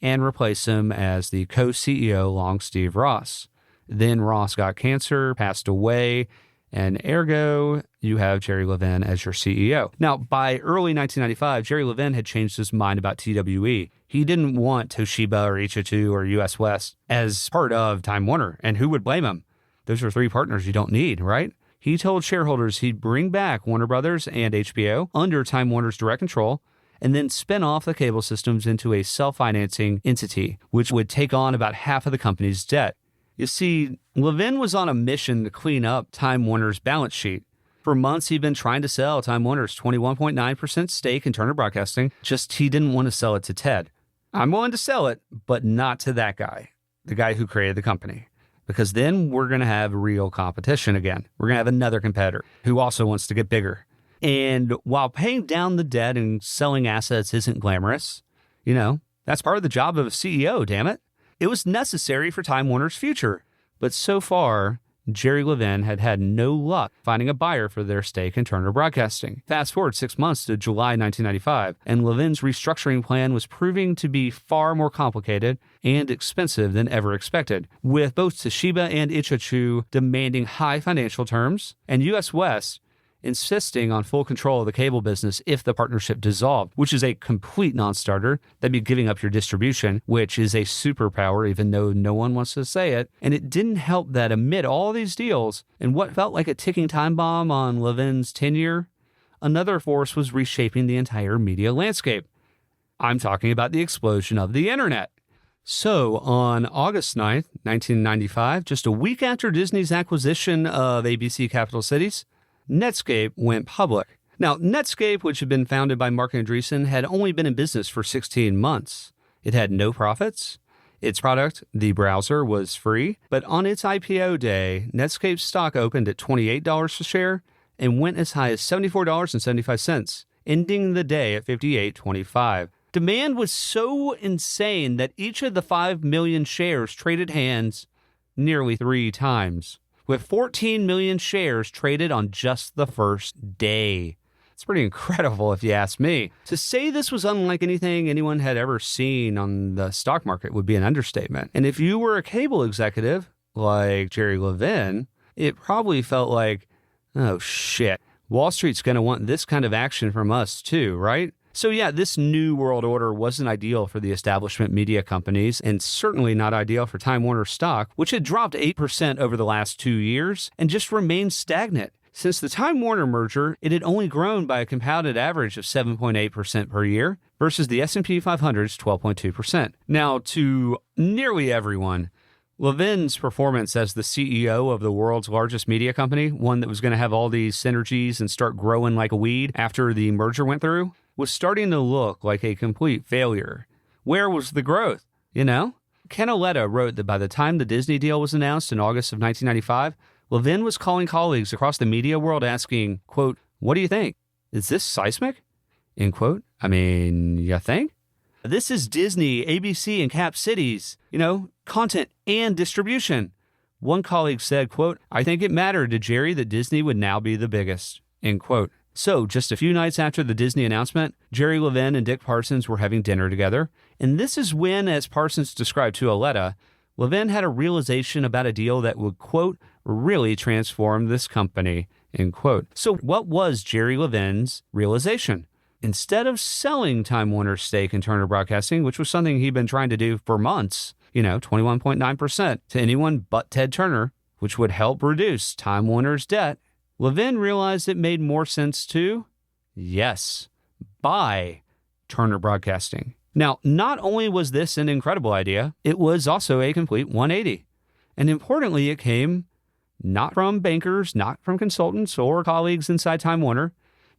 and replace him as the co-CEO along Steve Ross. Then Ross got cancer, passed away, and ergo, you have Jerry Levin as your CEO. Now, by early 1995, Jerry Levin had changed his mind about TWE. He didn't want Toshiba or Ichitu or US West as part of Time Warner, and who would blame him? Those are three partners you don't need, right? He told shareholders he'd bring back Warner Brothers and HBO under Time Warner's direct control and then spin off the cable systems into a self-financing entity, which would take on about half of the company's debt. You see, Levin was on a mission to clean up Time Warner's balance sheet. For months, he'd been trying to sell Time Warner's 21.9% stake in Turner Broadcasting, just he didn't want to sell it to Ted. I'm willing to sell it, but not to that guy, the guy who created the company. Because then we're going to have real competition again. We're going to have another competitor who also wants to get bigger. And while paying down the debt and selling assets isn't glamorous, that's part of the job of a CEO, damn it. It was necessary for Time Warner's future. But so far, Jerry Levin had had no luck finding a buyer for their stake in Turner Broadcasting. Fast forward 6 months to July 1995, and Levin's restructuring plan was proving to be far more complicated and expensive than ever expected, with both Toshiba and Ichachu demanding high financial terms, and US West insisting on full control of the cable business if the partnership dissolved, which is a complete non-starter. That'd be giving up your distribution, which is a superpower, even though no one wants to say it. And it didn't help that amid all these deals and what felt like a ticking time bomb on Levin's tenure, another force was reshaping the entire media landscape. I'm talking about the explosion of the internet. So, on August 9th, 1995, just a week after Disney's acquisition of ABC Capital Cities, Netscape went public. Now, Netscape, which had been founded by Mark Andreessen, had only been in business for 16 months. It had no profits. Its product, the browser, was free. But on its IPO day, Netscape's stock opened at $28 a share and went as high as $74.75, ending the day at $58.25. Demand was so insane that each of the 5 million shares traded hands nearly 3 times, with 14 million shares traded on just the first day. It's pretty incredible if you ask me. To say this was unlike anything anyone had ever seen on the stock market would be an understatement. And if you were a cable executive like Jerry Levin, it probably felt like, oh shit, Wall Street's going to want this kind of action from us too, right? So yeah, this new world order wasn't ideal for the establishment media companies and certainly not ideal for Time Warner stock, which had dropped 8% over the last 2 years and just remained stagnant. Since the Time Warner merger, it had only grown by a compounded average of 7.8% per year versus the S&P 500's 12.2%. Now, to nearly everyone, Levin's performance as the CEO of the world's largest media company, one that was going to have all these synergies and start growing like a weed after the merger went through, was starting to look like a complete failure. Where was the growth? Ken Auletta wrote that by the time the Disney deal was announced in August of 1995, Levin was calling colleagues across the media world asking, quote, "What do you think? Is this seismic?" End quote. You think? This is Disney, ABC, and Cap Cities, content and distribution. One colleague said, quote, "I think it mattered to Jerry that Disney would now be the biggest," end quote. So, just a few nights after the Disney announcement, Jerry Levin and Dick Parsons were having dinner together. And this is when, as Parsons described to Auletta, Levin had a realization about a deal that would, quote, "really transform this company," end quote. So, what was Jerry Levin's realization? Instead of selling Time Warner's stake in Turner Broadcasting, which was something he'd been trying to do for months, 21.9% to anyone but Ted Turner, which would help reduce Time Warner's debt, Levin realized it made more sense to, buy Turner Broadcasting. Now, not only was this an incredible idea, it was also a complete 180. And importantly, it came not from bankers, not from consultants or colleagues inside Time Warner.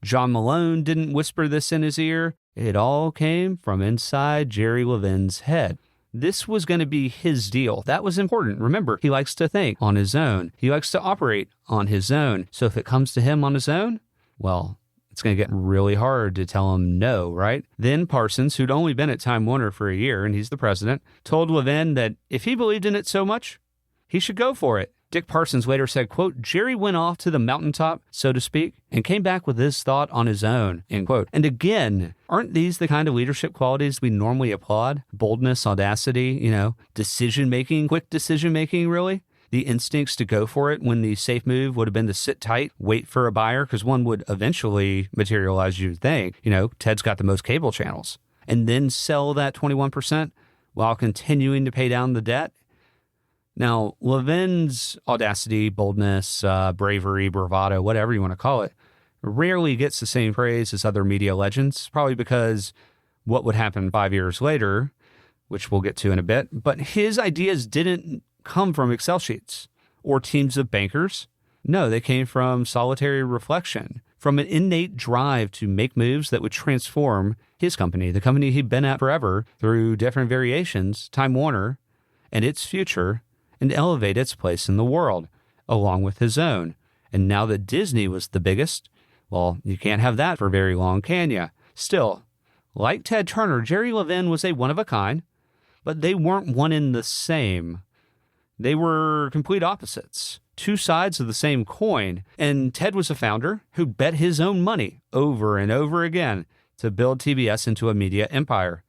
John Malone didn't whisper this in his ear. It all came from inside Jerry Levin's head. This was going to be his deal. That was important. Remember, he likes to think on his own. He likes to operate on his own. So if it comes to him on his own, well, it's going to get really hard to tell him no, right? Then Parsons, who'd only been at Time Warner for a year, and he's the president, told Levin that if he believed in it so much, he should go for it. Dick Parsons later said, quote, "Jerry went off to the mountaintop, so to speak, and came back with this thought on his own," end quote. And again, aren't these the kind of leadership qualities we normally applaud? Boldness, audacity, decision-making, quick decision-making, really? The instincts to go for it when the safe move would have been to sit tight, wait for a buyer, because one would eventually materialize, you'd think. Ted's got the most cable channels. And then sell that 21% while continuing to pay down the debt. Now, Levin's audacity, boldness, bravery, bravado, whatever you want to call it, rarely gets the same praise as other media legends, probably because what would happen 5 years later, which we'll get to in a bit, but his ideas didn't come from Excel sheets or teams of bankers. No, they came from solitary reflection, from an innate drive to make moves that would transform his company, the company he'd been at forever, through different variations, Time Warner, and its future, and elevate its place in the world, along with his own. And now that Disney was the biggest, well, you can't have that for very long, can you? Still, like Ted Turner, Jerry Levin was a one-of-a-kind, but they weren't one in the same. They were complete opposites, two sides of the same coin, and Ted was a founder who bet his own money over and over again to build TBS into a media empire,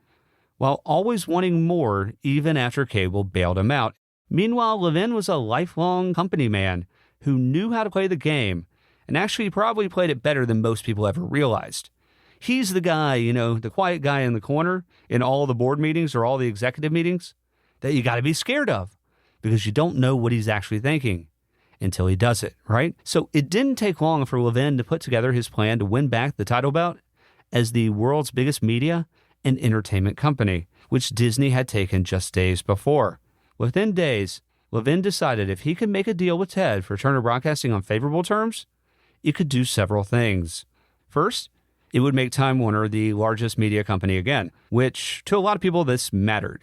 while always wanting more even after cable bailed him out. Meanwhile, Levin was a lifelong company man who knew how to play the game, and actually probably played it better than most people ever realized. He's the guy, the quiet guy in the corner in all the board meetings or all the executive meetings that you got to be scared of, because you don't know what he's actually thinking until he does it, right? So it didn't take long for Levin to put together his plan to win back the title bout as the world's biggest media and entertainment company, which Disney had taken just days before. Within days, Levin decided if he could make a deal with Ted for Turner Broadcasting on favorable terms, it could do several things. First, it would make Time Warner the largest media company again, which to a lot of people this mattered.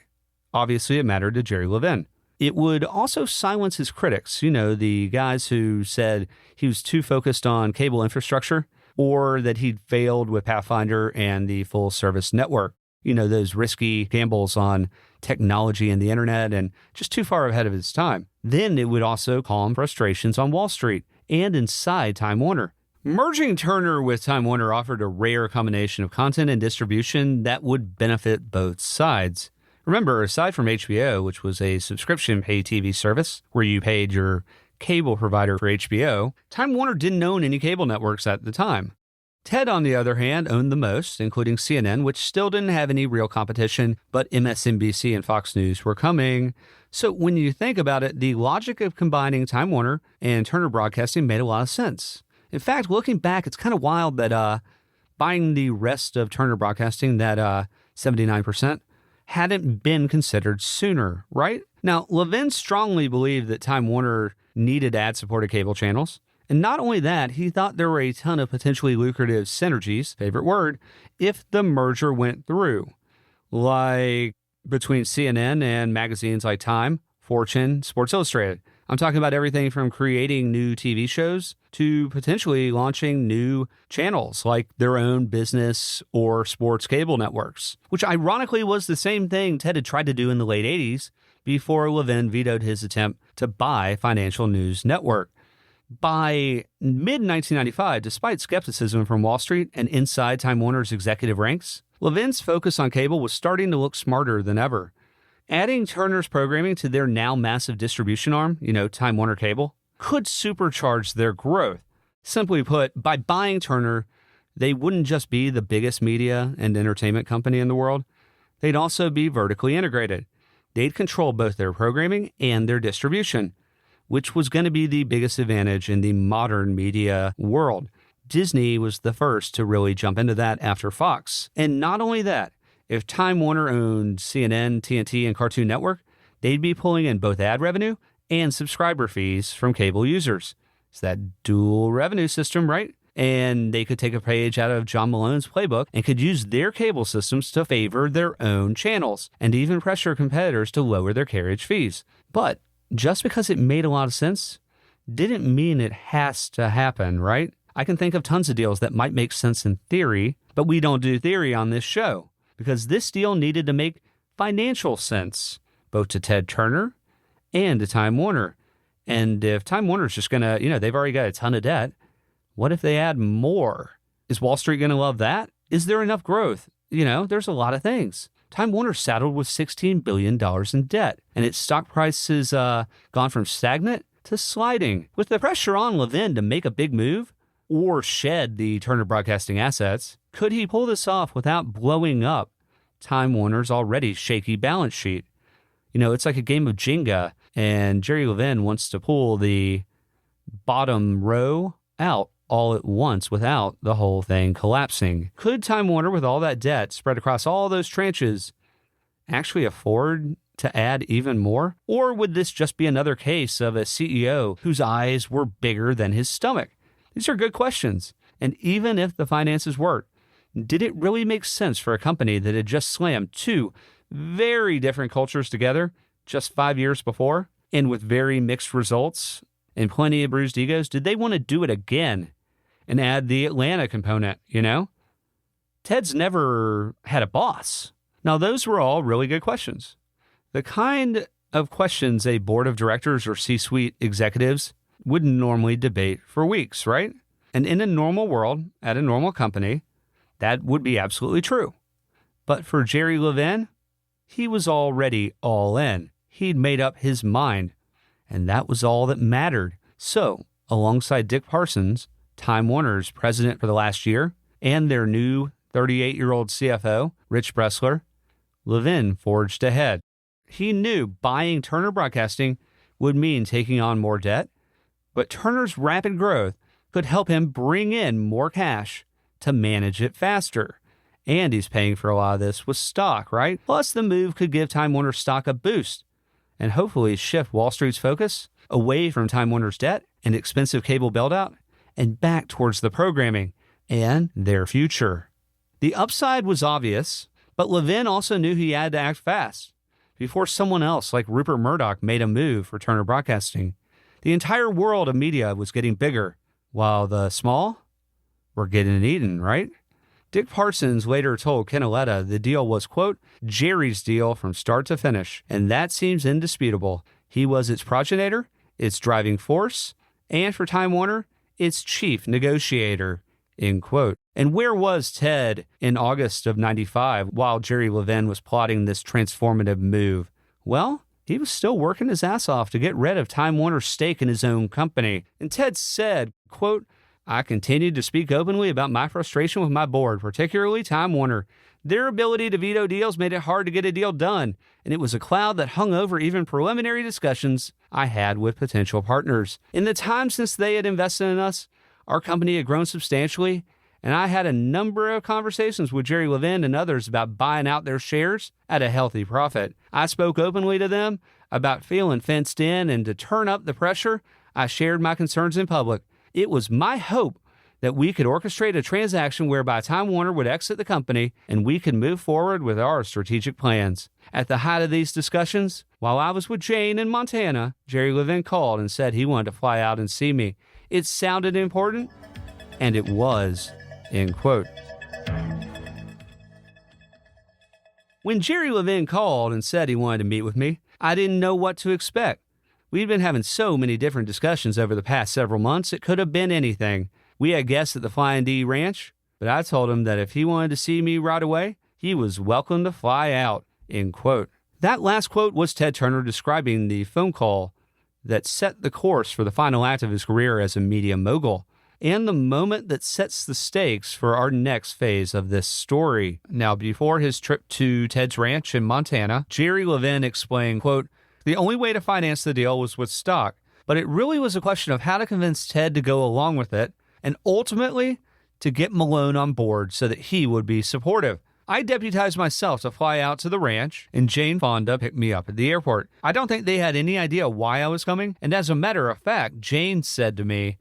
Obviously, it mattered to Jerry Levin. It would also silence his critics, the guys who said he was too focused on cable infrastructure or that he'd failed with Pathfinder and the full service network. Those risky gambles on technology and the internet and just too far ahead of his time. Then it would also calm frustrations on Wall Street and inside Time Warner. Merging Turner with Time Warner offered a rare combination of content and distribution that would benefit both sides. Remember, aside from HBO, which was a subscription pay TV service where you paid your cable provider for HBO, Time Warner didn't own any cable networks at the time. Ted, on the other hand, owned the most, including CNN, which still didn't have any real competition, but MSNBC and Fox News were coming. So when you think about it, the logic of combining Time Warner and Turner Broadcasting made a lot of sense. In fact, looking back, it's kind of wild that buying the rest of Turner Broadcasting, that 79%, hadn't been considered sooner, right? Now, Levin strongly believed that Time Warner needed ad-supported cable channels. And not only that, he thought there were a ton of potentially lucrative synergies, favorite word, if the merger went through. Like between CNN and magazines like Time, Fortune, Sports Illustrated. I'm talking about everything from creating new TV shows to potentially launching new channels like their own business or sports cable networks, which ironically was the same thing Ted had tried to do in the late 80s before Levin vetoed his attempt to buy Financial News Network. By mid-1995, despite skepticism from Wall Street and inside Time Warner's executive ranks, Levin's focus on cable was starting to look smarter than ever. Adding Turner's programming to their now massive distribution arm, Time Warner Cable, could supercharge their growth. Simply put, by buying Turner, they wouldn't just be the biggest media and entertainment company in the world, they'd also be vertically integrated. They'd control both their programming and their distribution, which was going to be the biggest advantage in the modern media world. Disney was the first to really jump into that after Fox. And not only that, if Time Warner owned CNN, TNT, and Cartoon Network, they'd be pulling in both ad revenue and subscriber fees from cable users. It's that dual revenue system, right? And they could take a page out of John Malone's playbook and could use their cable systems to favor their own channels and even pressure competitors to lower their carriage fees. But just because it made a lot of sense didn't mean it has to happen, right? I can think of tons of deals that might make sense in theory, but we don't do theory on this show because this deal needed to make financial sense, both to Ted Turner and to Time Warner. And if Time Warner's just going to, they've already got a ton of debt, what if they add more? Is Wall Street going to love that? Is there enough growth? There's a lot of things. Time Warner saddled with $16 billion in debt, and its stock price has gone from stagnant to sliding. With the pressure on Levin to make a big move or shed the Turner Broadcasting assets, could he pull this off without blowing up Time Warner's already shaky balance sheet? It's like a game of Jenga, and Jerry Levin wants to pull the bottom row out all at once without the whole thing collapsing. Could Time Warner, with all that debt spread across all those tranches, actually afford to add even more? Or would this just be another case of a CEO whose eyes were bigger than his stomach? These are good questions. And even if the finances worked, did it really make sense for a company that had just slammed two very different cultures together just 5 years before and with very mixed results and plenty of bruised egos? Did they want to do it again and add the Atlanta component, Ted's never had a boss. Now, those were all really good questions. The kind of questions a board of directors or C-suite executives would normally debate for weeks, right? And in a normal world, at a normal company, that would be absolutely true. But for Jerry Levin, he was already all in. He'd made up his mind, and that was all that mattered. So, alongside Dick Parsons, Time Warner's president for the last year, and their new 38-year-old CFO, Rich Bressler, Levin forged ahead. He knew buying Turner Broadcasting would mean taking on more debt, but Turner's rapid growth could help him bring in more cash to manage it faster. And he's paying for a lot of this with stock, right? Plus, the move could give Time Warner stock a boost and hopefully shift Wall Street's focus away from Time Warner's debt and expensive cable build-out and back towards the programming and their future. The upside was obvious, but Levin also knew he had to act fast before someone else like Rupert Murdoch made a move for Turner Broadcasting. The entire world of media was getting bigger, while the small were getting eaten, right? Dick Parsons later told Ken Aletta the deal was, quote, Jerry's deal from start to finish, and that seems indisputable. He was its progenitor, its driving force, and for Time Warner, its chief negotiator, end quote. And where was Ted in August of 95 while Jerry Levin was plotting this transformative move? Well, he was still working his ass off to get rid of Time Warner's stake in his own company. And Ted said, quote, I continued to speak openly about my frustration with my board, particularly Time Warner. Their ability to veto deals made it hard to get a deal done, and it was a cloud that hung over even preliminary discussions I had with potential partners. In the time since they had invested in us, our company had grown substantially, and I had a number of conversations with Jerry Levin and others about buying out their shares at a healthy profit. I spoke openly to them about feeling fenced in, and to turn up the pressure, I shared my concerns in public. It was my hope that we could orchestrate a transaction whereby Time Warner would exit the company and we could move forward with our strategic plans. At the height of these discussions, while I was with Jane in Montana, Jerry Levin called and said he wanted to fly out and see me. It sounded important, and it was, end quote. When Jerry Levin called and said he wanted to meet with me, I didn't know what to expect. We'd been having so many different discussions over the past several months, it could have been anything. We had guests at the Flying D Ranch, but I told him that if he wanted to see me right away, he was welcome to fly out, end quote. That last quote was Ted Turner describing the phone call that set the course for the final act of his career as a media mogul, and the moment that sets the stakes for our next phase of this story. Now, before his trip to Ted's ranch in Montana, Jerry Levin explained, quote, the only way to finance the deal was with stock, but it really was a question of how to convince Ted to go along with it, and ultimately to get Malone on board so that he would be supportive. I deputized myself to fly out to the ranch, and Jane Fonda picked me up at the airport. I don't think they had any idea why I was coming, and as a matter of fact, Jane said to me,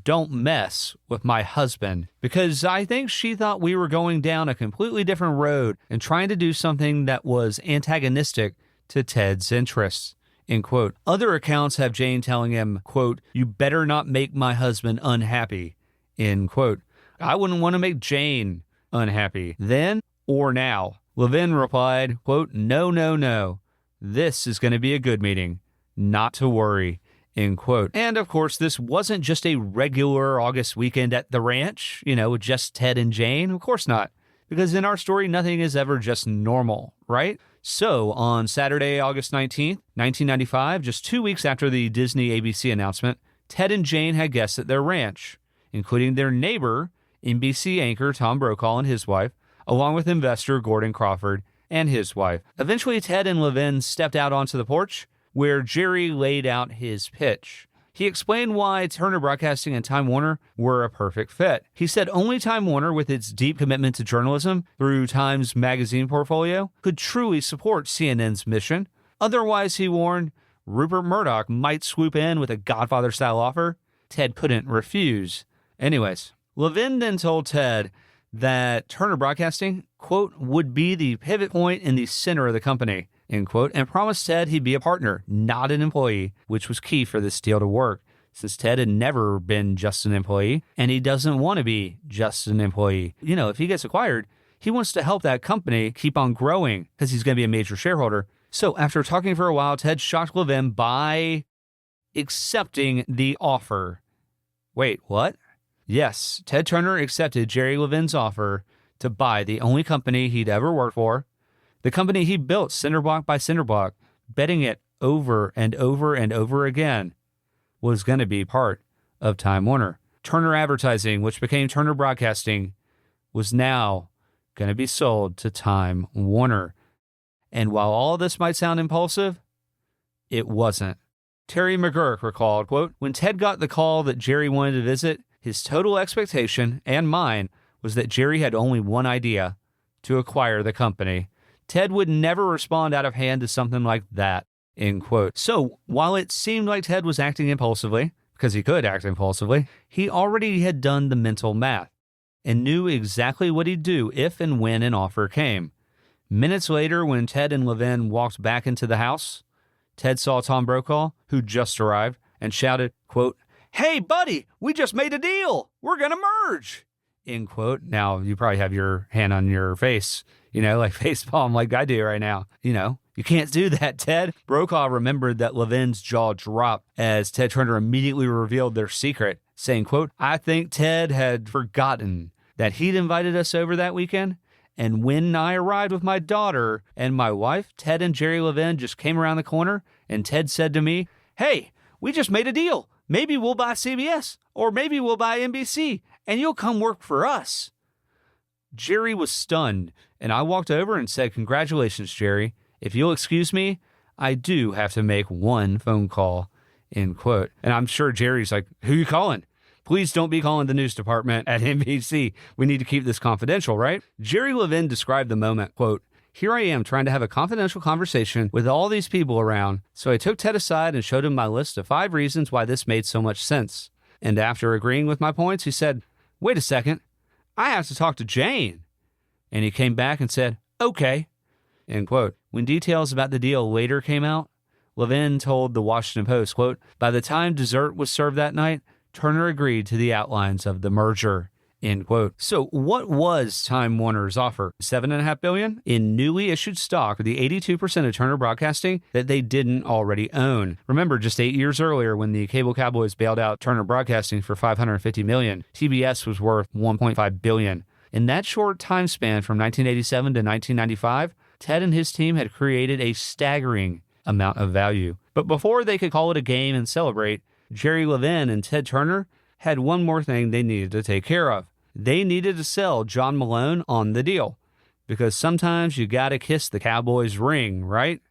don't mess with my husband, because I think she thought we were going down a completely different road and trying to do something that was antagonistic to Ted's interests, end quote. Other accounts have Jane telling him, quote, you better not make my husband unhappy, end quote. I wouldn't want to make Jane unhappy then or now. Levin replied, quote, no. This is going to be a good meeting. Not to worry, end quote. And of course, this wasn't just a regular August weekend at the ranch, with just Ted and Jane. Of course not. Because in our story, nothing is ever just normal, right? So, on Saturday, August 19th, 1995, just 2 weeks after the Disney ABC announcement, Ted and Jane had guests at their ranch, including their neighbor, NBC anchor Tom Brokaw and his wife, along with investor Gordon Crawford and his wife. Eventually, Ted and Levin stepped out onto the porch, where Jerry laid out his pitch. He explained why Turner Broadcasting and Time Warner were a perfect fit. He said only Time Warner, with its deep commitment to journalism through Time's magazine portfolio, could truly support CNN's mission Otherwise, he warned, Rupert Murdoch might swoop in with a Godfather-style offer. Ted couldn't refuse. Anyways, Levin then told Ted that Turner Broadcasting, quote, would be the pivot point in the center of the company, end quote, and promised Ted he'd be a partner, not an employee, which was key for this deal to work, since Ted had never been just an employee, and he doesn't want to be just an employee. You know, if he gets acquired, he wants to help that company keep on growing because he's going to be a major shareholder. So after talking for a while, Ted shocked Levin by accepting the offer. Wait, what? Yes, Ted Turner accepted Jerry Levin's offer to buy the only company he'd ever worked for, the company he built cinder block by cinder block, betting it over and over and over again was going to be part of Time Warner. Turner Advertising, which became Turner Broadcasting, was now going to be sold to Time Warner. And while all this might sound impulsive, it wasn't. Terry McGurk recalled, quote, when Ted got the call that Jerry wanted to visit, his total expectation, and mine, was that Jerry had only one idea, to acquire the company. Ted would never respond out of hand to something like that, end quote. So while it seemed like Ted was acting impulsively, because he could act impulsively, he already had done the mental math and knew exactly what he'd do if and when an offer came. Minutes later, when Ted and Levin walked back into the house, Ted saw Tom Brokaw, who'd just arrived, and shouted, quote, hey, buddy, we just made a deal. We're going to merge, end quote. Now, you probably have your hand on your face, like facepalm like I do right now. You can't do that, Ted. Brokaw remembered that Levin's jaw dropped as Ted Turner immediately revealed their secret, saying, quote, I think Ted had forgotten that he'd invited us over that weekend. And when I arrived with my daughter and my wife, Ted and Jerry Levin just came around the corner, and Ted said to me, hey, we just made a deal. Maybe we'll buy CBS, or maybe we'll buy NBC, and you'll come work for us. Jerry was stunned, and I walked over and said, congratulations, Jerry. If you'll excuse me, I do have to make one phone call, end quote. And I'm sure Jerry's like, who you calling? Please don't be calling the news department at NBC. We need to keep this confidential, right? Jerry Levin described the moment, quote, here I am trying to have a confidential conversation with all these people around. So I took Ted aside and showed him my list of 5 reasons why this made so much sense. And after agreeing with my points, he said, wait a second, I have to talk to Jane. And he came back and said, okay, end quote. When details about the deal later came out, Levin told the Washington Post, quote, by the time dessert was served that night, Turner agreed to the outlines of the merger, end quote. So what was Time Warner's offer? $7.5 billion in newly issued stock, the 82% of Turner Broadcasting that they didn't already own. Remember, just 8 years earlier, when the cable cowboys bailed out Turner Broadcasting for $550 million, TBS was worth $1.5 billion. In that short time span from 1987 to 1995, Ted and his team had created a staggering amount of value. But before they could call it a game and celebrate, Jerry Levin and Ted Turner had one more thing they needed to take care of. They needed to sell John Malone on the deal, because sometimes you gotta kiss the Cowboys' ring, right?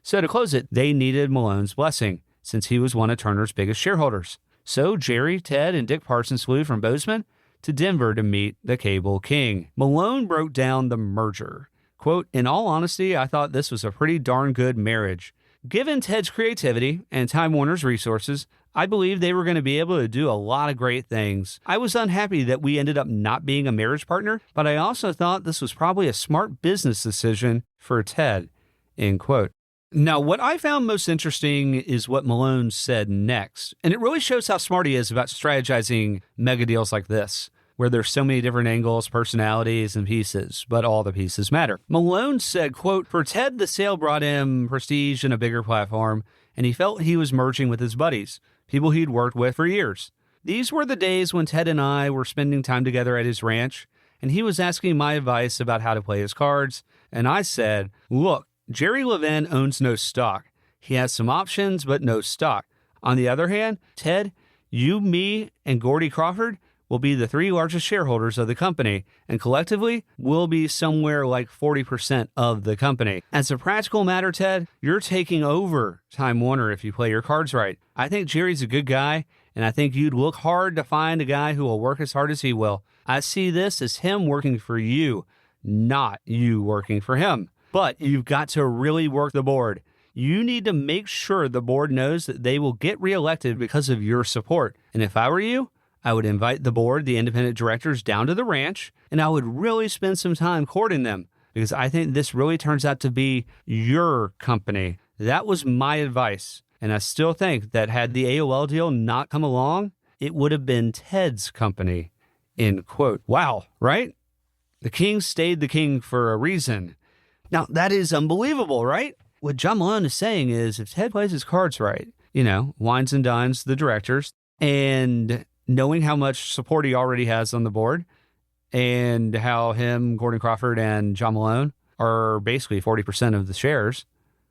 So to close it, they needed Malone's blessing, since he was one of Turner's biggest shareholders. So Jerry, Ted, and Dick Parsons flew from Bozeman to Denver to meet the Cable King. Malone broke down the merger. Quote, in all honesty, I thought this was a pretty darn good marriage. Given Ted's creativity and Time Warner's resources, I believe they were going to be able to do a lot of great things. I was unhappy that we ended up not being a marriage partner, but I also thought this was probably a smart business decision for Ted, end quote. Now, what I found most interesting is what Malone said next, and it really shows how smart he is about strategizing mega deals like this, where there's so many different angles, personalities, and pieces, but all the pieces matter. Malone said, quote, for Ted, the sale brought him prestige and a bigger platform, and he felt he was merging with his buddies, people he'd worked with for years. These were the days when Ted and I were spending time together at his ranch, and he was asking my advice about how to play his cards, and I said, look, Jerry Levin owns no stock. He has some options, but no stock. On the other hand, Ted, you, me, and Gordy Crawford will be the 3 largest shareholders of the company, and collectively will be somewhere like 40% of the company. As a practical matter, Ted, you're taking over Time Warner if you play your cards right. I think Jerry's a good guy, and I think you'd look hard to find a guy who will work as hard as he will. I see this as him working for you, not you working for him. But you've got to really work the board. you need to make sure the board knows that they will get reelected because of your support. And if I were you, I would invite the board, the independent directors, down to the ranch, and I would really spend some time courting them, because I think this really turns out to be your company. That was my advice. And I still think that had the AOL deal not come along, it would have been Ted's company, end quote. Wow, right? The king stayed the king for a reason. Now, that is unbelievable, right? What John Malone is saying is, if Ted plays his cards right, wines and dines the directors, and knowing how much support he already has on the board, and how him, Gordon Crawford, and John Malone are basically 40% of the shares,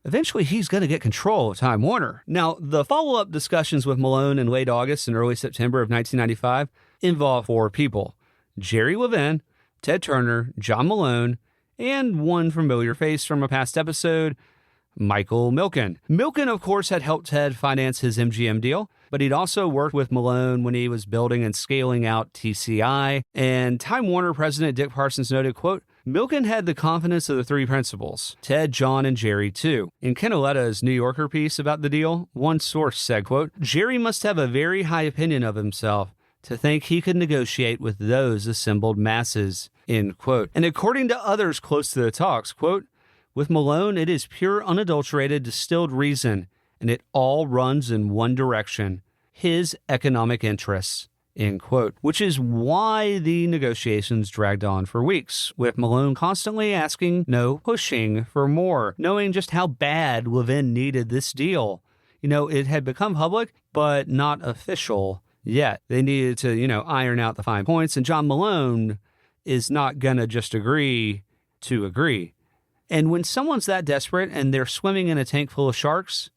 eventually he's going to get control of Time Warner. Now, the follow-up discussions with Malone in late August and early September of 1995 involve 4 people: Jerry Levin, Ted Turner, John Malone, and one familiar face from a past episode, Michael Milken. Milken, of course, had helped Ted finance his MGM deal, but he'd also worked with Malone when he was building and scaling out TCI. And Time Warner president Dick Parsons noted, quote, Milken had the confidence of the 3 principals, Ted, John, and Jerry, too. In Ken Auleta's New Yorker piece about the deal, one source said, quote, Jerry must have a very high opinion of himself to think he could negotiate with those assembled masses, end quote. And according to others close to the talks, quote, with Malone, it is pure, unadulterated, distilled reason, and it all runs in one direction, his economic interests, end quote. Which is why the negotiations dragged on for weeks, with Malone constantly asking, pushing for more, knowing just how bad Levin needed this deal. It had become public, but not official yet. They needed to, iron out the fine points, and John Malone is not going to just agree to agree. And when someone's that desperate and they're swimming in a tank full of sharks,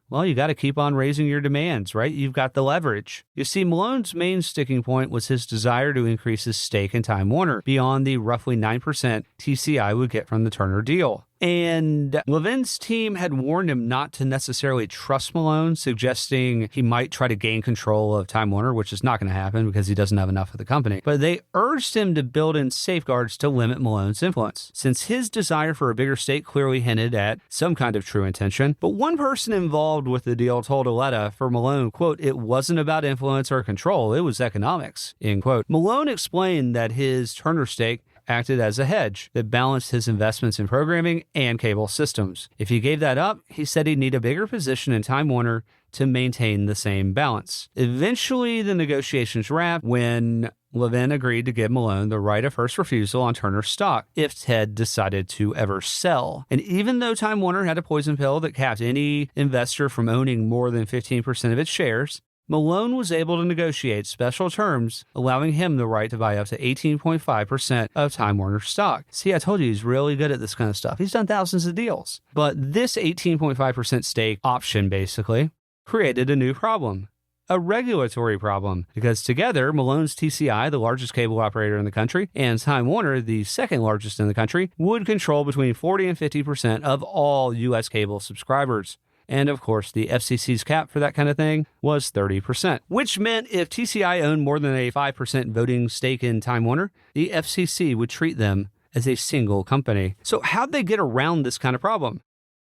well, you got to keep on raising your demands, right? You've got the leverage. You see, Malone's main sticking point was his desire to increase his stake in Time Warner beyond the roughly 9% TCI would get from the Turner deal. And Levin's team had warned him not to necessarily trust Malone, suggesting he might try to gain control of Time Warner, which is not going to happen because he doesn't have enough of the company. But they urged him to build in safeguards to limit Malone's influence, since his desire for a bigger stake clearly hinted at some kind of true intention. But one person involved with the deal told Auleta for Malone, quote, it wasn't about influence or control, it was economics, end quote. Malone explained that his Turner stake acted as a hedge that balanced his investments in programming and cable systems. If he gave that up, he said he'd need a bigger position in Time Warner to maintain the same balance. Eventually, the negotiations wrapped when Levin agreed to give Malone the right of first refusal on Turner stock if Ted decided to ever sell. And even though Time Warner had a poison pill that capped any investor from owning more than 15% of its shares, Malone was able to negotiate special terms, allowing him the right to buy up to 18.5% of Time Warner stock. See, I told you he's really good at this kind of stuff. He's done thousands of deals. But this 18.5% stake option basically created a new problem, a regulatory problem, because together, Malone's TCI, the largest cable operator in the country, and Time Warner, the second largest in the country, would control between 40 and 50% of all U.S. cable subscribers. And of course, the FCC's cap for that kind of thing was 30%, which meant if TCI owned more than a 5% voting stake in Time Warner, the FCC would treat them as a single company. So how'd they get around this kind of problem?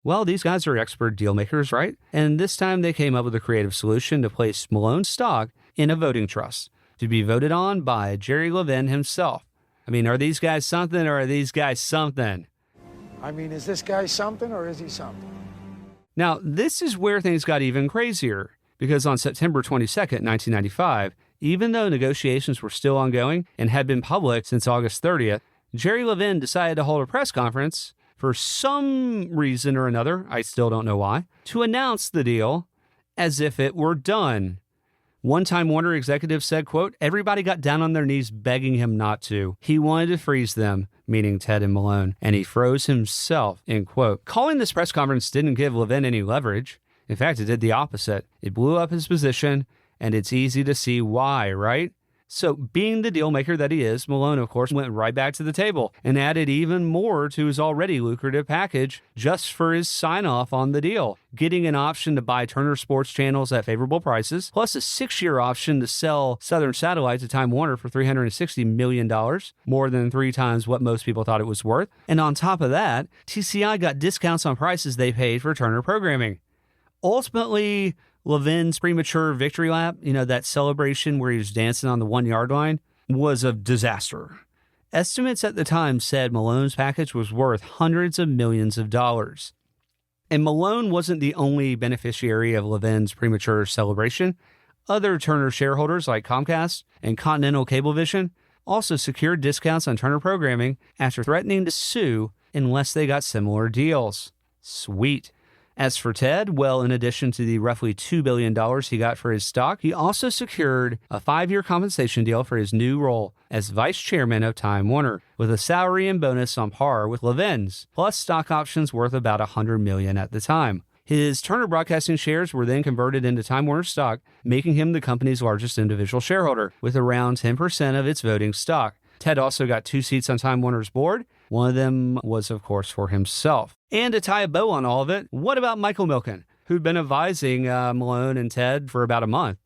Well, these guys are expert deal makers, right? And this time they came up with a creative solution to place Malone's stock in a voting trust to be voted on by Jerry Levin himself. I mean, are these guys something or are these guys something? I mean, is this guy something or is he something? Now, this is where things got even crazier, because on September 22nd, 1995, even though negotiations were still ongoing and had been public since August 30th, Jerry Levin decided to hold a press conference for some reason or another, I still don't know why, to announce the deal as if it were done. One Time Warner executive said, quote, everybody got down on their knees begging him not to. He wanted to freeze them, meaning Ted and Malone, and he froze himself, end quote. Calling this press conference didn't give Levin any leverage. In fact, it did the opposite. It blew up his position, and it's easy to see why, right? So, being the deal maker that he is, Malone, of course, went right back to the table and added even more to his already lucrative package just for his sign-off on the deal, getting an option to buy Turner Sports channels at favorable prices, plus a 6-year option to sell Southern Satellite to Time Warner for $360 million, more than 3 times what most people thought it was worth. And on top of that, TCI got discounts on prices they paid for Turner programming. Ultimately, Levin's premature victory lap, that celebration where he was dancing on the 1-yard line, was a disaster. Estimates at the time said Malone's package was worth hundreds of millions of dollars. And Malone wasn't the only beneficiary of Levin's premature celebration. Other Turner shareholders like Comcast and Continental Cablevision also secured discounts on Turner programming after threatening to sue unless they got similar deals. Sweet. As for Ted, well, in addition to the roughly $2 billion he got for his stock, he also secured a 5-year compensation deal for his new role as vice chairman of Time Warner, with a salary and bonus on par with Levin's, plus stock options worth about $100 million at the time. His Turner Broadcasting shares were then converted into Time Warner stock, making him the company's largest individual shareholder, with around 10% of its voting stock. Ted also got 2 seats on Time Warner's board. One of them was, of course, for himself. And to tie a bow on all of it, what about Michael Milken, who'd been advising Malone and Ted for about a month?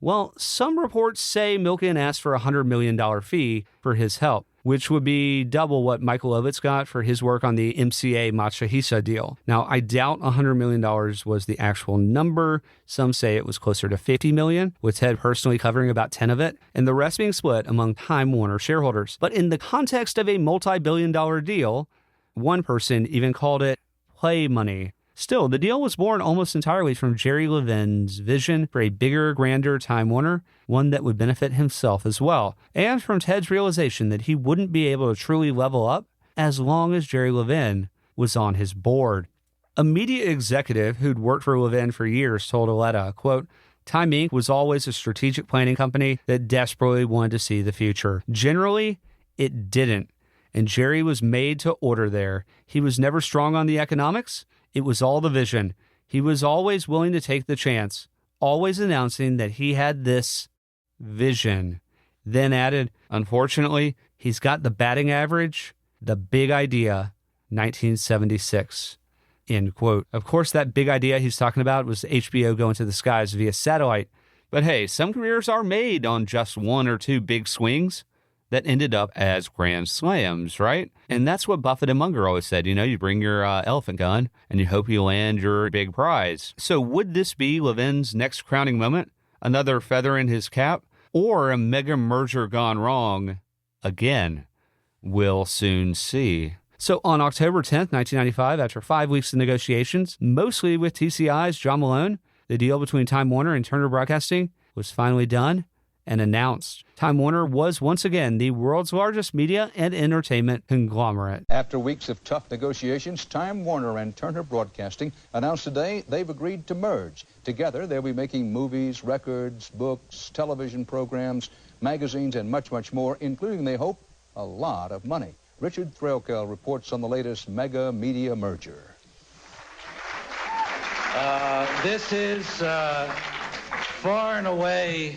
Well, some reports say Milken asked for a $100 million fee for his help, which would be double what Michael Ovitz got for his work on the MCA Machahisa deal. Now, I doubt $100 million was the actual number. Some say it was closer to $50 million, with Ted personally covering about 10 of it, and the rest being split among Time Warner shareholders. But in the context of a multi-billion-dollar deal, one person even called it play money. Still, the deal was born almost entirely from Jerry Levin's vision for a bigger, grander Time Warner, one that would benefit himself as well, and from Ted's realization that he wouldn't be able to truly level up as long as Jerry Levin was on his board. A media executive who'd worked for Levin for years told Aletta, quote, "Time Inc. was always a strategic planning company that desperately wanted to see the future. Generally, it didn't, and Jerry was made to order there. He was never strong on the economics. It was all the vision. He was always willing to take the chance, always announcing that he had this vision." Then added, "Unfortunately, he's got the batting average, the big idea, 1976. End quote. Of course, that big idea he's talking about was HBO going to the skies via satellite. But hey, some careers are made on just 1 or 2 big swings that ended up as grand slams, right? And that's what Buffett and Munger always said. You bring your elephant gun and you hope you land your big prize. So would this be Levin's next crowning moment? Another feather in his cap? Or a mega merger gone wrong again? We'll soon see. So on October 10th, 1995, after 5 weeks of negotiations, mostly with TCI's John Malone, the deal between Time Warner and Turner Broadcasting was finally done and announced. Time Warner was once again the world's largest media and entertainment conglomerate. After weeks of tough negotiations, Time Warner and Turner Broadcasting announced today they've agreed to merge. Together, they'll be making movies, records, books, television programs, magazines, and much, much more, including, they hope, a lot of money. Richard Threlkel reports on the latest mega media merger. This is far and away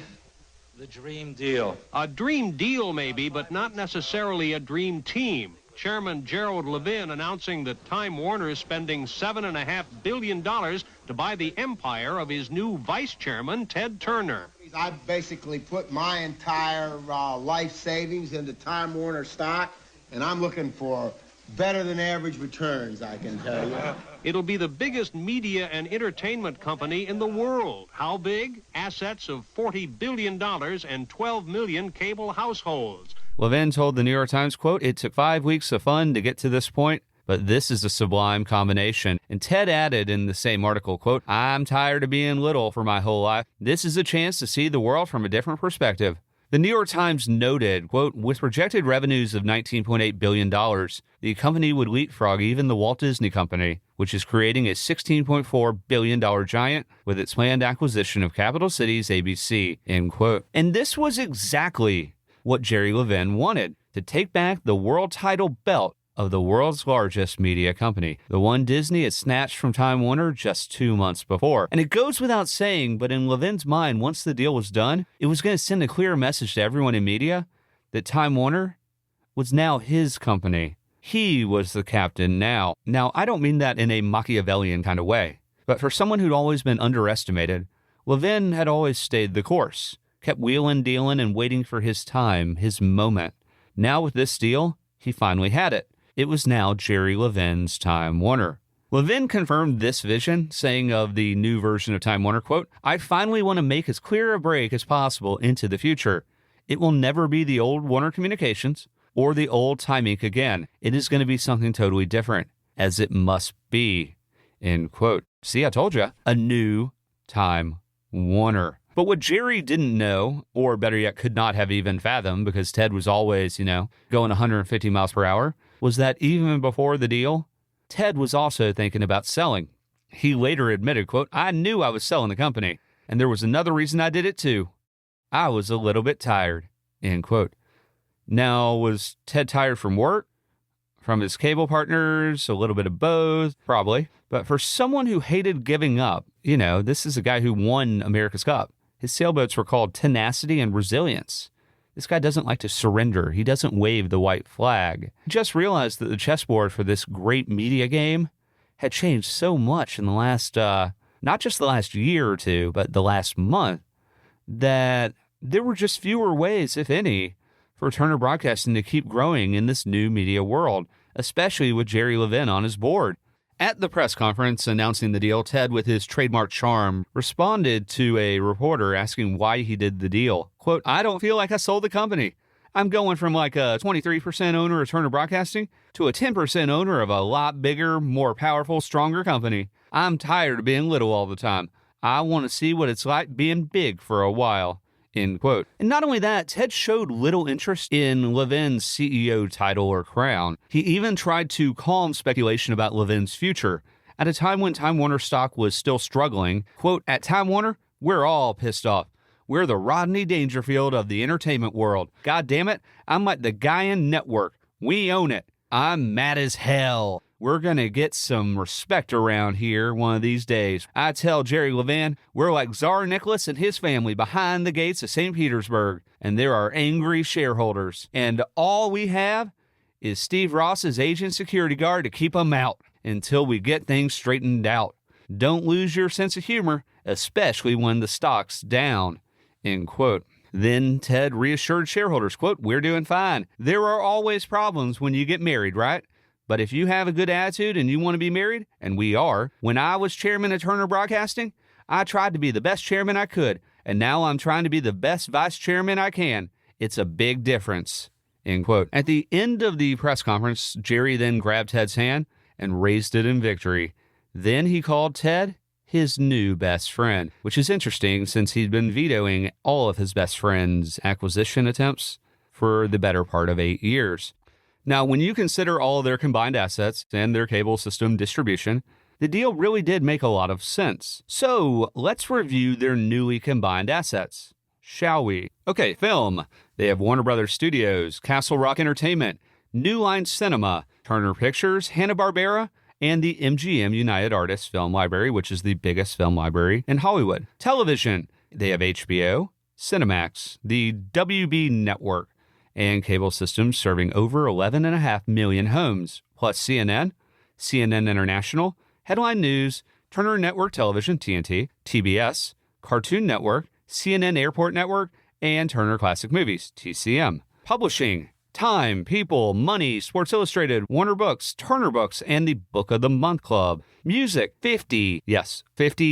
the dream deal. A dream deal, maybe, but not necessarily a dream team. Chairman Gerald Levin announcing that Time Warner is spending $7.5 billion to buy the empire of his new vice chairman, Ted Turner. I basically put my entire life savings into Time Warner stock, and I'm looking for better than average returns, I can tell you. It'll be the biggest media and entertainment company in the world. How big? Assets of $40 billion and 12 million cable households. Levin told the New York Times, quote, "It took 5 weeks of fun to get to this point, but this is a sublime combination." And Ted added in the same article, quote, "I'm tired of being little for my whole life. This is a chance to see the world from a different perspective." The New York Times noted, quote, "With projected revenues of $19.8 billion, the company would leapfrog even the Walt Disney Company, which is creating a $16.4 billion giant with its planned acquisition of Capital Cities ABC," end quote. And this was exactly what Jerry Levin wanted, to take back the world title belt of the world's largest media company, the one Disney had snatched from Time Warner just 2 months before. And it goes without saying, but in Levin's mind, once the deal was done, it was going to send a clear message to everyone in media that Time Warner was now his company. He was the captain now. Now, I don't mean that in a Machiavellian kind of way, but for someone who'd always been underestimated, Levin had always stayed the course, kept wheeling, dealing, and waiting for his time, his moment. Now with this deal, he finally had it. It was now Jerry Levin's Time Warner. Levin confirmed this vision, saying of the new version of Time Warner, quote, "I finally want to make as clear a break as possible into the future. It will never be the old Warner Communications or the old Time Inc. again. It is going to be something totally different, as it must be," end quote. See, I told you, a new Time Warner. But what Jerry didn't know, or better yet, could not have even fathomed, because Ted was always, going 150 miles per hour, was that even before the deal, Ted was also thinking about selling. He later admitted, quote, "I knew I was selling the company, and there was another reason I did it too. I was a little bit tired," end quote. Now, was Ted tired from work? From his cable partners? A little bit of both? Probably. But for someone who hated giving up, this is a guy who won America's Cup. His sailboats were called Tenacity and Resilience. This guy doesn't like to surrender. He doesn't wave the white flag. He just realized that the chessboard for this great media game had changed so much in the last, not just the last year or two, but the last month, that there were just fewer ways, if any, for Turner Broadcasting to keep growing in this new media world, especially with Jerry Levin on his board. At the press conference announcing the deal, Ted, with his trademark charm, responded to a reporter asking why he did the deal. Quote, "I don't feel like I sold the company. I'm going from like a 23% owner of Turner Broadcasting to a 10% owner of a lot bigger, more powerful, stronger company. I'm tired of being little all the time. I want to see what it's like being big for a while," end quote. And not only that, Ted showed little interest in Levin's CEO title or crown. He even tried to calm speculation about Levin's future. At a time when Time Warner stock was still struggling, quote, "At Time Warner, we're all pissed off. We're the Rodney Dangerfield of the entertainment world. God damn it, I'm like the Guyan network. We own it. I'm mad as hell. We're going to get some respect around here one of these days. I tell Jerry Levin, we're like Tsar Nicholas and his family behind the gates of St. Petersburg, and there are angry shareholders. And all we have is Steve Ross's agent security guard to keep them out until we get things straightened out. Don't lose your sense of humor, especially when the stock's down," end quote. Then Ted reassured shareholders, quote, "We're doing fine. There are always problems when you get married, right? But if you have a good attitude and you want to be married, and we are, when I was chairman of Turner Broadcasting, I tried to be the best chairman I could, and now I'm trying to be the best vice chairman I can. It's a big difference," end quote. At the end of the press conference, Jerry then grabbed Ted's hand and raised it in victory. Then he called Ted his new best friend, which is interesting since he'd been vetoing all of his best friend's acquisition attempts for the better part of 8 years. Now, when you consider all their combined assets and their cable system distribution, the deal really did make a lot of sense. So let's review their newly combined assets, shall we? Okay, film. They have Warner Brothers Studios, Castle Rock Entertainment, New Line Cinema, Turner Pictures, Hanna-Barbera, and the MGM United Artists Film Library, which is the biggest film library in Hollywood. Television. They have HBO, Cinemax, the WB Network, and cable systems serving over 11.5 million homes, plus CNN, CNN International, Headline News, Turner Network Television, TNT, TBS, Cartoon Network, CNN Airport Network, and Turner Classic Movies, TCM. Publishing, Time, People, Money, Sports Illustrated, Warner Books, Turner Books, and the Book of the Month Club. Music, 50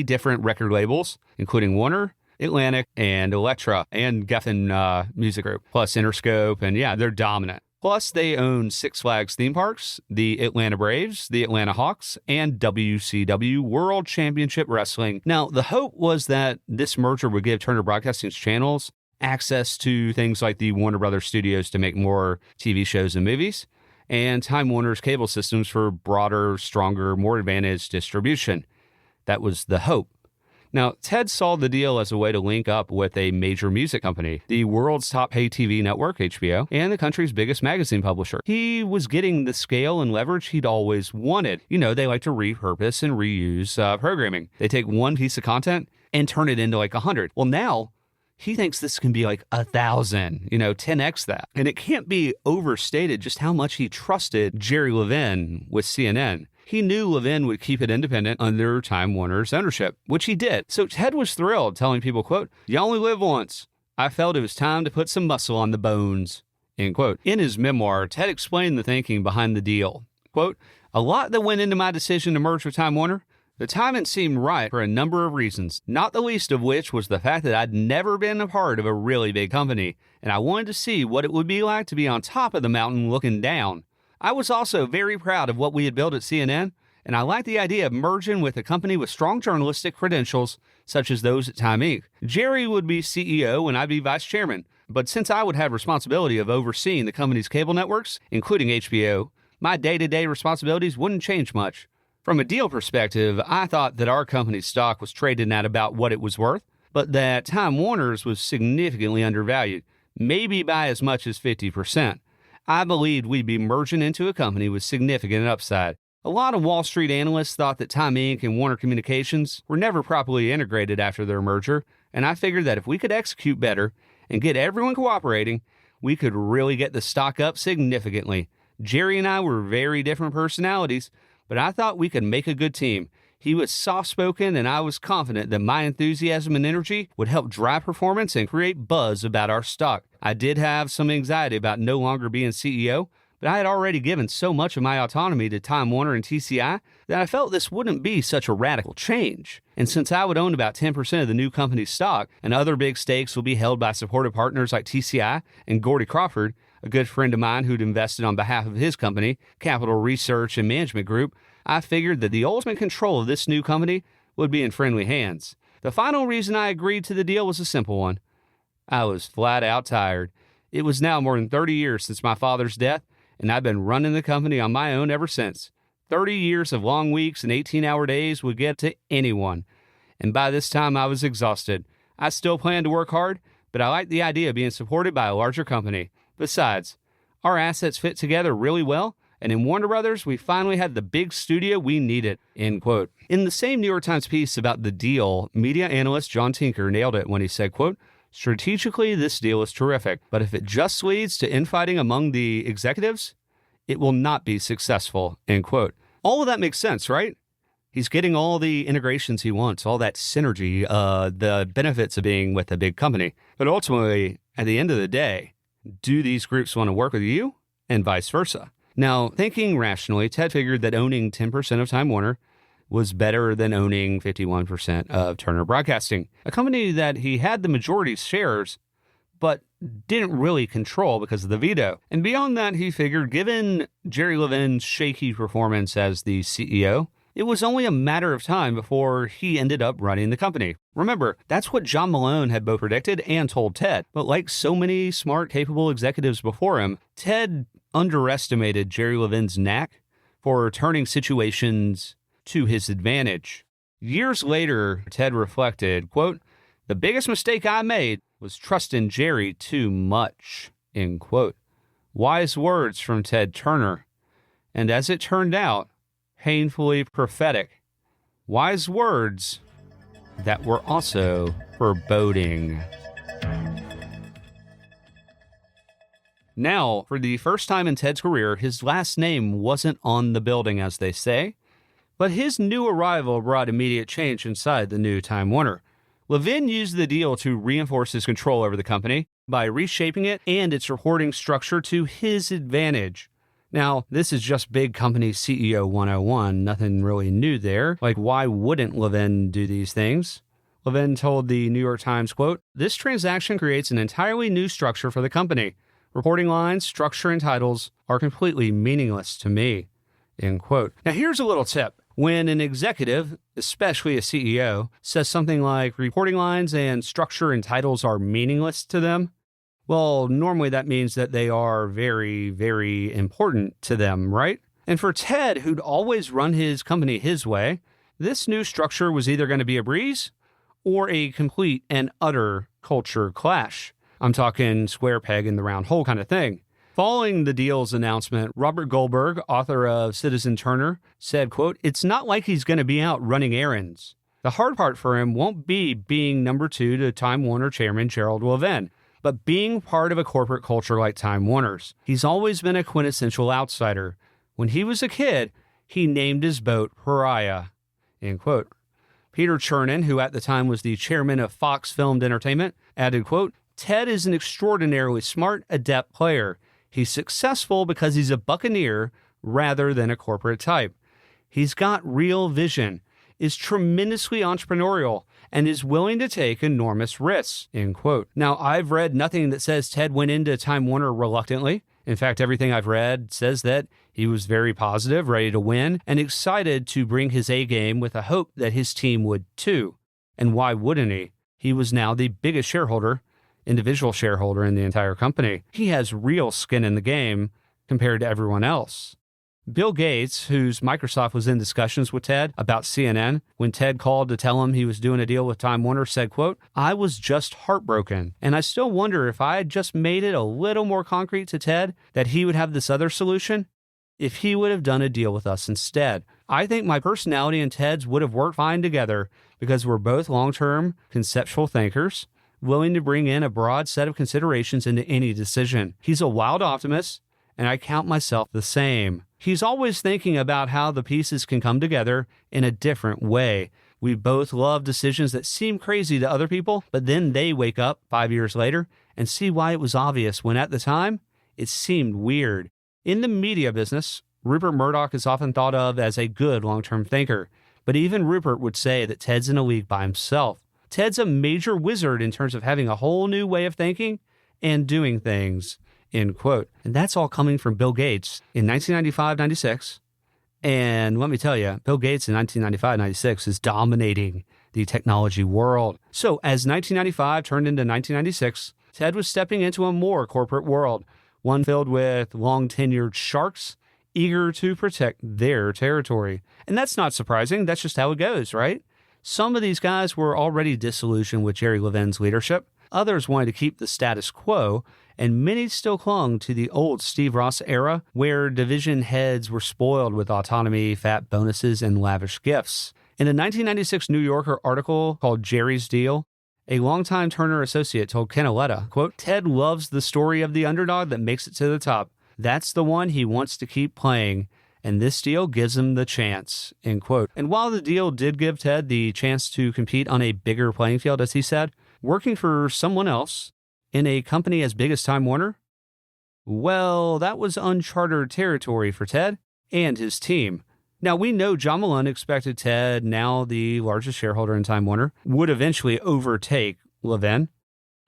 different record labels, including Warner, Atlantic, and Elektra, and Geffen Music Group, plus Interscope, and yeah, they're dominant. Plus, they own Six Flags theme parks, the Atlanta Braves, the Atlanta Hawks, and WCW World Championship Wrestling. Now, the hope was that this merger would give Turner Broadcasting's channels access to things like the Warner Brothers Studios to make more TV shows and movies, and Time Warner's cable systems for broader, stronger, more advantaged distribution. That was the hope. Now, Ted saw the deal as a way to link up with a major music company, the world's top pay TV network, HBO, and the country's biggest magazine publisher. He was getting the scale and leverage he'd always wanted. You know, they like to repurpose and reuse programming. They take one piece of content and turn it into like 100. Well, now he thinks this can be like 1,000, 10x that. And it can't be overstated just how much he trusted Jerry Levin with CNN. He knew Levin would keep it independent under Time Warner's ownership, which he did. So Ted was thrilled, telling people, quote, "You only live once. I felt it was time to put some muscle on the bones," end quote. In his memoir, Ted explained the thinking behind the deal. Quote, "A lot that went into my decision to merge with Time Warner. The timing seemed right for a number of reasons, not the least of which was the fact that I'd never been a part of a really big company, and I wanted to see what it would be like to be on top of the mountain looking down. I was also very proud of what we had built at CNN, and I liked the idea of merging with a company with strong journalistic credentials, such as those at Time Inc. Jerry would be CEO and I'd be vice chairman, but since I would have responsibility of overseeing the company's cable networks, including HBO, my day-to-day responsibilities wouldn't change much. From a deal perspective, I thought that our company's stock was trading at about what it was worth, but that Time Warner's was significantly undervalued, maybe by as much as 50%. I believed we'd be merging into a company with significant upside. A lot of Wall Street analysts thought that Time Inc. and Warner Communications were never properly integrated after their merger, and I figured that if we could execute better and get everyone cooperating, we could really get the stock up significantly. Jerry and I were very different personalities, but I thought we could make a good team. He was soft-spoken, and I was confident that my enthusiasm and energy would help drive performance and create buzz about our stock. I did have some anxiety about no longer being CEO, but I had already given so much of my autonomy to Time Warner and TCI that I felt this wouldn't be such a radical change. And since I would own about 10% of the new company's stock, and other big stakes will be held by supportive partners like TCI and Gordy Crawford, a good friend of mine who'd invested on behalf of his company, Capital Research and Management Group, I figured that the ultimate control of this new company would be in friendly hands. The final reason I agreed to the deal was a simple one. I was flat out tired. It was now more than 30 years since my father's death, and I've been running the company on my own ever since. 30 years of long weeks and 18-hour days would get to anyone. And by this time, I was exhausted. I still planned to work hard, but I liked the idea of being supported by a larger company. Besides, our assets fit together really well, and in Warner Brothers, we finally had the big studio we needed, end quote. In the same New York Times piece about the deal, media analyst John Tinker nailed it when he said, quote, "Strategically, this deal is terrific, but if it just leads to infighting among the executives, it will not be successful," end quote. All of that makes sense, right? He's getting all the integrations he wants, all that synergy, the benefits of being with a big company. But ultimately, at the end of the day, do these groups want to work with you? And vice versa. Now, thinking rationally, Ted figured that owning 10% of Time Warner was better than owning 51% of Turner Broadcasting, a company that he had the majority shares, but didn't really control because of the veto. And beyond that, he figured given Jerry Levin's shaky performance as the CEO, it was only a matter of time before he ended up running the company. Remember, that's what John Malone had both predicted and told Ted. But like so many smart, capable executives before him, Ted underestimated Jerry Levin's knack for turning situations to his advantage. Years later, Ted reflected, quote, "The biggest mistake I made was trusting Jerry too much," end quote. Wise words from Ted Turner. And as it turned out, painfully prophetic. Wise words that were also foreboding. Now, for the first time in Ted's career, his last name wasn't on the building, as they say, but his new arrival brought immediate change inside the new Time Warner. Levin used the deal to reinforce his control over the company by reshaping it and its reporting structure to his advantage. Now, this is just big company CEO 101, nothing really new there. Like, why wouldn't Levin do these things? Levin told the New York Times, quote, "This transaction creates an entirely new structure for the company. Reporting lines, structure, and titles are completely meaningless to me," end quote. Now, here's a little tip. When an executive, especially a CEO, says something like reporting lines and structure and titles are meaningless to them, well, normally that means that they are very, very important to them, right? And for Ted, who'd always run his company his way, this new structure was either going to be a breeze or a complete and utter culture clash. I'm talking square peg in the round hole kind of thing. Following the deal's announcement, Robert Goldberg, author of Citizen Turner, said, quote, "It's not like he's going to be out running errands. The hard part for him won't be being number 2 to Time Warner chairman Gerald Levin, but being part of a corporate culture like Time Warner's. He's always been a quintessential outsider. When he was a kid, he named his boat Pariah," end quote. Peter Chernin, who at the time was the chairman of Fox Filmed Entertainment, added, quote, "Ted is an extraordinarily smart, adept player. He's successful because he's a buccaneer rather than a corporate type. He's got real vision, is tremendously entrepreneurial, and is willing to take enormous risks," end quote. Now, I've read nothing that says Ted went into Time Warner reluctantly. In fact, everything I've read says that he was very positive, ready to win, and excited to bring his A game with a hope that his team would too. And why wouldn't he? He was now the biggest individual shareholder in the entire company. He has real skin in the game compared to everyone else. Bill Gates, whose Microsoft was in discussions with Ted about CNN, when Ted called to tell him he was doing a deal with Time Warner, said, quote, "I was just heartbroken, and I still wonder if I had just made it a little more concrete to Ted that he would have this other solution, if he would have done a deal with us instead. I think my personality and Ted's would have worked fine together because we're both long-term conceptual thinkers, willing to bring in a broad set of considerations into any decision. He's a wild optimist, and I count myself the same. He's always thinking about how the pieces can come together in a different way. We both love decisions that seem crazy to other people, but then they wake up 5 years later and see why it was obvious when at the time it seemed weird." In the media business, Rupert Murdoch is often thought of as a good long-term thinker, but even Rupert would say that Ted's in a league by himself. Ted's a major wizard in terms of having a whole new way of thinking and doing things, end quote. And that's all coming from Bill Gates in 1995-96. And let me tell you, Bill Gates in 1995-96 is dominating the technology world. So as 1995 turned into 1996, Ted was stepping into a more corporate world, one filled with long-tenured sharks eager to protect their territory. And that's not surprising. That's just how it goes, right? Some of these guys were already disillusioned with Jerry Levin's leadership. Others wanted to keep the status quo, and many still clung to the old Steve Ross era where division heads were spoiled with autonomy, fat bonuses, and lavish gifts. In a 1996 New Yorker article called Jerry's Deal, a longtime Turner associate told Ken Aletta, quote, "Ted loves the story of the underdog that makes it to the top. That's the one he wants to keep playing, and this deal gives him the chance," end quote. And while the deal did give Ted the chance to compete on a bigger playing field, as he said, working for someone else in a company as big as Time Warner, well, that was uncharted territory for Ted and his team. Now, we know John Malone expected Ted, now the largest shareholder in Time Warner, would eventually overtake Levin.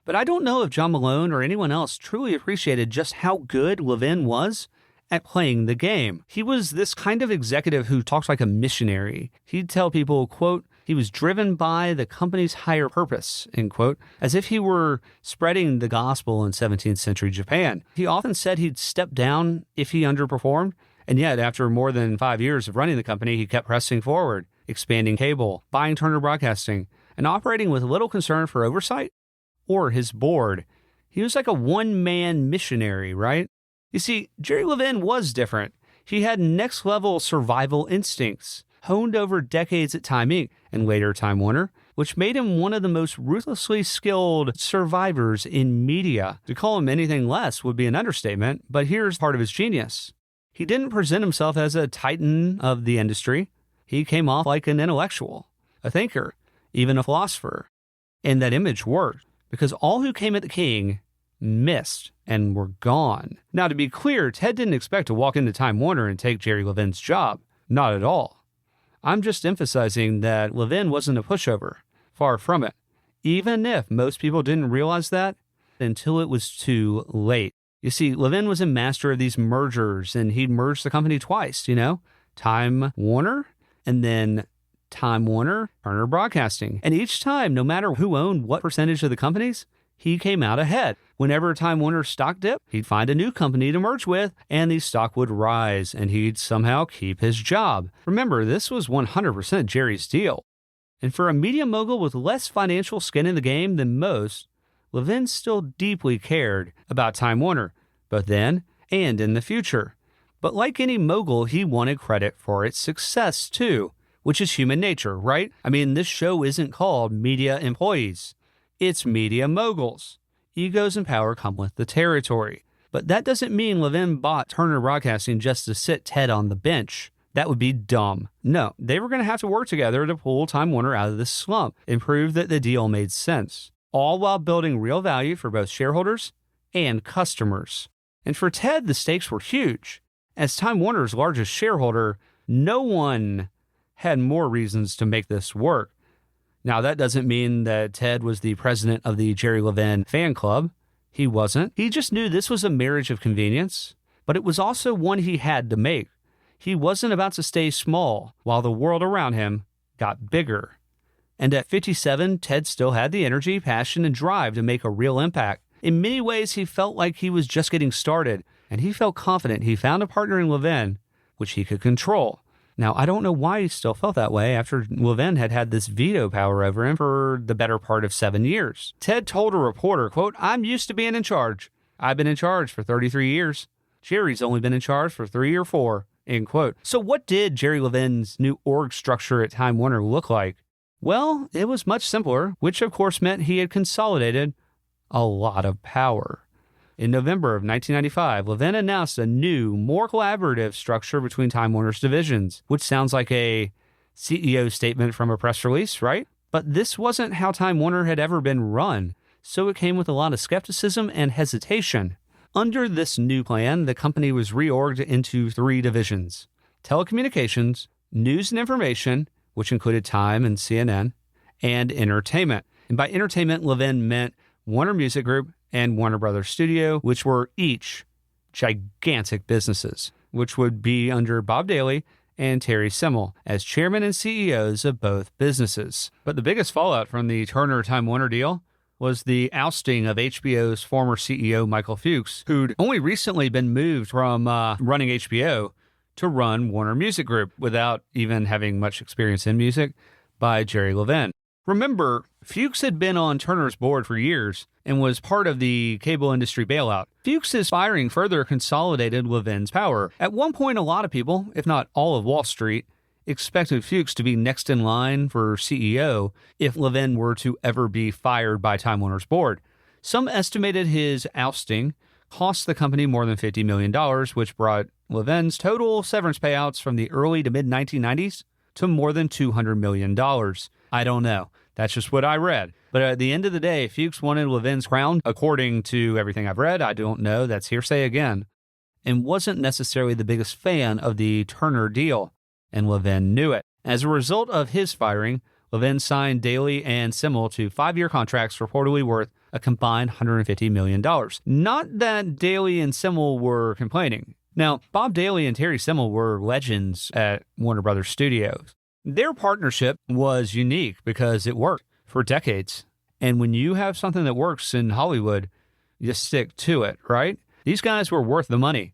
But I don't know if John Malone or anyone else truly appreciated just how good Levin was at playing the game. He was this kind of executive who talked like a missionary. He'd tell people, quote, he was driven by the company's higher purpose, end quote, as if he were spreading the gospel in 17th century Japan. He often said he'd step down if he underperformed, and yet after more than 5 years of running the company, he kept pressing forward, expanding cable, buying Turner Broadcasting, and operating with little concern for oversight or his board. He was like a one-man missionary, right? You see, Jerry Levin was different. He had next-level survival instincts, honed over decades at Time Inc. and later Time Warner, which made him one of the most ruthlessly skilled survivors in media. To call him anything less would be an understatement, but here's part of his genius. He didn't present himself as a titan of the industry. He came off like an intellectual, a thinker, even a philosopher. And that image worked, because all who came at the king missed and were gone. Now, to be clear, Ted didn't expect to walk into Time Warner and take Jerry Levin's job. Not at all. I'm just emphasizing that Levin wasn't a pushover. Far from it. Even if most people didn't realize that until it was too late. You see, Levin was a master of these mergers, and he'd merged the company twice, Time Warner, and then Time Warner, Turner Broadcasting. And each time, no matter who owned what percentage of the companies, he came out ahead. Whenever Time Warner's stock dipped, he'd find a new company to merge with, and the stock would rise, and he'd somehow keep his job. Remember, this was 100% Jerry's deal. And for a media mogul with less financial skin in the game than most, Levin still deeply cared about Time Warner, both then and in the future. But like any mogul, he wanted credit for its success too, which is human nature, right? I mean, this show isn't called Media Employees. It's Media Moguls. Egos and power come with the territory. But that doesn't mean Levin bought Turner Broadcasting just to sit Ted on the bench. That would be dumb. No, they were going to have to work together to pull Time Warner out of this slump and prove that the deal made sense, all while building real value for both shareholders and customers. And for Ted, the stakes were huge. As Time Warner's largest shareholder, no one had more reasons to make this work. Now, that doesn't mean that Ted was the president of the Jerry Levin fan club. He wasn't. He just knew this was a marriage of convenience, but it was also one he had to make. He wasn't about to stay small while the world around him got bigger. And at 57, Ted still had the energy, passion, and drive to make a real impact. In many ways, he felt like he was just getting started, and he felt confident he found a partner in Levin, which he could control. Now, I don't know why he still felt that way after Levin had this veto power over him for the better part of 7 years. Ted told a reporter, quote, "I'm used to being in charge. I've been in charge for 33 years. Jerry's only been in charge for 3 or 4, end quote. So what did Jerry Levin's new org structure at Time Warner look like? Well, it was much simpler, which of course meant he had consolidated a lot of power. In November of 1995, Levin announced a new, more collaborative structure between Time Warner's divisions, which sounds like a CEO statement from a press release, right? But this wasn't how Time Warner had ever been run, so it came with a lot of skepticism and hesitation. Under this new plan, the company was reorged into 3 divisions: telecommunications, news and information, which included Time and CNN, and entertainment. And by entertainment, Levin meant Warner Music Group and Warner Brothers Studio, which were each gigantic businesses, which would be under Bob Daly and Terry Semel as chairman and CEOs of both businesses. But the biggest fallout from the Turner-Time Warner deal was the ousting of HBO's former CEO Michael Fuchs, who'd only recently been moved from running HBO to run Warner Music Group without even having much experience in music, by Jerry Levin. Remember, Fuchs had been on Turner's board for years and was part of the cable industry bailout. Fuchs's firing further consolidated Levin's power. At one point, a lot of people, if not all of Wall Street, expected Fuchs to be next in line for CEO if Levin were to ever be fired by Time Warner's board. Some estimated his ousting cost the company more than $50 million, which brought Levin's total severance payouts from the early to mid-1990s to more than $200 million. I don't know. That's just what I read. But at the end of the day, Fuchs wanted Levin's crown, according to everything I've read. I don't know. That's hearsay again. And wasn't necessarily the biggest fan of the Turner deal. And Levin knew it. As a result of his firing, Levin signed Daly and Semel to 5-year contracts reportedly worth a combined $150 million. Not that Daly and Semel were complaining. Now, Bob Daly and Terry Semel were legends at Warner Brothers Studios. Their partnership was unique because it worked for decades. And when you have something that works in Hollywood, you stick to it, right? These guys were worth the money.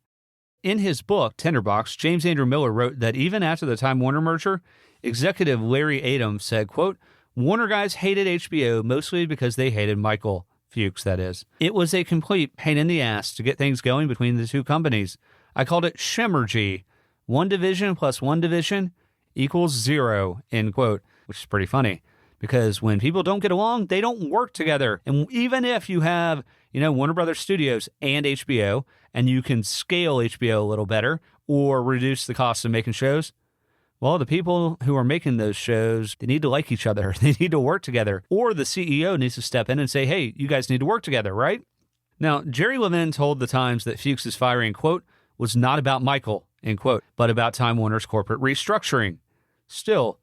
In his book, Tinderbox, James Andrew Miller wrote that even after the Time Warner merger, executive Larry Adams said, quote, "Warner guys hated HBO mostly because they hated Michael Fuchs, that is. It was a complete pain in the ass to get things going between the two companies. I called it Shemergy. 1 division plus 1 division equals 0, end quote," which is pretty funny because when people don't get along, they don't work together. And even if you have, Warner Brothers Studios and HBO, and you can scale HBO a little better or reduce the cost of making shows, well, the people who are making those shows, they need to like each other. They need to work together. Or the CEO needs to step in and say, hey, you guys need to work together, right? Now, Jerry Levin told the Times that Fuchs's firing, quote, was not about Michael, end quote, but about Time Warner's corporate restructuring. Still,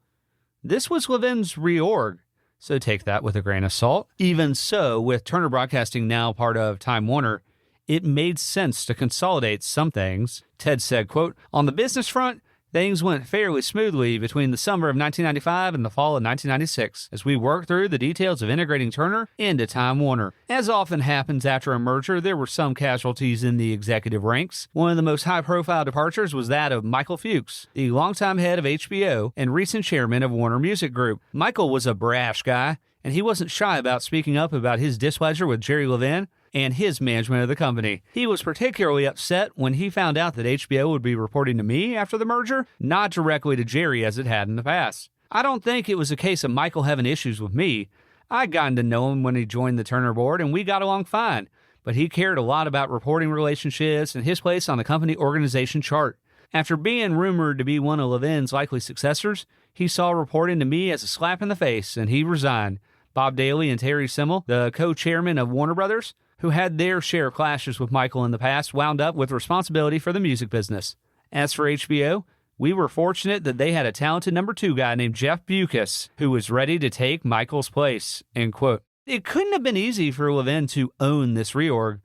this was Levin's reorg, so take that with a grain of salt. Even so, with Turner Broadcasting now part of Time Warner, it made sense to consolidate some things. Ted said, quote, "On the business front, Things went fairly smoothly between the summer of 1995 and the fall of 1996 as we worked through the details of integrating Turner into Time Warner. As often happens after a merger, there were some casualties in the executive ranks. One of the most high-profile departures was that of Michael Fuchs, the longtime head of HBO and recent chairman of Warner Music Group. Michael was a brash guy, and he wasn't shy about speaking up about his displeasure with Jerry Levin and his management of the company. He was particularly upset when he found out that HBO would be reporting to me after the merger, not directly to Jerry as it had in the past. I don't think it was a case of Michael having issues with me. I'd gotten to know him when he joined the Turner board, and we got along fine, but he cared a lot about reporting relationships and his place on the company organization chart. After being rumored to be one of Levin's likely successors, he saw reporting to me as a slap in the face, and he resigned. Bob Daly and Terry Simmel, the co-chairmen of Warner Brothers, who had their share of clashes with Michael in the past, wound up with responsibility for the music business. As for HBO, we were fortunate that they had a talented number 2 guy named Jeff Bewkes, who was ready to take Michael's place, end quote. It couldn't have been easy for Levin to own this reorg,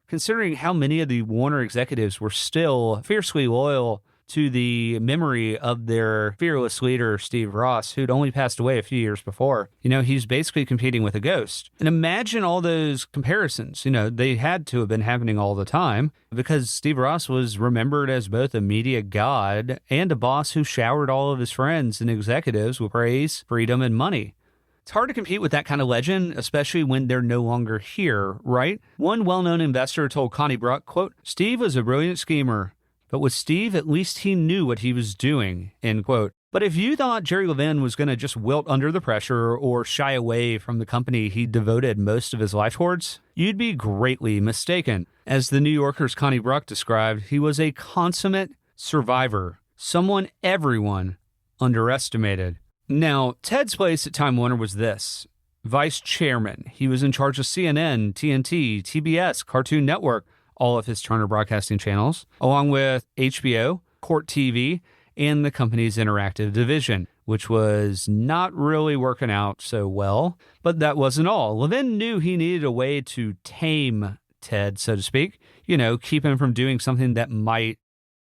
considering how many of the Warner executives were still fiercely loyal to the memory of their fearless leader, Steve Ross, who'd only passed away a few years before. He's basically competing with a ghost. And imagine all those comparisons. They had to have been happening all the time because Steve Ross was remembered as both a media god and a boss who showered all of his friends and executives with praise, freedom, and money. It's hard to compete with that kind of legend, especially when they're no longer here, right? One well-known investor told Connie Bruck, quote, "Steve was a brilliant schemer. But with Steve, at least he knew what he was doing," end quote. But if you thought Jerry Levin was going to just wilt under the pressure or shy away from the company he devoted most of his life towards, you'd be greatly mistaken. As the New Yorker's Connie Bruck described, he was a consummate survivor, someone everyone underestimated. Now, Ted's place at Time Warner was this: vice chairman. He was in charge of CNN, TNT, TBS, Cartoon Network, all of his Turner Broadcasting channels, along with HBO, Court TV, and the company's interactive division, which was not really working out so well. But that wasn't all. Levin knew he needed a way to tame Ted, so to speak, keep him from doing something that might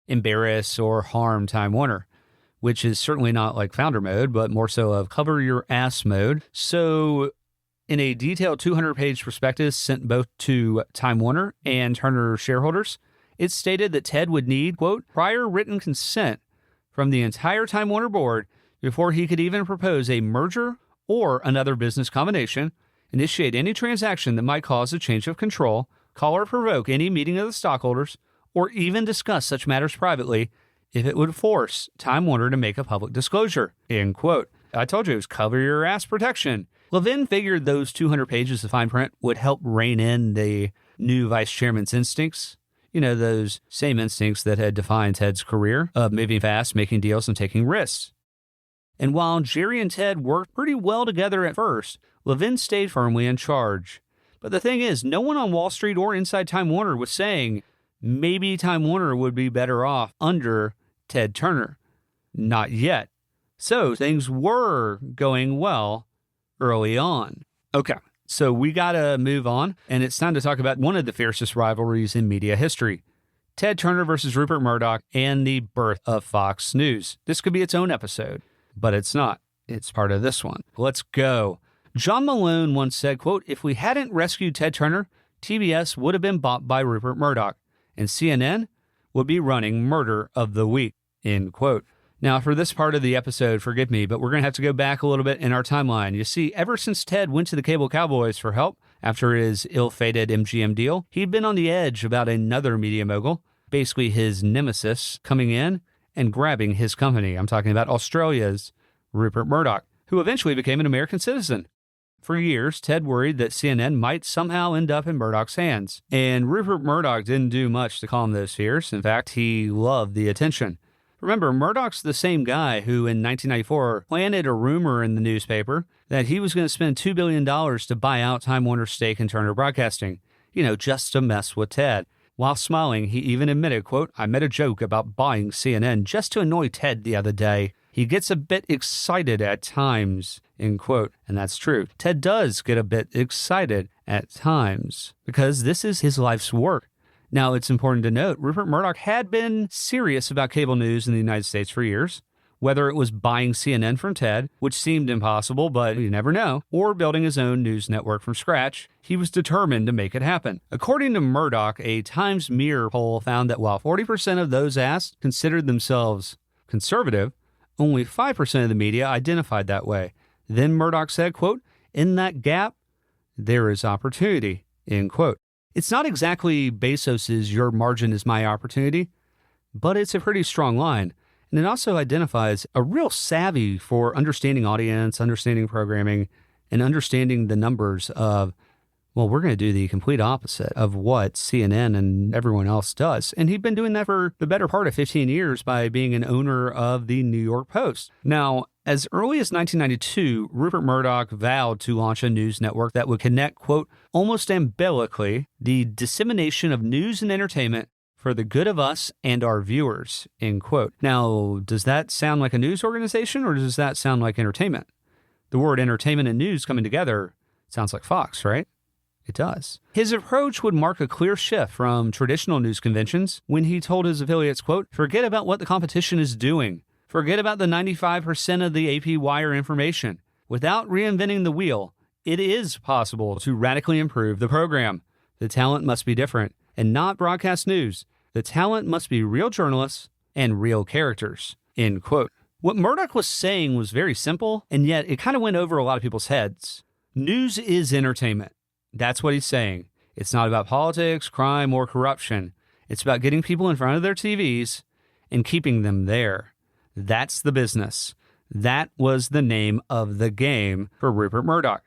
embarrass or harm Time Warner, which is certainly not like founder mode, but more so of cover your ass mode. So in a detailed 200-page prospectus sent both to Time Warner and Turner shareholders, it stated that Ted would need, quote, prior written consent from the entire Time Warner board before he could even propose a merger or another business combination, initiate any transaction that might cause a change of control, call or provoke any meeting of the stockholders, or even discuss such matters privately if it would force Time Warner to make a public disclosure, end quote. I told you it was cover your ass protection. Levin figured those 200 pages of fine print would help rein in the new vice chairman's instincts. Those same instincts that had defined Ted's career of moving fast, making deals, and taking risks. And while Jerry and Ted worked pretty well together at first, Levin stayed firmly in charge. But the thing is, no one on Wall Street or inside Time Warner was saying maybe Time Warner would be better off under Ted Turner. Not yet. So things were going well early on. Okay, so we got to move on, and it's time to talk about one of the fiercest rivalries in media history, Ted Turner versus Rupert Murdoch and the birth of Fox News. This could be its own episode, but it's not. It's part of this one. Let's go. John Malone once said, quote, "If we hadn't rescued Ted Turner, TBS would have been bought by Rupert Murdoch, and CNN would be running Murder of the Week," end quote. Now, for this part of the episode, forgive me, but we're going to have to go back a little bit in our timeline. You see, ever since Ted went to the Cable Cowboys for help after his ill-fated MGM deal, he'd been on the edge about another media mogul, basically his nemesis, coming in and grabbing his company. I'm talking about Australia's Rupert Murdoch, who eventually became an American citizen. For years, Ted worried that CNN might somehow end up in Murdoch's hands, and Rupert Murdoch didn't do much to calm those fears. In fact, he loved the attention. Remember, Murdoch's the same guy who in 1994 planted a rumor in the newspaper that he was going to spend $2 billion to buy out Time Warner's stake in Turner Broadcasting, just to mess with Ted. While smiling, he even admitted, quote, "I made a joke about buying CNN just to annoy Ted the other day. He gets a bit excited at times," end quote. And that's true. Ted does get a bit excited at times because this is his life's work. Now, it's important to note Rupert Murdoch had been serious about cable news in the United States for years. Whether it was buying CNN from Ted, which seemed impossible, but you never know, or building his own news network from scratch, he was determined to make it happen. According to Murdoch, a Times Mirror poll found that while 40% of those asked considered themselves conservative, only 5% of the media identified that way. Then Murdoch said, quote, "In that gap, there is opportunity," end quote. It's not exactly Bezos's "your margin is my opportunity," but it's a pretty strong line. And it also identifies a real savvy for understanding audience, understanding programming, and understanding the numbers of, well, we're going to do the complete opposite of what CNN and everyone else does. And he'd been doing that for the better part of 15 years by being an owner of the New York Post. Now, as early as 1992, Rupert Murdoch vowed to launch a news network that would connect, quote, almost umbilically, the dissemination of news and entertainment for the good of us and our viewers, end quote. Now, does that sound like a news organization or does that sound like entertainment? The word entertainment and news coming together sounds like Fox, right? It does. His approach would mark a clear shift from traditional news conventions when he told his affiliates, quote, forget about what the competition is doing. Forget about the 95% of the AP wire information. Without reinventing the wheel, it is possible to radically improve the program. The talent must be different and not broadcast news. The talent must be real journalists and real characters, end quote. What Murdoch was saying was very simple, and yet it kind of went over a lot of people's heads. News is entertainment. That's what he's saying. It's not about politics, crime, or corruption. It's about getting people in front of their TVs and keeping them there. That's the business. That was the name of the game for Rupert Murdoch.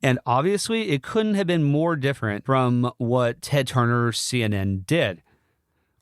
And obviously, it couldn't have been more different from what Ted Turner CNN did.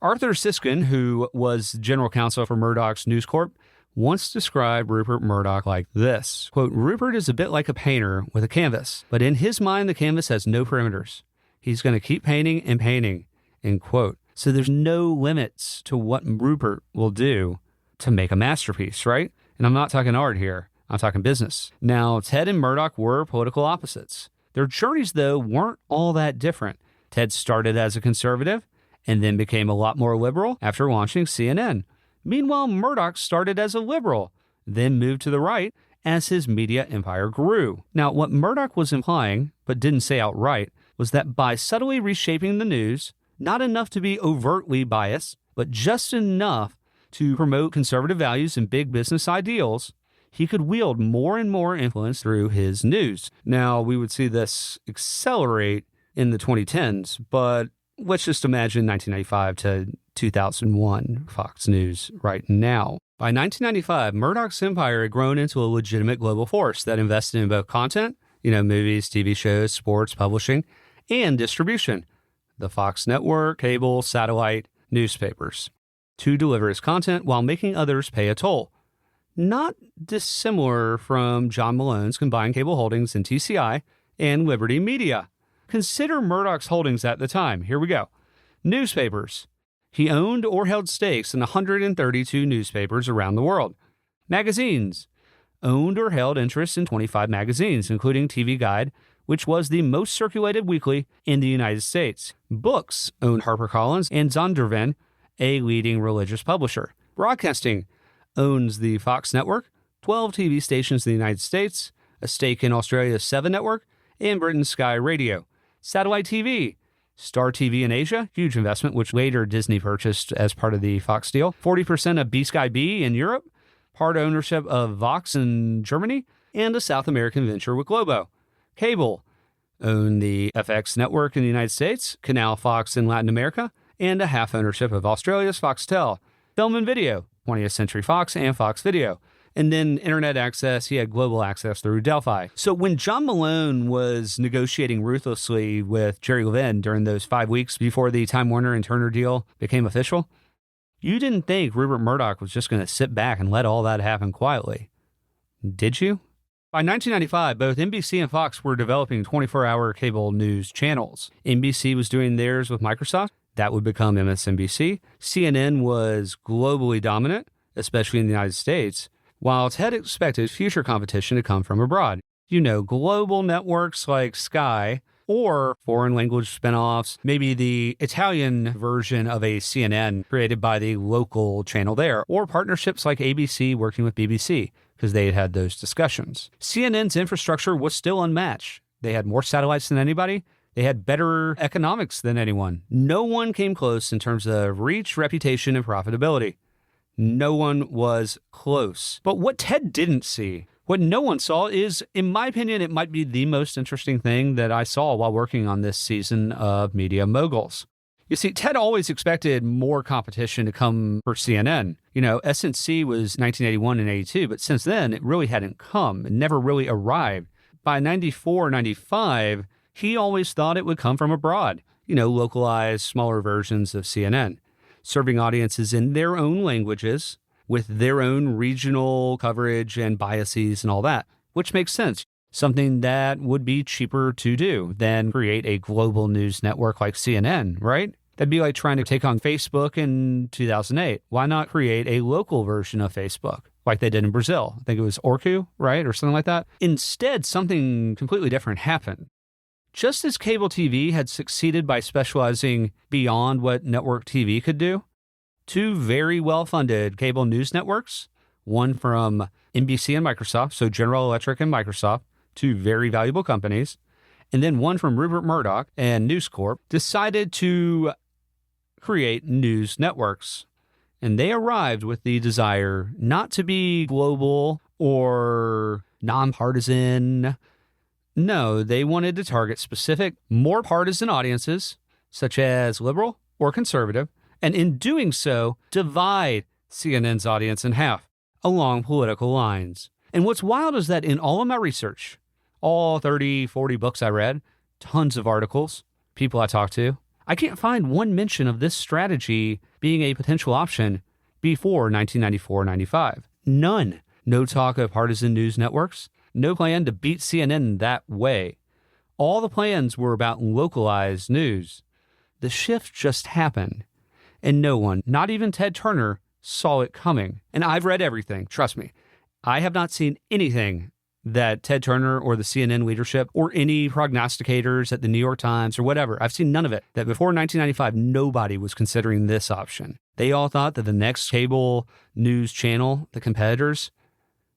Arthur Siskin, who was general counsel for Murdoch's News Corp, once described Rupert Murdoch like this, quote, Rupert is a bit like a painter with a canvas, but in his mind, the canvas has no perimeters. He's going to keep painting and painting, end quote. So there's no limits to what Rupert will do to make a masterpiece, right? And I'm not talking art here. I'm talking business. Now, Ted and Murdoch were political opposites. Their journeys, though, weren't all that different. Ted started as a conservative and then became a lot more liberal after launching CNN. Meanwhile, Murdoch started as a liberal, then moved to the right as his media empire grew. Now, what Murdoch was implying, but didn't say outright, was that by subtly reshaping the news, not enough to be overtly biased, but just enough to promote conservative values and big business ideals, he could wield more and more influence through his news. Now, we would see this accelerate in the 2010s, but let's just imagine 1995 to 2001 Fox News right now. By 1995, Murdoch's empire had grown into a legitimate global force that invested in both content, movies, TV shows, sports, publishing, and distribution. The Fox network, cable, satellite, newspapers, to deliver his content while making others pay a toll. Not dissimilar from John Malone's combined cable holdings in TCI and Liberty Media. Consider Murdoch's holdings at the time. Here we go. Newspapers. He owned or held stakes in 132 newspapers around the world. Magazines. Owned or held interest in 25 magazines, including TV Guide, which was the most circulated weekly in the United States. Books. Owned HarperCollins and Zondervan, a leading religious publisher. Broadcasting. Owns the Fox network, 12 TV stations in the United States, a stake in Australia's 7 network, and Britain's Sky Radio. Satellite TV, Star TV in Asia, huge investment, which later Disney purchased as part of the Fox deal. 40% of B-Sky B in Europe, part ownership of Vox in Germany, and a South American venture with Globo. Cable, owned the FX network in the United States, Canal Fox in Latin America, and a half ownership of Australia's Foxtel. Film and video, 20th Century Fox and Fox Video. And then internet access, he had global access through Delphi. So when John Malone was negotiating ruthlessly with Jerry Levin during those 5 weeks before the Time Warner and Turner deal became official, you didn't think Rupert Murdoch was just going to sit back and let all that happen quietly. Did you? By 1995, both NBC and Fox were developing 24-hour cable news channels. NBC was doing theirs with Microsoft. That would become MSNBC. CNN was globally dominant, especially in the United States, while Ted expected future competition to come from abroad. Global networks like Sky or foreign language spinoffs, maybe the Italian version of a CNN created by the local channel there, or partnerships like ABC working with BBC, because they had those discussions. CNN's infrastructure was still unmatched. They had more satellites than anybody. They had better economics than anyone. No one came close in terms of reach, reputation, and profitability. No one was close. But what Ted didn't see, what no one saw is, in my opinion, it might be the most interesting thing that I saw while working on this season of Media Moguls. You see, Ted always expected more competition to come for CNN. You know, SNC was 1981 and 82, but since then, it really hadn't come. It never really arrived. By 94, 95, he always thought it would come from abroad. You know, localized, smaller versions of CNN, serving audiences in their own languages, with their own regional coverage and biases and all that, which makes sense. Something that would be cheaper to do than create a global news network like CNN, right? That'd be like trying to take on Facebook in 2008. Why not create a local version of Facebook like they did in Brazil? I think it was Orkut, right? Or something like that. Instead, something completely different happened. Just as cable TV had succeeded by specializing beyond what network TV could do, two very well-funded cable news networks, one from NBC and Microsoft, so General Electric and Microsoft, two very valuable companies, and then one from Rupert Murdoch and News Corp, decided to create news networks. And they arrived with the desire not to be global or nonpartisan. No, they wanted to target specific, more partisan audiences, such as liberal or conservative, and in doing so, divide CNN's audience in half along political lines. And what's wild is that in all of my research, all 30, 40 books I read, tons of articles, people I talked to, I can't find one mention of this strategy being a potential option before 1994-95. None. No talk of partisan news networks. No plan to beat CNN that way. All the plans were about localized news. The shift just happened. And no one, not even Ted Turner, saw it coming. And I've read everything, trust me. I have not seen anything that Ted Turner or the CNN leadership or any prognosticators at the New York Times or whatever, I've seen none of it, that before 1995, nobody was considering this option. They all thought that the next cable news channel, the competitors,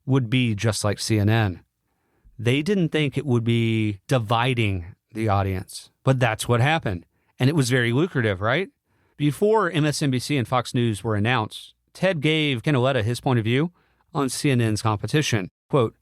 would be just like CNN. They didn't think it would be dividing the audience, but that's what happened. And it was very lucrative, right? Before MSNBC and Fox News were announced, Ted gave Canaletta his point of view on CNN's competition. Quote,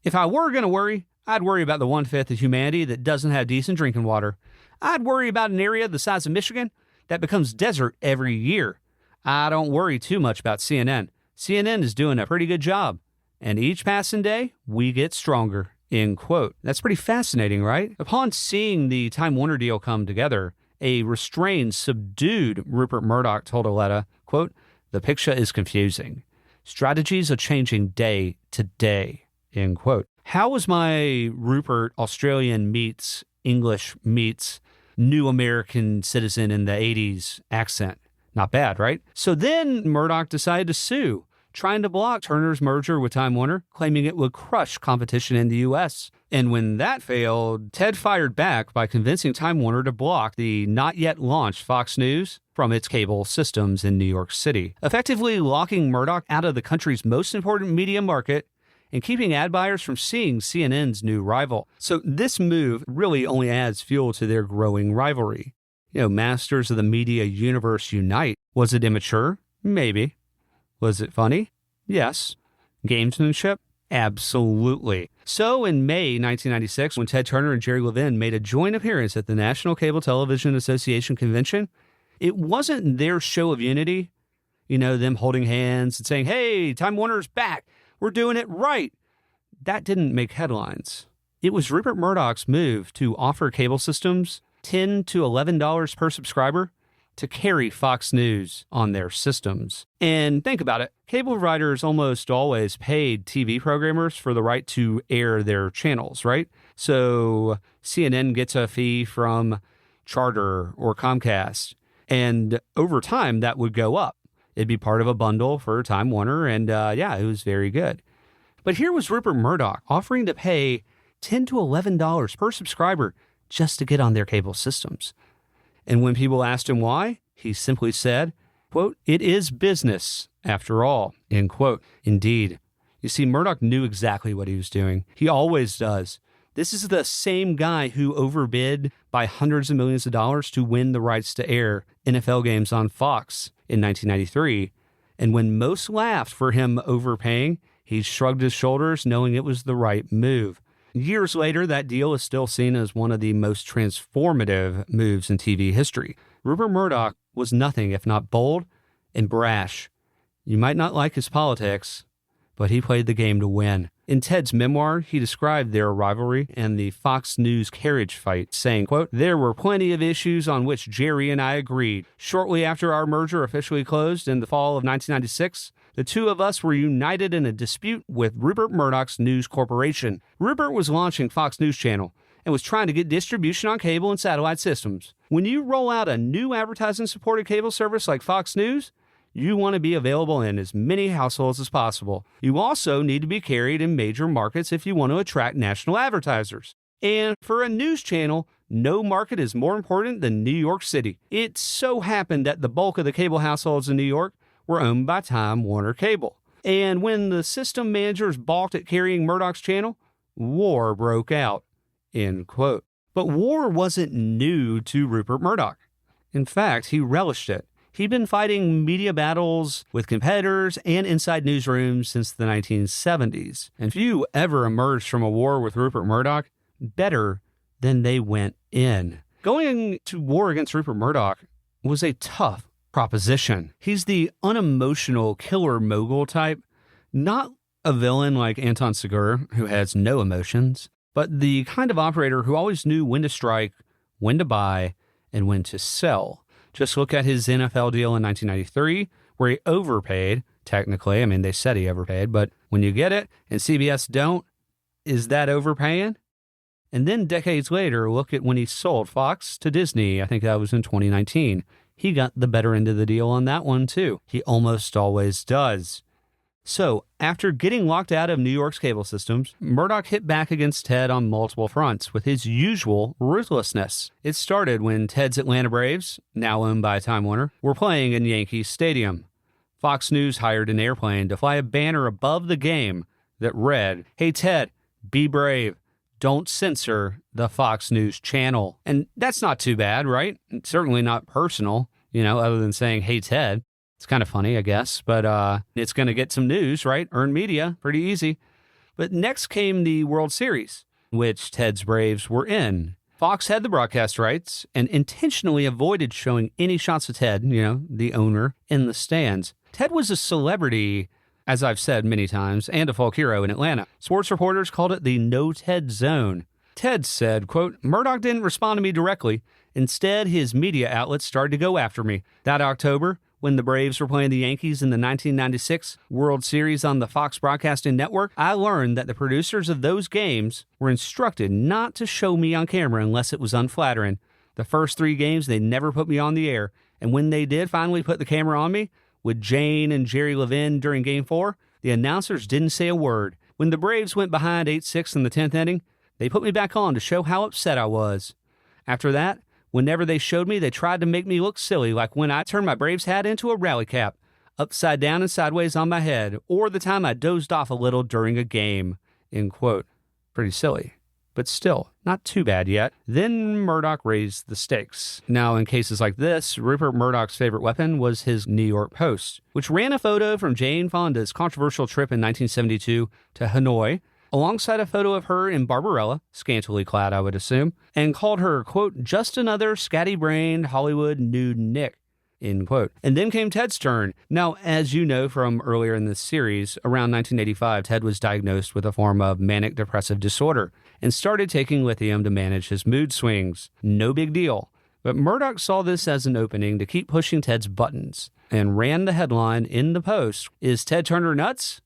"If I were going to worry, I'd worry about the 1/5 of humanity that doesn't have decent drinking water. I'd worry about an area the size of Michigan that becomes desert every year. I don't worry too much about CNN. CNN is doing a pretty good job. And each passing day, we get stronger." End quote. That's pretty fascinating, right? Upon seeing the Time Warner deal come together, a restrained, subdued Rupert Murdoch told Aletta, quote, "The picture is confusing. Strategies are changing day to day." End quote. How was my Rupert Australian meets English meets new American citizen in the 80s accent? Not bad, right? So then Murdoch decided to sue, trying to block Turner's merger with Time Warner, claiming it would crush competition in the U.S. And when that failed, Ted fired back by convincing Time Warner to block the not-yet-launched Fox News from its cable systems in New York City, effectively locking Murdoch out of the country's most important media market and keeping ad buyers from seeing CNN's new rival. So this move really only adds fuel to their growing rivalry. You know, masters of the media universe unite. Was it immature? Maybe. Was it funny? Yes. Gamesmanship? Absolutely. So in May 1996, when Ted Turner and Jerry Levin made a joint appearance at the National Cable Television Association convention, it wasn't their show of unity, you know, them holding hands and saying, "Hey, Time Warner's back. We're doing it right." That didn't make headlines. It was Rupert Murdoch's move to offer cable systems $10 to $11 per subscriber to carry Fox News on their systems. And think about it. Cable providers almost always paid TV programmers for the right to air their channels, right? So CNN gets a fee from Charter or Comcast. And over time, that would go up. It'd be part of a bundle for Time Warner. And it was very good. But here was Rupert Murdoch offering to pay $10 to $11 per subscriber just to get on their cable systems. And when people asked him why, he simply said, quote, "It is business, after all," end quote. Indeed. You see, Murdoch knew exactly what he was doing. He always does. This is the same guy who overbid by hundreds of millions of dollars to win the rights to air NFL games on Fox in 1993. And when most laughed for him overpaying, he shrugged his shoulders, knowing it was the right move. Years later, that deal is still seen as one of the most transformative moves in TV history. Rupert Murdoch was nothing if not bold and brash. You might not like his politics, but he played the game to win. In Ted's memoir, he described their rivalry and the Fox News carriage fight, saying, quote, "There were plenty of issues on which Jerry and I agreed. Shortly after our merger officially closed in the fall of 1996, the two of us were united in a dispute with Rupert Murdoch's News Corporation. Rupert was launching Fox News Channel and was trying to get distribution on cable and satellite systems. When you roll out a new advertising-supported cable service like Fox News, you want to be available in as many households as possible. You also need to be carried in major markets if you want to attract national advertisers. And for a news channel, no market is more important than New York City. It so happened that the bulk of the cable households in New York were owned by Time Warner Cable. And when the system managers balked at carrying Murdoch's channel, war broke out," end quote. But war wasn't new to Rupert Murdoch. In fact, he relished it. He'd been fighting media battles with competitors and inside newsrooms since the 1970s. And few ever emerged from a war with Rupert Murdoch better than they went in. Going to war against Rupert Murdoch was a tough proposition. He's the unemotional killer mogul type, not a villain like Anton Chigurh, who has no emotions, but the kind of operator who always knew when to strike, when to buy, and when to sell. Just look at his NFL deal in 1993, where he overpaid, technically. I mean, they said he overpaid, but when you get it and CBS don't, is that overpaying? And then decades later, look at when he sold Fox to Disney. I think that was in 2019. He got the better end of the deal on that one, too. He almost always does. So, after getting locked out of New York's cable systems, Murdoch hit back against Ted on multiple fronts with his usual ruthlessness. It started when Ted's Atlanta Braves, now owned by Time Warner, were playing in Yankee Stadium. Fox News hired an airplane to fly a banner above the game that read, "Hey Ted, be brave. Don't censor the Fox News channel." And that's not too bad, right? It's certainly not personal, other than saying, "Hey Ted." It's kind of funny, I guess, but it's going to get some news, right? Earned media, pretty easy. But next came the World Series, which Ted's Braves were in. Fox had the broadcast rights and intentionally avoided showing any shots of Ted, the owner, in the stands. Ted was a celebrity, as I've said many times, and a folk hero in Atlanta. Sports reporters called it the No Ted Zone. Ted said, quote, "Murdoch didn't respond to me directly. Instead, his media outlets started to go after me. That October, when the Braves were playing the Yankees in the 1996 World Series on the Fox Broadcasting Network, I learned that the producers of those games were instructed not to show me on camera unless it was unflattering. The first 3 games, they never put me on the air. And when they did finally put the camera on me, with Jane and Jerry Levin during Game 4, the announcers didn't say a word. When the Braves went behind 8-6 in the 10th inning, they put me back on to show how upset I was. After that, whenever they showed me, they tried to make me look silly, like when I turned my Braves hat into a rally cap, upside down and sideways on my head, or the time I dozed off a little during a game," end quote. Pretty silly, but still not too bad yet. Then Murdoch raised the stakes. Now, in cases like this, Rupert Murdoch's favorite weapon was his New York Post, which ran a photo from Jane Fonda's controversial trip in 1972 to Hanoi, alongside a photo of her in Barbarella, scantily clad, I would assume, and called her, quote, "just another scatty-brained Hollywood nude Nick," end quote. And then came Ted's turn. Now, as you know from earlier in this series, around 1985, Ted was diagnosed with a form of manic depressive disorder and started taking lithium to manage his mood swings. No big deal. But Murdoch saw this as an opening to keep pushing Ted's buttons and ran the headline in the Post, "Is Ted Turner nuts?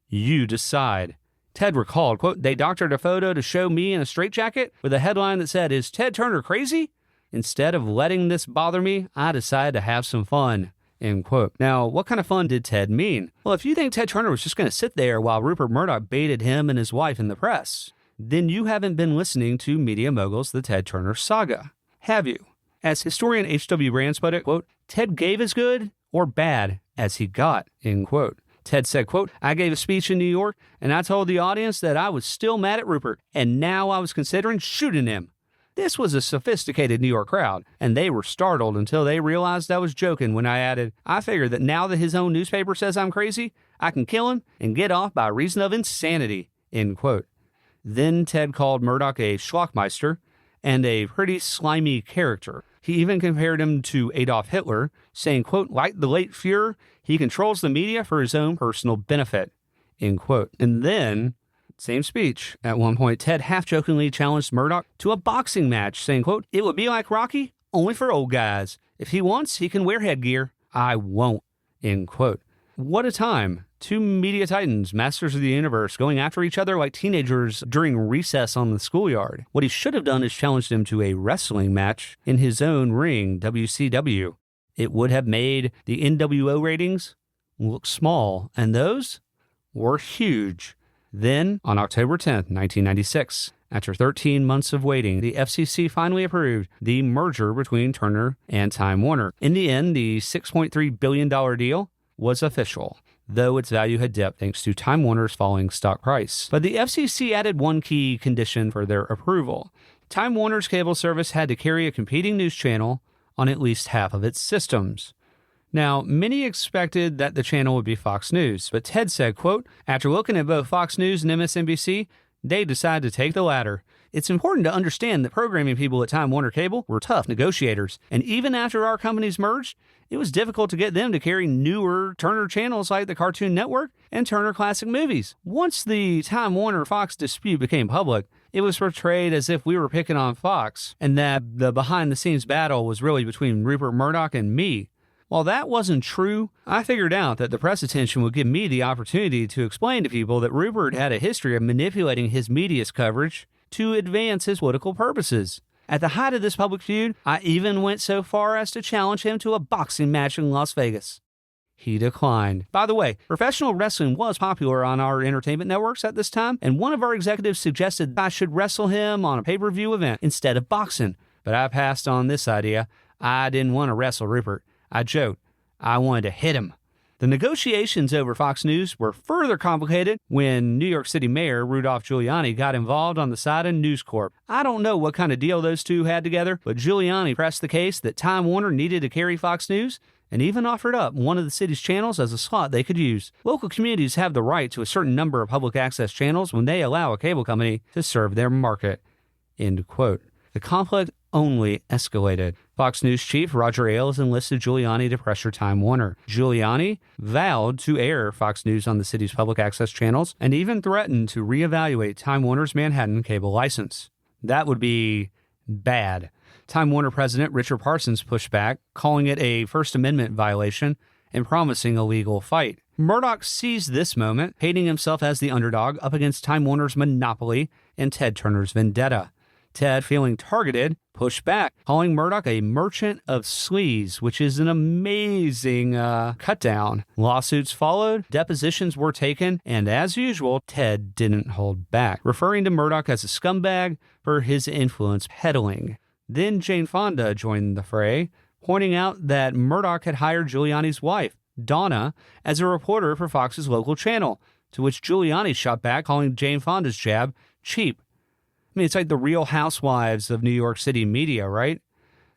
You decide." Ted recalled, quote, "They doctored a photo to show me in a straitjacket with a headline that said, 'Is Ted Turner crazy?' Instead of letting this bother me, I decided to have some fun," end quote. Now, what kind of fun did Ted mean? Well, if you think Ted Turner was just going to sit there while Rupert Murdoch baited him and his wife in the press, then you haven't been listening to Media Moguls, the Ted Turner Saga, have you? As historian H.W. Brands put it, quote, Ted gave as good or bad as he got, end quote. Ted said, quote, I gave a speech in New York, and I told the audience that I was still mad at Rupert, and now I was considering shooting him. This was a sophisticated New York crowd, and they were startled until they realized I was joking when I added, I figure that now that his own newspaper says I'm crazy, I can kill him and get off by reason of insanity, end quote. Then Ted called Murdoch a schlockmeister and a pretty slimy character. He even compared him to Adolf Hitler, saying, quote, like the late Fuhrer, he controls the media for his own personal benefit, end quote. And then, same speech, at one point, Ted half-jokingly challenged Murdoch to a boxing match, saying, quote, it would be like Rocky, only for old guys. If he wants, he can wear headgear. I won't, end quote. What a time. Two media titans, masters of the universe, going after each other like teenagers during recess on the schoolyard. What he should have done is challenged him to a wrestling match in his own ring, WCW. It would have made the NWO ratings look small, and those were huge. Then, on October 10th, 1996, after 13 months of waiting, the FCC finally approved the merger between Turner and Time Warner. In the end, the $6.3 billion deal was official, though its value had dipped thanks to Time Warner's falling stock price. But the FCC added one key condition for their approval. Time Warner's cable service had to carry a competing news channel on at least half of its systems. Now, many expected that the channel would be Fox News, but Ted said, quote, after looking at both Fox News and MSNBC, they decided to take the latter. It's important to understand that programming people at Time Warner Cable were tough negotiators, and even after our companies merged, it was difficult to get them to carry newer Turner channels like the Cartoon Network and Turner Classic Movies. Once the Time Warner-Fox dispute became public, it was portrayed as if we were picking on Fox, and that the behind-the-scenes battle was really between Rupert Murdoch and me. While that wasn't true, I figured out that the press attention would give me the opportunity to explain to people that Rupert had a history of manipulating his media's coverage to advance his political purposes. At the height of this public feud, I even went so far as to challenge him to a boxing match in Las Vegas. He declined. By the way, professional wrestling was popular on our entertainment networks at this time, and one of our executives suggested I should wrestle him on a pay-per-view event instead of boxing. But I passed on this idea. I didn't want to wrestle Rupert. I joked. I wanted to hit him. The negotiations over Fox News were further complicated when New York City Mayor Rudolph Giuliani got involved on the side of News Corp. I don't know what kind of deal those two had together, but Giuliani pressed the case that Time Warner needed to carry Fox News and even offered up one of the city's channels as a slot they could use. Local communities have the right to a certain number of public access channels when they allow a cable company to serve their market. End quote. The conflict only escalated. Fox News chief Roger Ailes enlisted Giuliani to pressure Time Warner. Giuliani vowed to air Fox News on the city's public access channels and even threatened to reevaluate Time Warner's Manhattan cable license. That would be bad. Time Warner president Richard Parsons pushed back, calling it a First Amendment violation and promising a legal fight. Murdoch seized this moment, painting himself as the underdog up against Time Warner's monopoly and Ted Turner's vendetta. Ted, feeling targeted, pushed back, calling Murdoch a merchant of sleaze, which is an amazing cutdown. Lawsuits followed, depositions were taken, and as usual, Ted didn't hold back, referring to Murdoch as a scumbag for his influence peddling. Then Jane Fonda joined the fray, pointing out that Murdoch had hired Giuliani's wife, Donna, as a reporter for Fox's local channel, to which Giuliani shot back, calling Jane Fonda's jab cheap. I mean, it's like the Real Housewives of New York City media, right?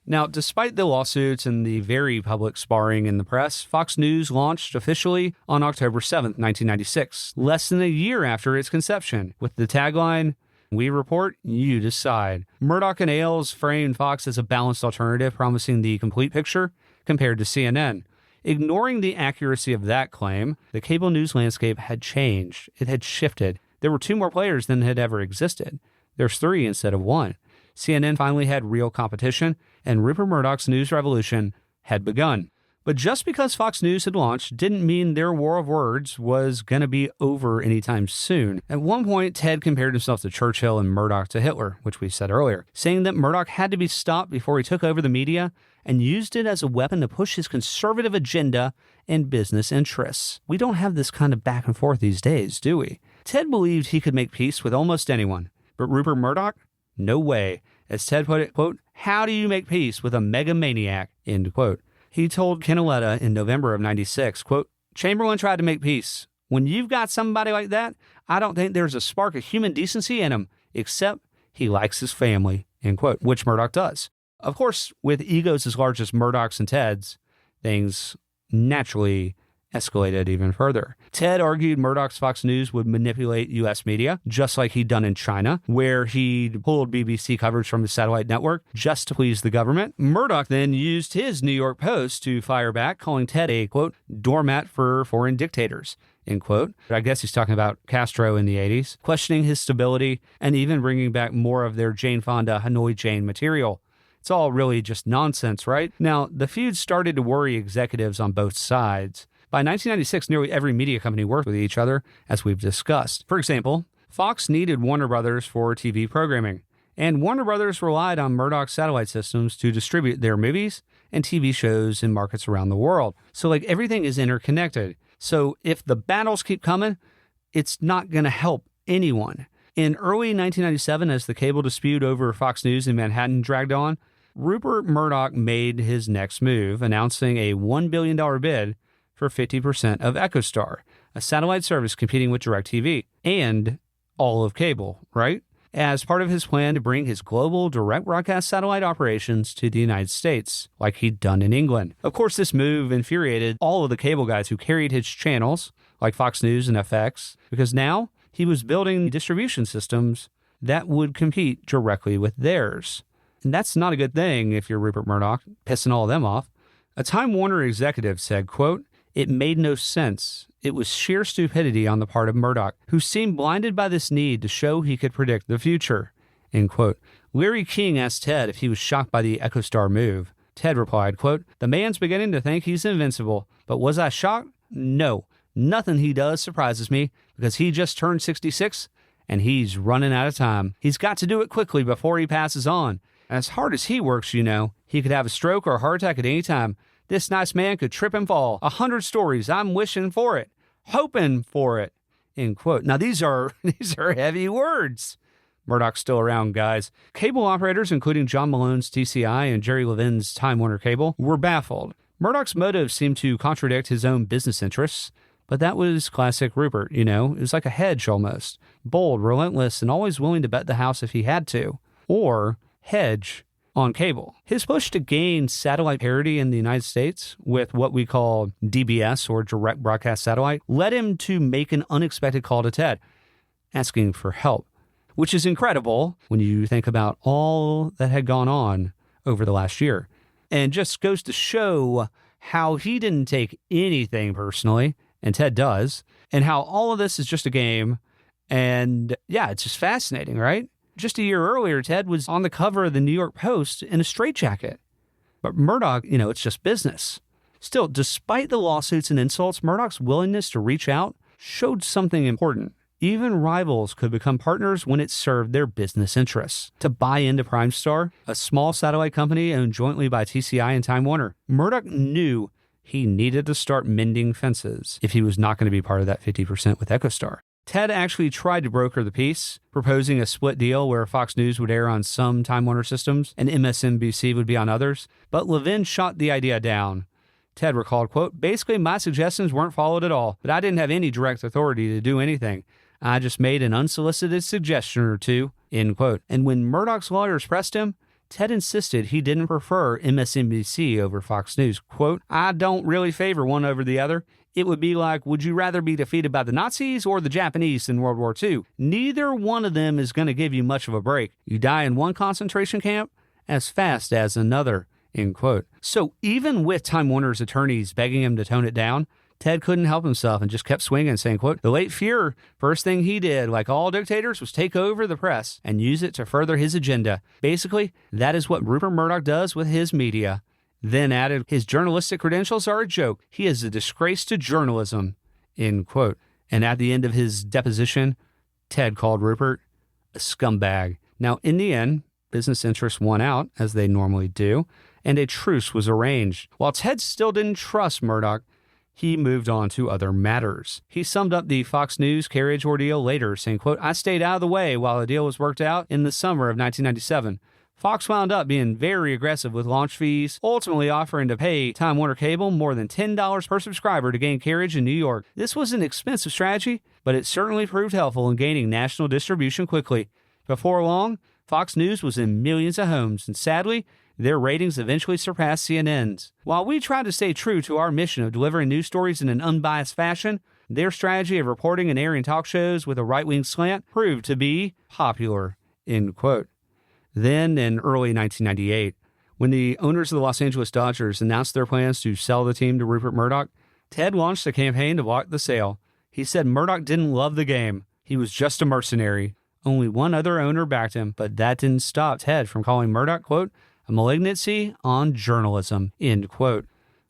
Now, despite the lawsuits and the very public sparring in the press, Fox News launched officially on October 7th, 1996, less than a year after its conception, with the tagline, "We report, you decide." Murdoch and Ailes framed Fox as a balanced alternative, promising the complete picture compared to CNN. Ignoring the accuracy of that claim, the cable news landscape had changed. It had shifted. There were two more players than had ever existed. There's three instead of one. CNN finally had real competition, and Rupert Murdoch's news revolution had begun. But just because Fox News had launched didn't mean their war of words was going to be over anytime soon. At one point, Ted compared himself to Churchill and Murdoch to Hitler, which we said earlier, saying that Murdoch had to be stopped before he took over the media and used it as a weapon to push his conservative agenda and business interests. We don't have this kind of back and forth these days, do we? Ted believed he could make peace with almost anyone, But Rupert Murdoch? No way. As Ted put it, quote, how do you make peace with a megamaniac, end quote. He told Canaletta in November of 96, quote, Chamberlain tried to make peace. When you've got somebody like that, I don't think there's a spark of human decency in him, except he likes his family, end quote, which Murdoch does. Of course, with egos as large as Murdoch's and Ted's, things naturally escalated even further. Ted argued Murdoch's Fox News would manipulate U.S. media, just like he'd done in China, where he'd pulled BBC coverage from his satellite network just to please the government. Murdoch then used his New York Post to fire back, calling Ted a, quote, doormat for foreign dictators, end quote. I guess he's talking about Castro in the 80s, questioning his stability and even bringing back more of their Jane Fonda Hanoi Jane material. It's all really just nonsense, right? Now, the feud started to worry executives on both sides. By 1996, nearly every media company worked with each other, as we've discussed. For example, Fox needed Warner Brothers for TV programming, and Warner Brothers relied on Murdoch's satellite systems to distribute their movies and TV shows in markets around the world. So, everything is interconnected. So, if the battles keep coming, it's not going to help anyone. In early 1997, as the cable dispute over Fox News in Manhattan dragged on, Rupert Murdoch made his next move, announcing a $1 billion bid for 50% of EchoStar, a satellite service competing with DirecTV and all of cable, right? As part of his plan to bring his global direct broadcast satellite operations to the United States, like he'd done in England. Of course, this move infuriated all of the cable guys who carried his channels, like Fox News and FX, because now he was building distribution systems that would compete directly with theirs. And that's not a good thing if you're Rupert Murdoch, pissing all of them off. A Time Warner executive said, quote, it made no sense. It was sheer stupidity on the part of Murdoch, who seemed blinded by this need to show he could predict the future, end quote. Larry King asked Ted if he was shocked by the EchoStar move. Ted replied, quote, the man's beginning to think he's invincible, but was I shocked? No. Nothing he does surprises me, because he just turned 66, and he's running out of time. He's got to do it quickly before he passes on. As hard as he works, he could have a stroke or a heart attack at any time. This nice man could trip and fall. 100 stories. I'm wishing for it. Hoping for it. End quote. Now, these are heavy words. Murdoch's still around, guys. Cable operators, including John Malone's TCI and Jerry Levin's Time Warner Cable, were baffled. Murdoch's motives seemed to contradict his own business interests, but that was classic Rupert, It was like a hedge almost. Bold, relentless, and always willing to bet the house if he had to. Or hedge on cable. His push to gain satellite parity in the United States with what we call DBS, or direct broadcast satellite, led him to make an unexpected call to Ted, asking for help, which is incredible when you think about all that had gone on over the last year. And just goes to show how he didn't take anything personally, and Ted does, and how all of this is just a game. And yeah, it's just fascinating, right? Just a year earlier, Ted was on the cover of the New York Post in a straitjacket. But Murdoch, it's just business. Still, despite the lawsuits and insults, Murdoch's willingness to reach out showed something important. Even rivals could become partners when it served their business interests. To buy into Primestar, a small satellite company owned jointly by TCI and Time Warner, Murdoch knew he needed to start mending fences if he was not going to be part of that 50% with EchoStar. Ted actually tried to broker the peace, proposing a split deal where Fox News would air on some Time Warner systems and MSNBC would be on others, but Levin shot the idea down. Ted recalled, quote, basically my suggestions weren't followed at all, but I didn't have any direct authority to do anything. I just made an unsolicited suggestion or two, end quote. And when Murdoch's lawyers pressed him, Ted insisted he didn't prefer MSNBC over Fox News. Quote, I don't really favor one over the other. It would be like, would you rather be defeated by the Nazis or the Japanese in World War II? Neither one of them is going to give you much of a break. You die in one concentration camp as fast as another, end quote. So even with Time Warner's attorneys begging him to tone it down, Ted couldn't help himself and just kept swinging, saying, quote, the late Fuhrer, first thing he did, like all dictators, was take over the press and use it to further his agenda. Basically, that is what Rupert Murdoch does with his media. Then added, his journalistic credentials are a joke. He is a disgrace to journalism, end quote. And at the end of his deposition, Ted called Rupert a scumbag. Now, in the end, business interests won out, as they normally do, and a truce was arranged. While Ted still didn't trust Murdoch, he moved on to other matters. He summed up the Fox News carriage ordeal later, saying, quote, "I stayed out of the way while the deal was worked out in the summer of 1997. Fox wound up being very aggressive with launch fees, ultimately offering to pay Time Warner Cable more than $10 per subscriber to gain carriage in New York. This was an expensive strategy, but it certainly proved helpful in gaining national distribution quickly. Before long, Fox News was in millions of homes, and sadly, their ratings eventually surpassed CNN's. While we tried to stay true to our mission of delivering news stories in an unbiased fashion, their strategy of reporting and airing talk shows with a right-wing slant proved to be popular." End quote. Then, in early 1998, when the owners of the Los Angeles Dodgers announced their plans to sell the team to Rupert Murdoch, Ted launched a campaign to block the sale. He said Murdoch didn't love the game. He was just a mercenary. Only one other owner backed him, but that didn't stop Ted from calling Murdoch, quote, "a malignancy on journalism," end quote.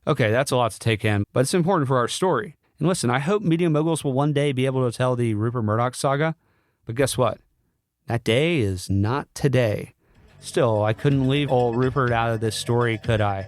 Okay, that's a lot to take in, but it's important for our story. And listen, I hope Media Moguls will one day be able to tell the Rupert Murdoch saga, but guess what? That day is not today. Still, I couldn't leave old Rupert out of this story, could I?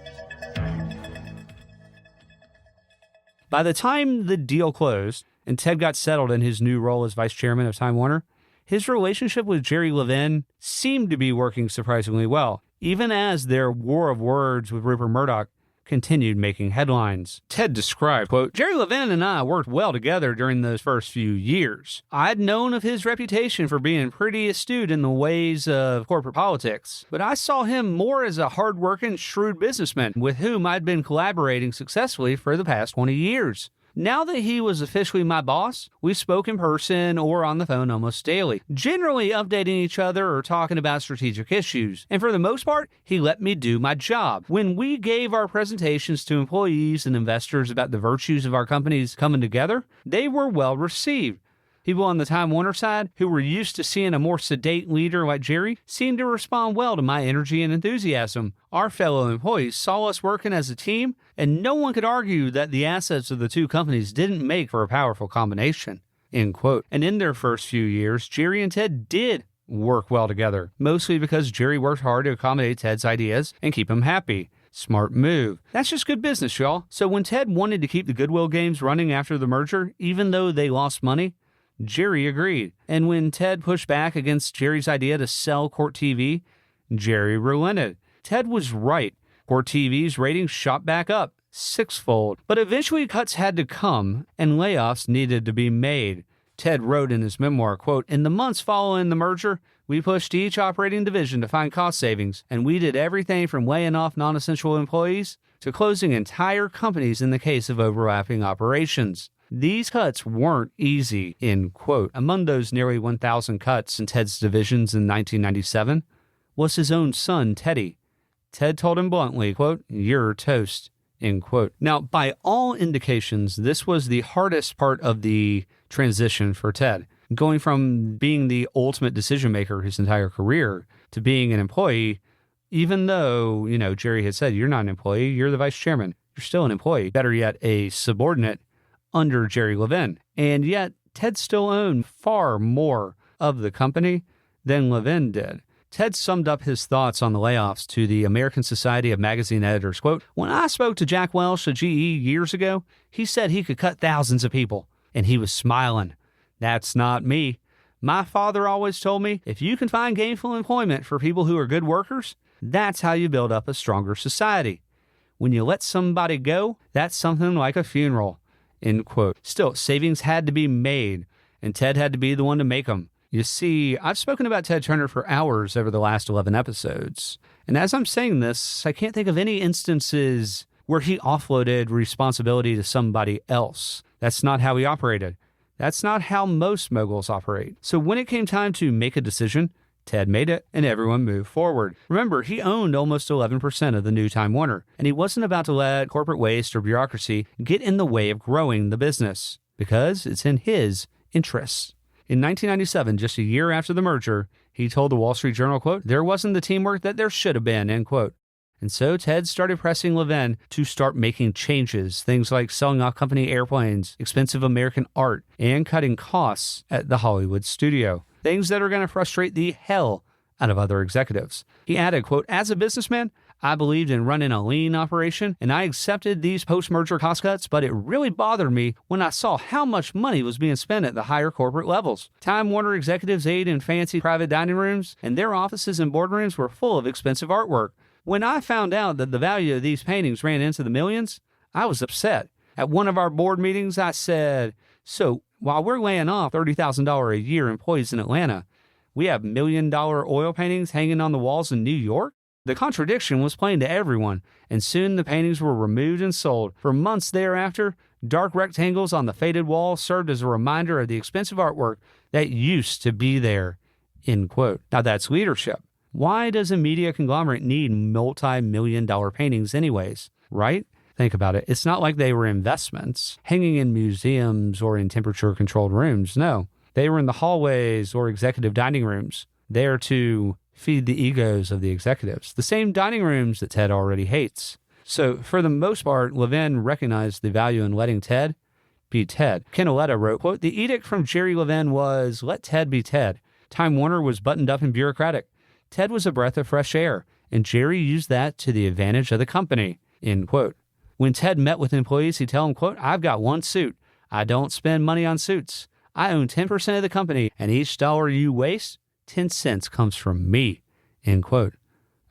By the time the deal closed and Ted got settled in his new role as vice chairman of Time Warner, his relationship with Jerry Levin seemed to be working surprisingly well, even as their war of words with Rupert Murdoch continued making headlines. Ted described, quote, "Jerry Levin and I worked well together during those first few years. I'd known of his reputation for being pretty astute in the ways of corporate politics, but I saw him more as a hard-working, shrewd businessman with whom I'd been collaborating successfully for the past 20 years. Now that he was officially my boss, we spoke in person or on the phone almost daily, generally updating each other or talking about strategic issues. And for the most part, he let me do my job. When we gave our presentations to employees and investors about the virtues of our companies coming together, they were well received. People on the Time Warner side, who were used to seeing a more sedate leader like Jerry, seemed to respond well to my energy and enthusiasm. Our fellow employees saw us working as a team, and no one could argue that the assets of the two companies didn't make for a powerful combination." End quote. And in their first few years, Jerry and Ted did work well together, mostly because Jerry worked hard to accommodate Ted's ideas and keep him happy. Smart move. That's just good business, y'all. So when Ted wanted to keep the Goodwill games running after the merger, even though they lost money, Jerry agreed. And when Ted pushed back against Jerry's idea to sell Court TV, Jerry relented. Ted was right. Court TV's ratings shot back up sixfold. But eventually cuts had to come, and layoffs needed to be made. Ted wrote in his memoir, quote, "In the months following the merger, we pushed each operating division to find cost savings, and we did everything from laying off non-essential employees to closing entire companies in the case of overlapping operations. These cuts weren't easy," end quote. Among those nearly 1,000 cuts in Ted's divisions in 1997 was his own son, Teddy. Ted told him bluntly, quote, "You're toast," end quote. Now, by all indications, this was the hardest part of the transition for Ted. Going from being the ultimate decision maker his entire career to being an employee, even though, Jerry had said, "You're not an employee, you're the vice chairman." You're still an employee. Better yet, a subordinate under Jerry Levin. And yet, Ted still owned far more of the company than Levin did. Ted summed up his thoughts on the layoffs to the American Society of Magazine Editors, quote, "When I spoke to Jack Welch of GE years ago, he said he could cut thousands of people, and he was smiling. That's not me. My father always told me, if you can find gainful employment for people who are good workers, that's how you build up a stronger society. When you let somebody go, that's something like a funeral," end quote. Still, savings had to be made, and Ted had to be the one to make them. You see, I've spoken about Ted Turner for hours over the last 11 episodes, and as I'm saying this, I can't think of any instances where he offloaded responsibility to somebody else. That's not how he operated. That's not how most moguls operate. So when it came time to make a decision, Ted made it, and everyone moved forward. Remember, he owned almost 11% of the new Time Warner, and he wasn't about to let corporate waste or bureaucracy get in the way of growing the business, because it's in his interests. In 1997, just a year after the merger, he told the Wall Street Journal, quote, "There wasn't the teamwork that there should have been," end quote. And so Ted started pressing Levin to start making changes, things like selling off company airplanes, expensive American art, and cutting costs at the Hollywood studio. Things that are going to frustrate the hell out of other executives. He added, quote, "As a businessman, I believed in running a lean operation, and I accepted these post-merger cost cuts, but it really bothered me when I saw how much money was being spent at the higher corporate levels. Time Warner executives ate in fancy private dining rooms, and their offices and boardrooms were full of expensive artwork. When I found out that the value of these paintings ran into the millions, I was upset. At one of our board meetings, I said, so while we're laying off $30,000 a year employees in Atlanta, we have $1 million oil paintings hanging on the walls in New York? The contradiction was plain to everyone, and soon the paintings were removed and sold. For months thereafter, dark rectangles on the faded wall served as a reminder of the expensive artwork that used to be there. End quote. Now that's leadership. Why does a media conglomerate need multi-million-dollar paintings anyways, right? Think about it. It's not like they were investments hanging in museums or in temperature-controlled rooms. No, they were in the hallways or executive dining rooms, there to feed the egos of the executives, the same dining rooms that Ted already hates. So for the most part, Levin recognized the value in letting Ted be Ted. Ken Auletta wrote, quote, "The edict from Jerry Levin was, let Ted be Ted. Time Warner was buttoned up and bureaucratic. Ted was a breath of fresh air, and Jerry used that to the advantage of the company," end quote. When Ted met with employees, he'd tell them, quote, "I've got one suit. I don't spend money on suits. I own 10% of the company, and each dollar you waste, 10 cents comes from me," end quote.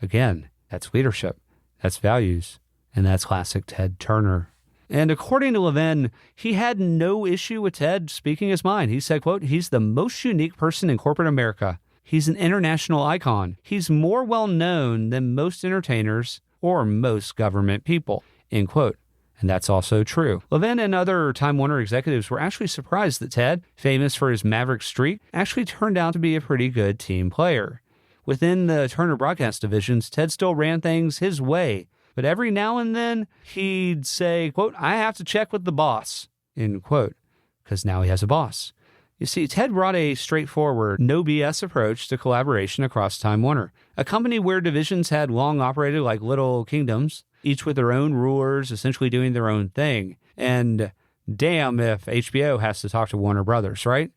Again, that's leadership, that's values, and that's classic Ted Turner. And according to Levin, he had no issue with Ted speaking his mind. He said, quote, "He's the most unique person in corporate America. He's an international icon. He's more well-known than most entertainers or most government people," end quote. And that's also true. Levin and other Time Warner executives were actually surprised that Ted, famous for his maverick streak, actually turned out to be a pretty good team player. Within the Turner broadcast divisions, Ted still ran things his way, but every now and then he'd say, quote, "I have to check with the boss," end quote, because now he has a boss. You see, Ted brought a straightforward, no BS approach to collaboration across Time Warner, a company where divisions had long operated like little kingdoms, each with their own rulers, essentially doing their own thing. And damn if HBO has to talk to Warner Brothers, right?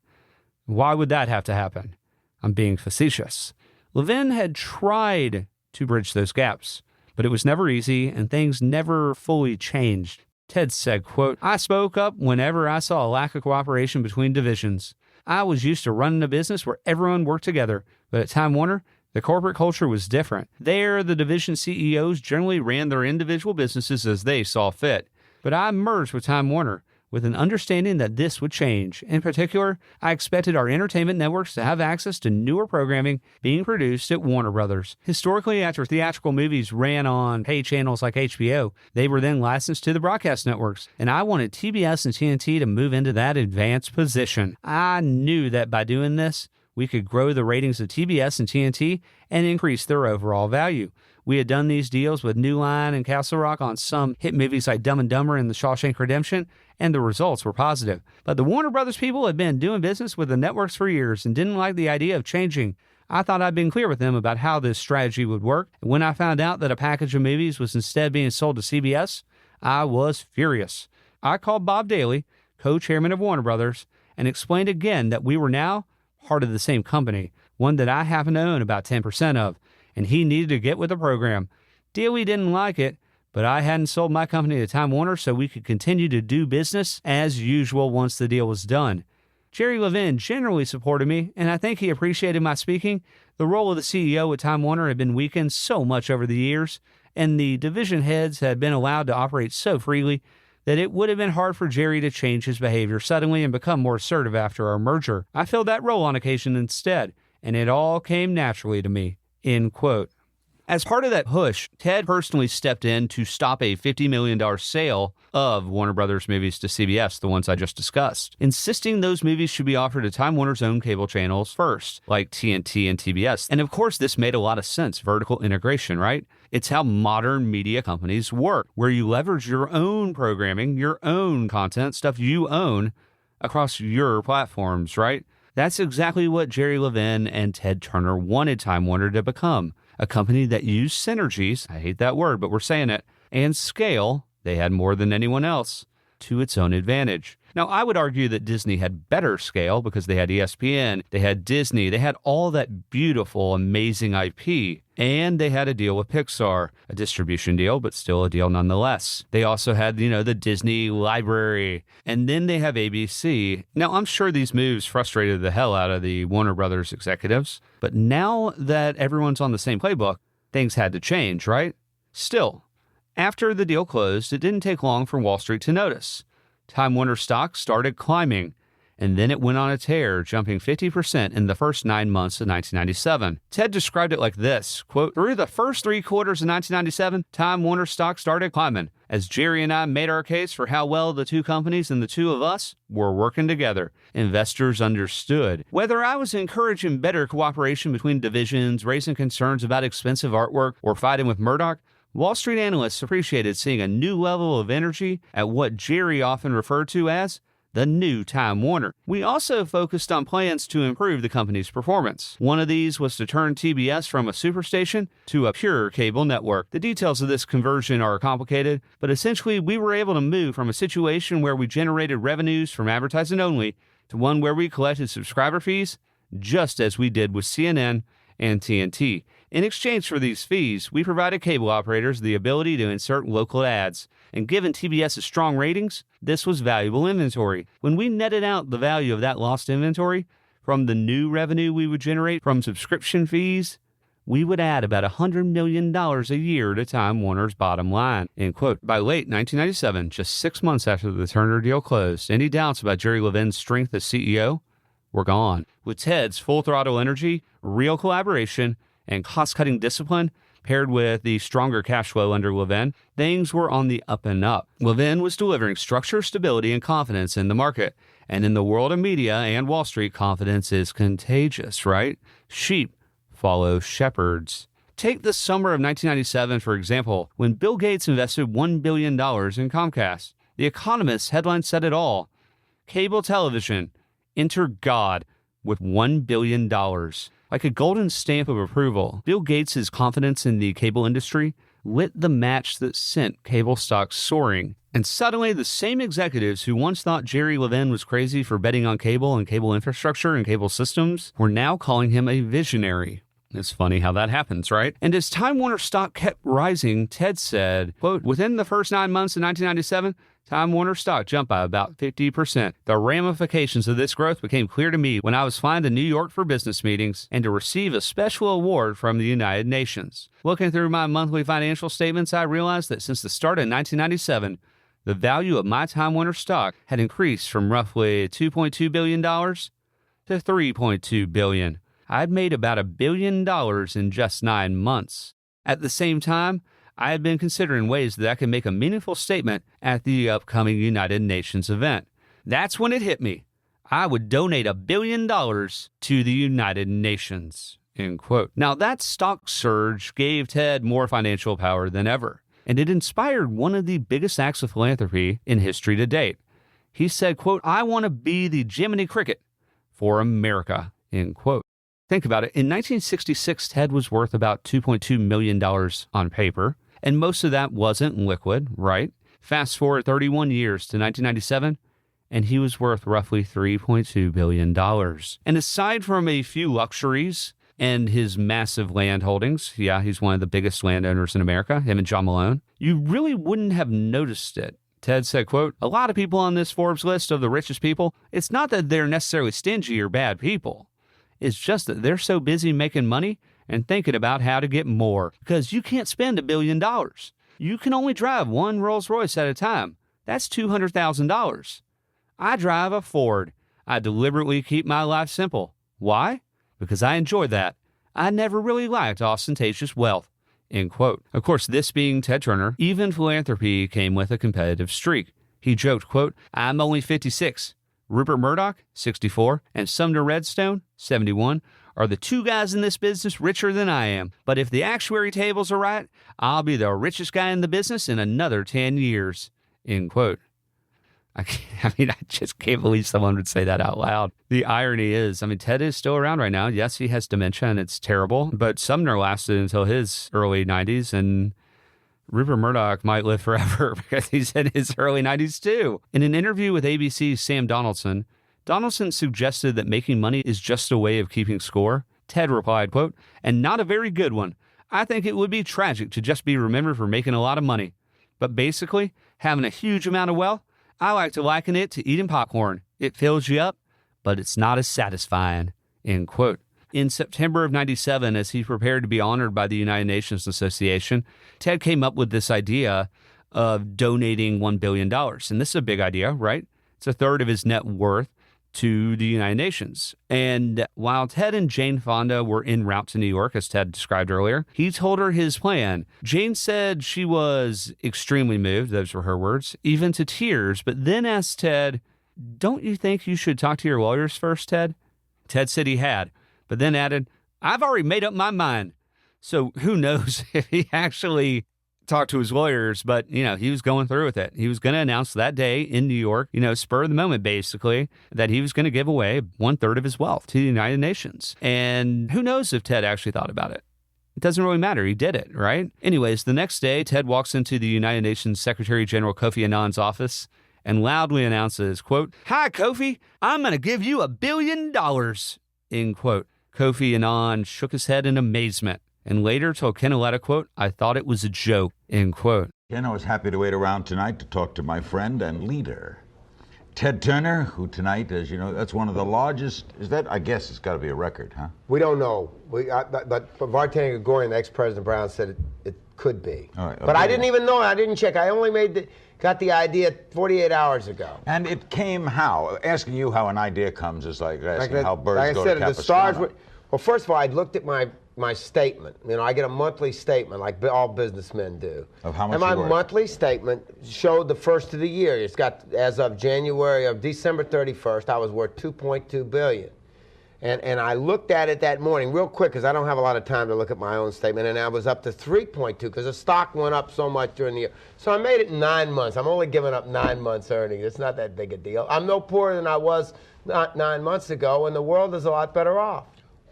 Why would that have to happen? I'm being facetious. Levin had tried to bridge those gaps, but it was never easy and things never fully changed. Ted said, quote, "I spoke up whenever I saw a lack of cooperation between divisions. I was used to running a business where everyone worked together, but at Time Warner, the corporate culture was different. There, the division CEOs generally ran their individual businesses as they saw fit. But I merged with Time Warner with an understanding that this would change. In particular, I expected our entertainment networks to have access to newer programming being produced at Warner Brothers. Historically, after theatrical movies ran on pay channels like HBO, they were then licensed to the broadcast networks, and I wanted TBS and TNT to move into that advanced position. I knew that by doing this, we could grow the ratings of TBS and TNT and increase their overall value. We had done these deals with New Line and Castle Rock on some hit movies like Dumb and Dumber and The Shawshank Redemption, and the results were positive. But the Warner Brothers people had been doing business with the networks for years and didn't like the idea of changing. I thought I'd been clear with them about how this strategy would work, and when I found out that a package of movies was instead being sold to CBS, I was furious. I called Bob Daly, co-chairman of Warner Brothers, and explained again that we were now part of the same company, one that I happen to own about 10% of, and he needed to get with the program. Daly didn't like it, but I hadn't sold my company to Time Warner so we could continue to do business as usual once the deal was done. Jerry Levin generally supported me, and I think he appreciated my speaking. The role of the CEO at Time Warner had been weakened so much over the years, and the division heads had been allowed to operate so freely that it would have been hard for Jerry to change his behavior suddenly and become more assertive after our merger. I filled that role on occasion instead, and it all came naturally to me." End quote. As part of that push, Ted personally stepped in to stop a $50 million sale of Warner Brothers movies to CBS, the ones I just discussed, insisting those movies should be offered to Time Warner's own cable channels first, like TNT and TBS. And of course, this made a lot of sense, vertical integration, right? It's how modern media companies work, where you leverage your own programming, your own content, stuff you own across your platforms, right? That's exactly what Jerry Levin and Ted Turner wanted Time Warner to become. A company that used synergies, I hate that word, but we're saying it, and scale, they had more than anyone else, to its own advantage. Now, I would argue that Disney had better scale because they had ESPN, they had Disney, they had all that beautiful, amazing IP, and they had a deal with Pixar, a distribution deal, but still a deal nonetheless. They also had, the Disney library, and then they have ABC. Now, I'm sure these moves frustrated the hell out of the Warner Brothers executives, but now that everyone's on the same playbook, things had to change, right? Still, after the deal closed, it didn't take long for Wall Street to notice. Time Warner stock started climbing, and then it went on a tear, jumping 50% in the first 9 months of 1997. Ted described it like this, quote, "Through the first 3 quarters of 1997, Time Warner stock started climbing, as Jerry and I made our case for how well the two companies and the two of us were working together. Investors understood. Whether I was encouraging better cooperation between divisions, raising concerns about expensive artwork, or fighting with Murdoch, Wall Street analysts appreciated seeing a new level of energy at what Jerry often referred to as the new Time Warner. We also focused on plans to improve the company's performance. One of these was to turn TBS from a superstation to a pure cable network. The details of this conversion are complicated, but essentially we were able to move from a situation where we generated revenues from advertising only to one where we collected subscriber fees, just as we did with CNN and TNT. In exchange for these fees, we provided cable operators the ability to insert local ads. And given TBS's strong ratings, this was valuable inventory. When we netted out the value of that lost inventory from the new revenue we would generate from subscription fees, we would add about $100 million a year to Time Warner's bottom line." End quote. By late 1997, just 6 months after the Turner deal closed, any doubts about Jerry Levin's strength as CEO were gone. With Ted's full throttle energy, real collaboration, and cost-cutting discipline, paired with the stronger cash flow under Levin, things were on the up and up. Levin was delivering structure, stability, and confidence in the market. And in the world of media and Wall Street, confidence is contagious, right? Sheep follow shepherds. Take the summer of 1997, for example, when Bill Gates invested $1 billion in Comcast. The Economist headline said it all. Cable television, enter God with $1 billion. Like a golden stamp of approval, Bill Gates' confidence in the cable industry lit the match that sent cable stocks soaring. And suddenly, the same executives who once thought Jerry Levin was crazy for betting on cable and cable infrastructure and cable systems were now calling him a visionary. It's funny how that happens, right? And as Time Warner stock kept rising, Ted said, quote, "Within the first 9 months of 1997, Time Warner stock jumped by about 50%. The ramifications of this growth became clear to me when I was flying to New York for business meetings and to receive a special award from the United Nations. Looking through my monthly financial statements, I realized that since the start of 1997, the value of my Time Warner stock had increased from roughly $2.2 billion to $3.2 billion. I'd made about $1 billion in just 9 months. At the same time, I had been considering ways that I could make a meaningful statement at the upcoming United Nations event. That's when it hit me. I would donate $1 billion to the United Nations." End quote. Now, that stock surge gave Ted more financial power than ever, and it inspired one of the biggest acts of philanthropy in history to date. He said, quote, "I want to be the Jiminy Cricket for America." End quote. Think about it. In 1966, Ted was worth about $2.2 million on paper. And most of that wasn't liquid, right? Fast forward 31 years to 1997, and he was worth roughly $3.2 billion. And aside from a few luxuries and his massive land holdings, yeah, he's one of the biggest landowners in America, him and John Malone, you really wouldn't have noticed it. Ted said, quote, "A lot of people on this Forbes list of the richest people, it's not that they're necessarily stingy or bad people. It's just that they're so busy making money and thinking about how to get more, because you can't spend $1 billion. You can only drive one Rolls Royce at a time. That's $200,000. I drive a Ford. I deliberately keep my life simple. Why? Because I enjoy that. I never really liked ostentatious wealth." End quote. Of course, this being Ted Turner, even philanthropy came with a competitive streak. He joked, quote, "I'm only 56. Rupert Murdoch, 64, and Sumner Redstone, 71, are the two guys in this business richer than I am. But if the actuary tables are right, I'll be the richest guy in the business in another 10 years. End quote. I just can't believe someone would say that out loud. The irony is, Ted is still around right now. Yes, he has dementia and it's terrible, but Sumner lasted until his early 90s, and Rupert Murdoch might live forever because he's in his early 90s too. In an interview with ABC's Sam Donaldson, Donaldson suggested that making money is just a way of keeping score. Ted replied, quote, "And not a very good one. I think it would be tragic to just be remembered for making a lot of money. But basically, having a huge amount of wealth, I like to liken it to eating popcorn. It fills you up, but it's not as satisfying," end quote. In September of 97, as he prepared to be honored by the United Nations Association, Ted came up with this idea of donating $1 billion. And this is a big idea, right? It's a third of his net worth to the United Nations. And while Ted and Jane Fonda were en route to New York, as Ted described earlier, he told her his plan. Jane said she was extremely moved, those were her words, even to tears, but then asked Ted, "Don't you think you should talk to your lawyers first, Ted?" Ted said he had, but then added, "I've already made up my mind." So who knows if he actually talked to his lawyers, but, he was going through with it. He was going to announce that day in New York, spur of the moment, basically, that he was going to give away 1/3 of his wealth to the United Nations. And who knows if Ted actually thought about it. It doesn't really matter. He did it, right? Anyways, the next day, Ted walks into the United Nations Secretary General Kofi Annan's office and loudly announces, quote, "Hi, Kofi, I'm going to give you $1 billion, end quote. Kofi Annan shook his head in amazement and later told Ken Auletta, quote, "I thought it was a joke," end quote. Ken, I was happy to wait around tonight to talk to my friend and leader, Ted Turner, who tonight, as you know, that's one of the largest, I guess it's got to be a record, huh? We don't know. But Vartan Gregorian, the ex-President Brown, said it could be. All right, okay. But I didn't even know. I didn't check. I only got the idea 48 hours ago. And it came how? Asking you how an idea comes is like asking how birds like go I said, to the Capistrano. stars were, well, first of all, I looked at my statement. I get a monthly statement like all businessmen do. Of how much and my you work. monthly statement showed the first of the year. It's got, as of December 31st, I was worth $2.2 billion. And I looked at it that morning real quick because I don't have a lot of time to look at my own statement, and I was up to 3.2 because the stock went up so much during the year. So I made it in 9 months. I'm only giving up 9 months earnings. It's not that big a deal. I'm no poorer than I was not 9 months ago, and the world is a lot better off.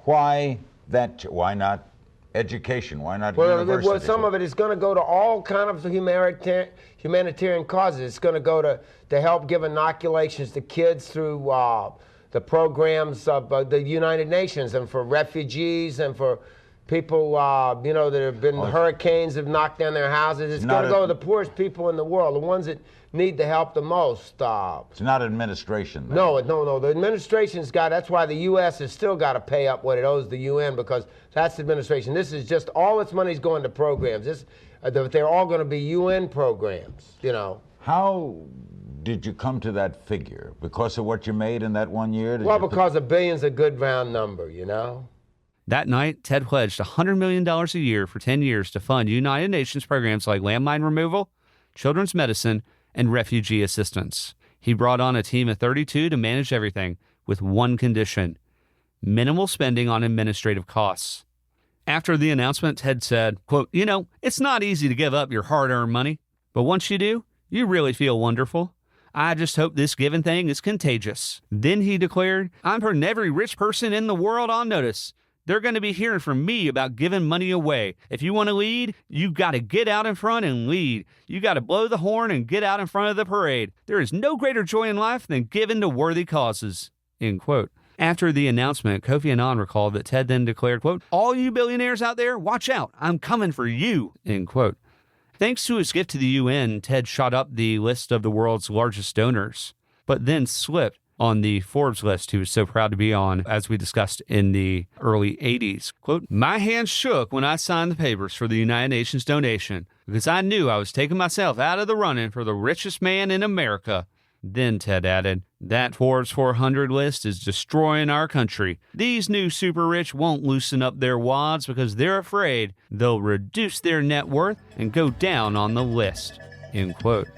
Why not education? Why not university? Well, some of it is going to go to all kind of humanitarian causes. It's going to go to help give inoculations to kids through the programs of the United Nations, and for refugees, and for people that have been hurricanes have knocked down their houses. It's going to go to the poorest people in the world, the ones that need the help the most. It's not administration, then. No. The administration's that's why the U.S. has still got to pay up what it owes the UN, because that's the administration. This is just, all its money's going to programs. They're all going to be UN programs, How did you come to that figure? Because of what you made in that 1 year? Well, because a billion's a good round number, That night, Ted pledged $100 million a year for 10 years to fund United Nations programs like landmine removal, children's medicine, and refugee assistance. He brought on a team of 32 to manage everything with one condition: minimal spending on administrative costs. After the announcement, Ted said, quote, "It's not easy to give up your hard-earned money, but once you do, you really feel wonderful. I just hope this giving thing is contagious." Then he declared, "I'm putting every rich person in the world on notice. They're going to be hearing from me about giving money away. If you want to lead, you got to get out in front and lead. You got to blow the horn and get out in front of the parade. There is no greater joy in life than giving to worthy causes," end quote. After the announcement, Kofi Annan recalled that Ted then declared, quote, "All you billionaires out there, watch out. I'm coming for you," end quote. Thanks to his gift to the UN, Ted shot up the list of the world's largest donors, but then slipped on the Forbes list he was so proud to be on, as we discussed in the early 80s. Quote, "My hands shook when I signed the papers for the United Nations donation because I knew I was taking myself out of the running for the richest man in America." Then Ted added, "That Forbes 400 list is destroying our country. These new super rich won't loosen up their wads because they're afraid they'll reduce their net worth and go down on the list," end quote.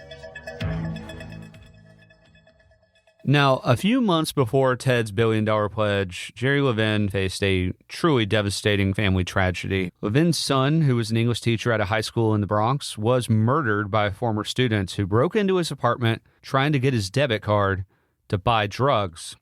Now, a few months before Ted's billion-dollar pledge, Jerry Levin faced a truly devastating family tragedy. Levin's son, who was an English teacher at a high school in the Bronx, was murdered by former students who broke into his apartment trying to get his debit card to buy drugs.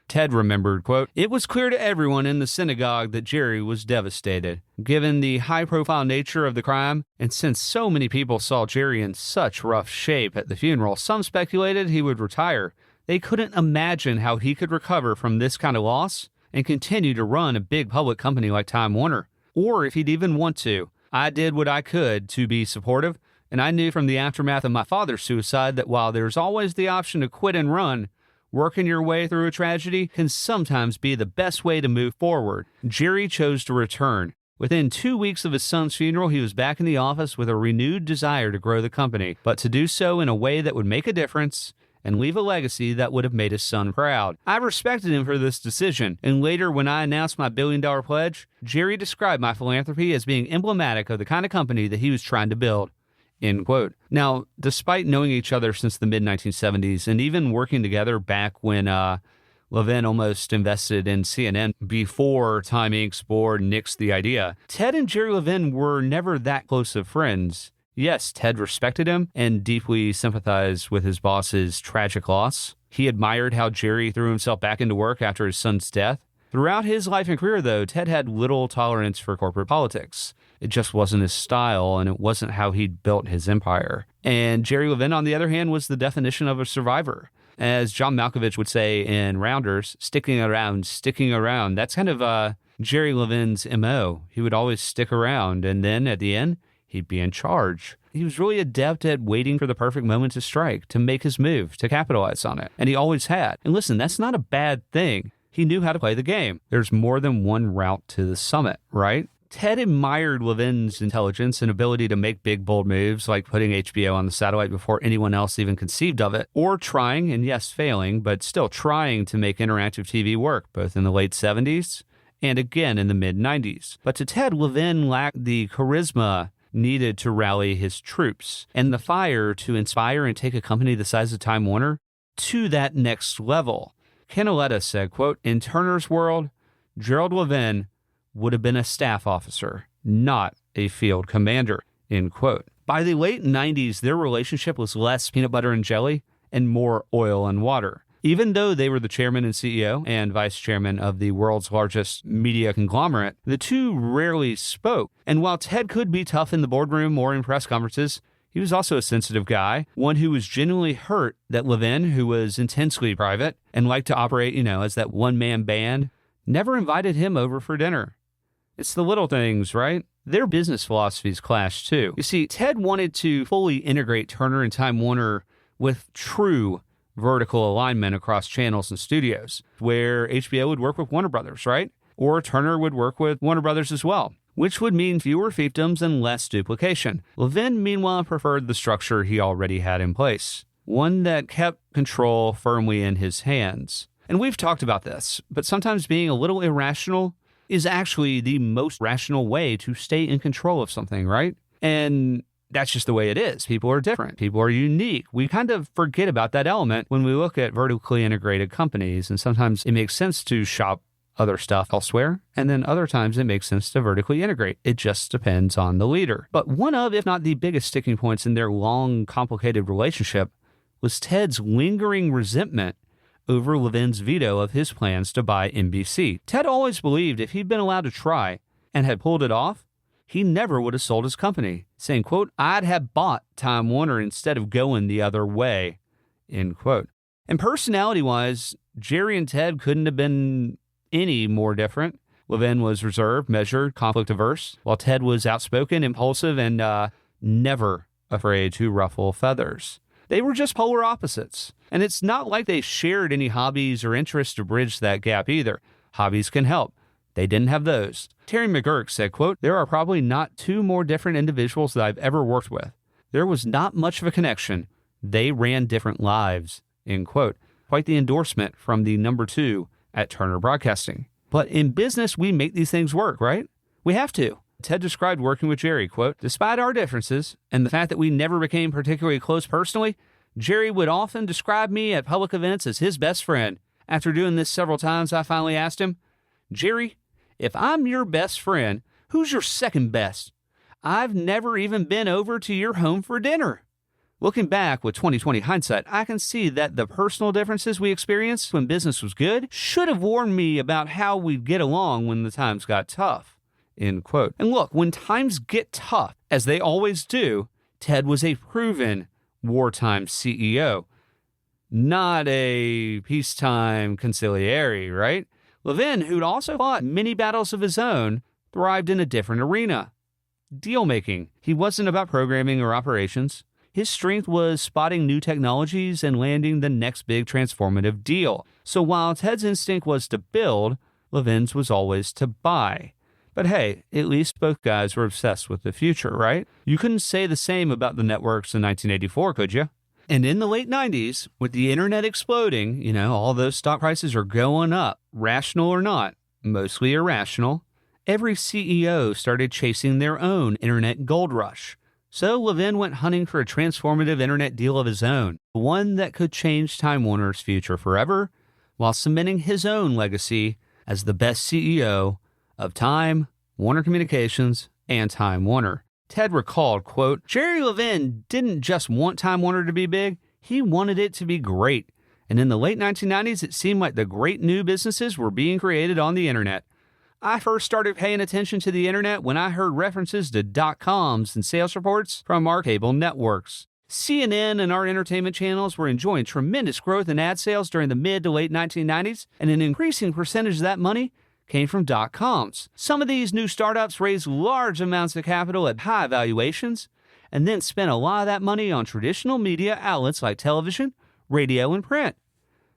Ted remembered, quote, "It was clear to everyone in the synagogue that Jerry was devastated. Given the high-profile nature of the crime, and since so many people saw Jerry in such rough shape at the funeral, some speculated he would retire. They couldn't imagine how he could recover from this kind of loss and continue to run a big public company like Time Warner, or if he'd even want to. I did what I could to be supportive, and I knew from the aftermath of my father's suicide that while there's always the option to quit and run, working your way through a tragedy can sometimes be the best way to move forward." Jerry chose to return. Within 2 weeks of his son's funeral, he was back in the office with a renewed desire to grow the company, but to do so in a way that would make a difference and leave a legacy that would have made his son proud. I respected him for this decision, and later when I announced my billion-dollar pledge, Jerry described my philanthropy as being emblematic of the kind of company that he was trying to build. End quote. Now, despite knowing each other since the mid-1970s and even working together back when Levin almost invested in CNN before Time Inc.'s board nixed the idea, Ted and Jerry Levin were never that close of friends. Yes, Ted respected him and deeply sympathized with his boss's tragic loss. He admired how Jerry threw himself back into work after his son's death. Throughout his life and career, though, Ted had little tolerance for corporate politics. It just wasn't his style, and it wasn't how he'd built his empire. And Jerry Levin, on the other hand, was the definition of a survivor. As John Malkovich would say in Rounders, sticking around. That's kind of Jerry Levin's MO. He would always stick around, and then at the end, he'd be in charge. He was really adept at waiting for the perfect moment to strike, to make his move, to capitalize on it. And he always had. And listen, that's not a bad thing. He knew how to play the game. There's more than one route to the summit, right? Ted admired Levin's intelligence and ability to make big, bold moves, like putting HBO on the satellite before anyone else even conceived of it, or trying, and yes, failing, but still trying to make interactive TV work, both in the late 70s and again in the mid-90s. But to Ted, Levin lacked the charisma needed to rally his troops and the fire to inspire and take a company the size of Time Warner to that next level. Canaletta said, quote, "In Turner's world, Gerald Levin would have been a staff officer, not a field commander," end quote. By the late 90s, their relationship was less peanut butter and jelly and more oil and water. Even though they were the chairman and CEO and vice chairman of the world's largest media conglomerate, the two rarely spoke. And while Ted could be tough in the boardroom or in press conferences, he was also a sensitive guy, one who was genuinely hurt that Levin, who was intensely private and liked to operate, as that one-man band, never invited him over for dinner. It's the little things, right? Their business philosophies clashed too. You see, Ted wanted to fully integrate Turner and Time Warner with true vertical alignment across channels and studios, where HBO would work with Warner Brothers, right? Or Turner would work with Warner Brothers as well, which would mean fewer fiefdoms and less duplication. Levin, meanwhile, preferred the structure he already had in place, one that kept control firmly in his hands. And we've talked about this, but sometimes being a little irrational is actually the most rational way to stay in control of something, right? And that's just the way it is. People are different. People are unique. We kind of forget about that element when we look at vertically integrated companies, and sometimes it makes sense to shop other stuff elsewhere, and then other times it makes sense to vertically integrate. It just depends on the leader. But one of, if not the biggest sticking points in their long, complicated relationship was Ted's lingering resentment over Levin's veto of his plans to buy NBC. Ted always believed if he'd been allowed to try and had pulled it off, he never would have sold his company, saying, quote, "I'd have bought Time Warner instead of going the other way," end quote. And personality-wise, Jerry and Ted couldn't have been any more different. Levin was reserved, measured, conflict-averse, while Ted was outspoken, impulsive, and never afraid to ruffle feathers. They were just polar opposites. And it's not like they shared any hobbies or interests to bridge that gap either. Hobbies can help. They didn't have those. Terry McGurk said, quote, "There are probably not two more different individuals that I've ever worked with. There was not much of a connection. They ran different lives," end quote. Quite the endorsement from the number 2 at Turner Broadcasting. But in business, we make these things work, right? We have to. Ted described working with Jerry, quote, "Despite our differences and the fact that we never became particularly close personally, Jerry would often describe me at public events as his best friend. After doing this several times, I finally asked him, 'Jerry, if I'm your best friend, who's your second best? I've never even been over to your home for dinner.' Looking back with 2020 hindsight, I can see that the personal differences we experienced when business was good should have warned me about how we'd get along when the times got tough. End quote. And look, when times get tough, as they always do, Ted was a proven wartime CEO, not a peacetime consigliere, right? Levin, who'd also fought many battles of his own, thrived in a different arena. Deal-making. He wasn't about programming or operations. His strength was spotting new technologies and landing the next big transformative deal. So while Ted's instinct was to build, Levin's was always to buy. But hey, at least both guys were obsessed with the future, right? You couldn't say the same about the networks in 1984, could you? And in the late 90s, with the internet exploding, all those stock prices are going up, rational or not, mostly irrational. Every CEO started chasing their own internet gold rush. So Levin went hunting for a transformative internet deal of his own, one that could change Time Warner's future forever, while cementing his own legacy as the best CEO of Time, Warner Communications, and Time Warner. Ted recalled, quote, Jerry Levin didn't just want Time Warner to be big, he wanted it to be great. And in the late 1990s, it seemed like the great new businesses were being created on the internet. I first started paying attention to the internet when I heard references to .coms and sales reports from our cable networks. CNN and our entertainment channels were enjoying tremendous growth in ad sales during the mid to late 1990s, and an increasing percentage of that money came from .coms. Some of these new startups raised large amounts of capital at high valuations, and then spent a lot of that money on traditional media outlets like television, radio, and print.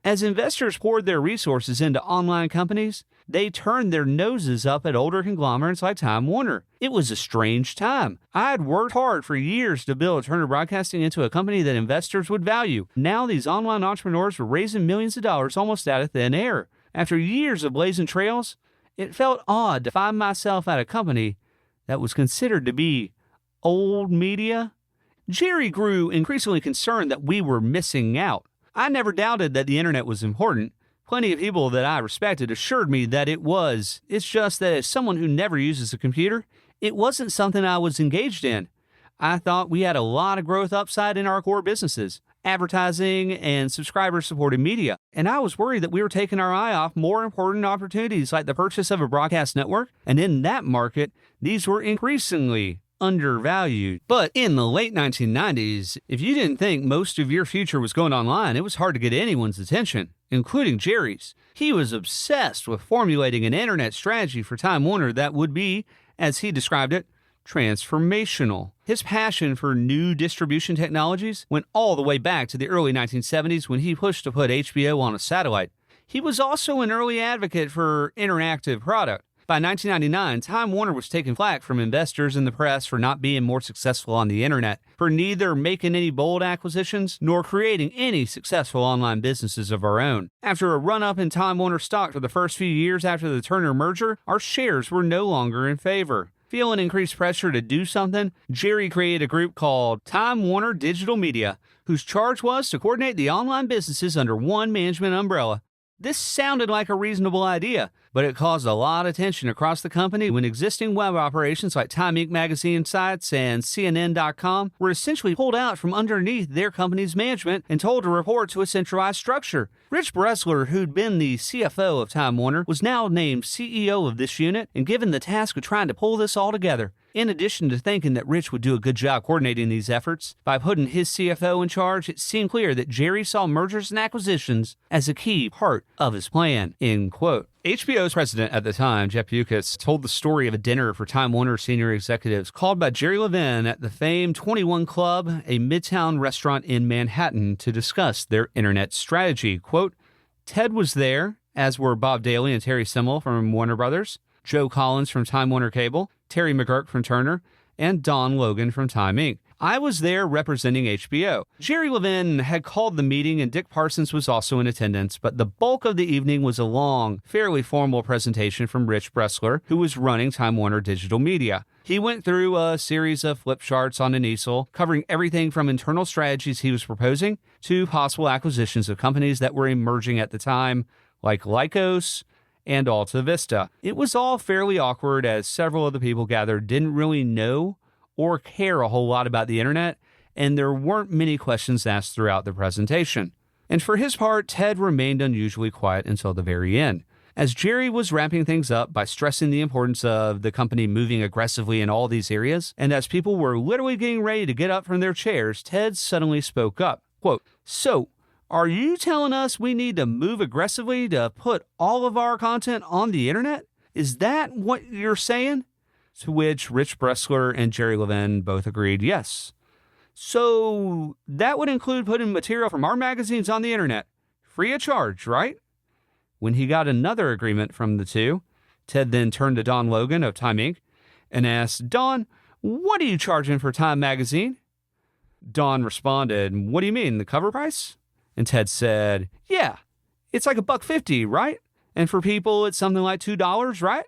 As investors poured their resources into online companies, they turned their noses up at older conglomerates like Time Warner. It was a strange time. I had worked hard for years to build Turner Broadcasting into a company that investors would value. Now these online entrepreneurs were raising millions of dollars almost out of thin air. After years of blazing trails, it felt odd to find myself at a company that was considered to be old media. Jerry grew increasingly concerned that we were missing out. I never doubted that the internet was important. Plenty of people that I respected assured me that it was. It's just that as someone who never uses a computer, it wasn't something I was engaged in. I thought we had a lot of growth upside in our core businesses, advertising and subscriber-supported media, and I was worried that we were taking our eye off more important opportunities like the purchase of a broadcast network, and in that market, these were increasingly undervalued. But in the late 1990s, if you didn't think most of your future was going online, it was hard to get anyone's attention, including Jerry's. He was obsessed with formulating an internet strategy for Time Warner that would be, as he described it, transformational. His passion for new distribution technologies went all the way back to the early 1970s when he pushed to put HBO on a satellite. He was also an early advocate for interactive product. By 1999, Time Warner was taking flack from investors and the press for not being more successful on the internet, for neither making any bold acquisitions nor creating any successful online businesses of our own. After a run-up in Time Warner stock for the first few years after the Turner merger, our shares were no longer in favor. Feeling increased pressure to do something, Jerry created a group called Time Warner Digital Media, whose charge was to coordinate the online businesses under one management umbrella. This sounded like a reasonable idea, but it caused a lot of tension across the company when existing web operations like Time Inc. magazine sites and CNN.com were essentially pulled out from underneath their company's management and told to report to a centralized structure. Rich Bressler, who'd been the CFO of Time Warner, was now named CEO of this unit and given the task of trying to pull this all together. In addition to thinking that Rich would do a good job coordinating these efforts, by putting his CFO in charge, it seemed clear that Jerry saw mergers and acquisitions as a key part of his plan, end quote. HBO's president at the time, Jeff Bewkes, told the story of a dinner for Time Warner senior executives called by Jerry Levin at the famed 21 Club, a midtown restaurant in Manhattan, to discuss their internet strategy. Quote, Ted was there, as were Bob Daly and Terry Semel from Warner Brothers, Joe Collins from Time Warner Cable, Terry McGurk from Turner, and Don Logan from Time Inc. I was there representing HBO. Jerry Levin had called the meeting and Dick Parsons was also in attendance, but the bulk of the evening was a long, fairly formal presentation from Rich Bressler, who was running Time Warner Digital Media. He went through a series of flip charts on an easel, covering everything from internal strategies he was proposing to possible acquisitions of companies that were emerging at the time, like Lycos and Alta Vista. It was all fairly awkward as several of the people gathered didn't really know or care a whole lot about the internet and there weren't many questions asked throughout the presentation. And for his part, Ted remained unusually quiet until the very end, as Jerry was wrapping things up by stressing the importance of the company moving aggressively in all these areas, and as people were literally getting ready to get up from their chairs, Ted suddenly spoke up. Quote, "So, are you telling us we need to move aggressively to put all of our content on the internet? Is that what you're saying?" To which Rich Bressler and Jerry Levin both agreed yes. "So that would include putting material from our magazines on the internet, free of charge, right?" When he got another agreement from the two, Ted then turned to Don Logan of Time Inc. and asked, "Don, what are you charging for Time magazine?" Don responded, "What do you mean, the cover price?" And Ted said, "Yeah, it's like $1.50, right? And for people, it's something like $2, right?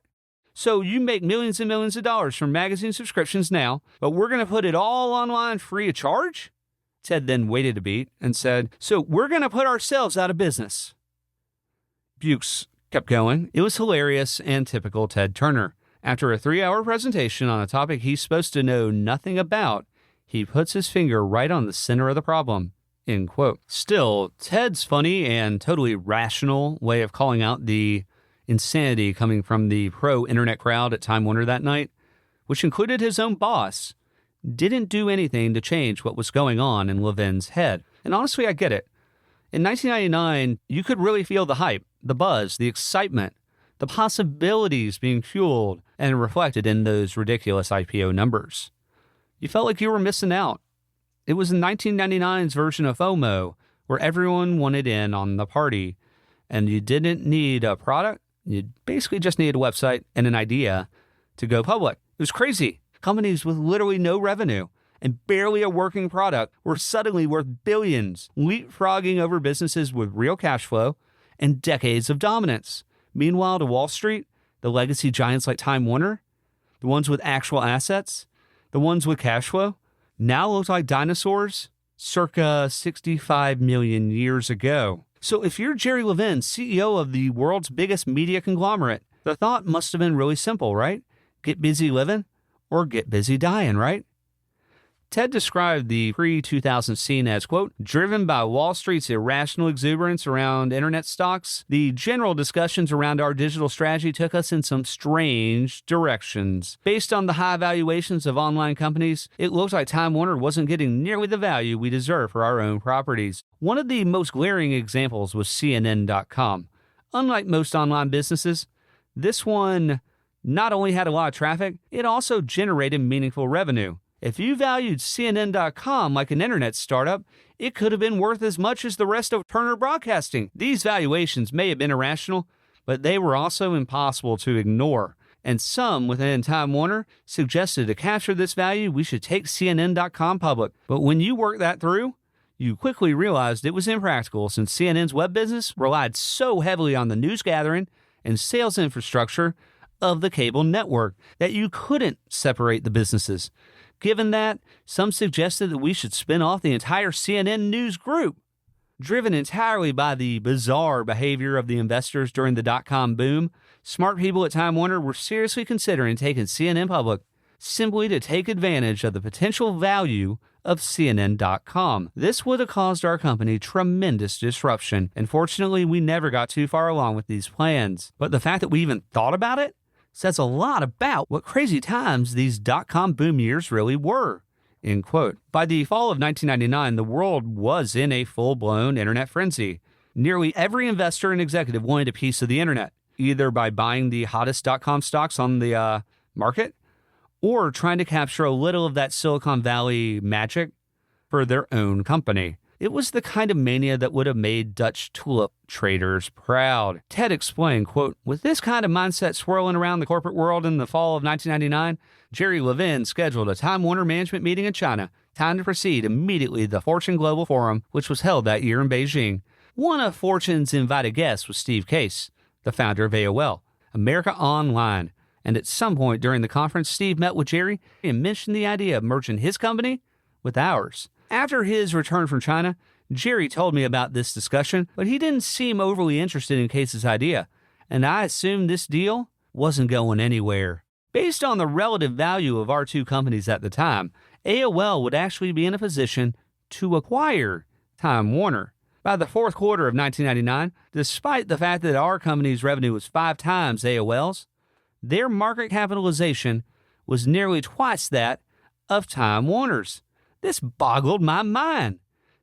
So you make millions and millions of dollars from magazine subscriptions now, but we're going to put it all online free of charge?" Ted then waited a beat and said, "So we're going to put ourselves out of business." Bukes kept going. It was hilarious and typical Ted Turner. After a 3-hour presentation on a topic he's supposed to know nothing about, he puts his finger right on the center of the problem. End quote. Still, Ted's funny and totally rational way of calling out the insanity coming from the pro-internet crowd at Time Warner that night, which included his own boss, didn't do anything to change what was going on in Levin's head. And honestly, I get it. In 1999, you could really feel the hype, the buzz, the excitement, the possibilities being fueled and reflected in those ridiculous IPO numbers. You felt like you were missing out. It was in 1999's version of FOMO, where everyone wanted in on the party, and you didn't need a product. You basically just needed a website and an idea to go public. It was crazy. Companies with literally no revenue and barely a working product were suddenly worth billions, leapfrogging over businesses with real cash flow and decades of dominance. Meanwhile, to Wall Street, the legacy giants like Time Warner, the ones with actual assets, the ones with cash flow, now look like dinosaurs circa 65 million years ago. So if you're Jerry Levin, CEO of the world's biggest media conglomerate, the thought must have been really simple, right? Get busy living or get busy dying, right? Ted described the pre-2000 scene as, quote, "driven by Wall Street's irrational exuberance around internet stocks. The general discussions around our digital strategy took us in some strange directions. Based on the high valuations of online companies, it looked like Time Warner wasn't getting nearly the value we deserve for our own properties." One of the most glaring examples was CNN.com. Unlike most online businesses, this one not only had a lot of traffic, it also generated meaningful revenue. If you valued CNN.com like an internet startup, it could have been worth as much as the rest of Turner Broadcasting. These valuations may have been irrational, but they were also impossible to ignore. And some within Time Warner suggested to capture this value, we should take CNN.com public. But when you work that through, you quickly realized it was impractical since CNN's web business relied so heavily on the news gathering and sales infrastructure of the cable network that you couldn't separate the businesses. Given that, some suggested that we should spin off the entire CNN News group. Driven entirely by the bizarre behavior of the investors during the dot-com boom, smart people at Time Warner were seriously considering taking CNN public, simply to take advantage of the potential value of CNN.com. This would have caused our company tremendous disruption, and fortunately, we never got too far along with these plans. But the fact that we even thought about it says a lot about what crazy times these dot-com boom years really were, end quote. By the fall of 1999, the world was in a full-blown internet frenzy. Nearly every investor and executive wanted a piece of the internet, either by buying the hottest dot-com stocks on the market or trying to capture a little of that Silicon Valley magic for their own company. It was the kind of mania that would have made Dutch tulip traders proud. Ted explained, quote, "With this kind of mindset swirling around the corporate world in the fall of 1999, Jerry Levin scheduled a Time Warner management meeting in China. Time to proceed immediately to the Fortune Global Forum, which was held that year in Beijing. One of Fortune's invited guests was Steve Case, the founder of AOL, America Online. And at some point during the conference, Steve met with Jerry and mentioned the idea of merging his company with ours. After his return from China, Jerry told me about this discussion, but he didn't seem overly interested in Case's idea, and I assumed this deal wasn't going anywhere. Based on the relative value of our two companies at the time, AOL would actually be in a position to acquire Time Warner. By the fourth quarter of 1999, despite the fact that our company's revenue was 5 times AOL's, their market capitalization was nearly twice that of Time Warner's. This boggled my mind.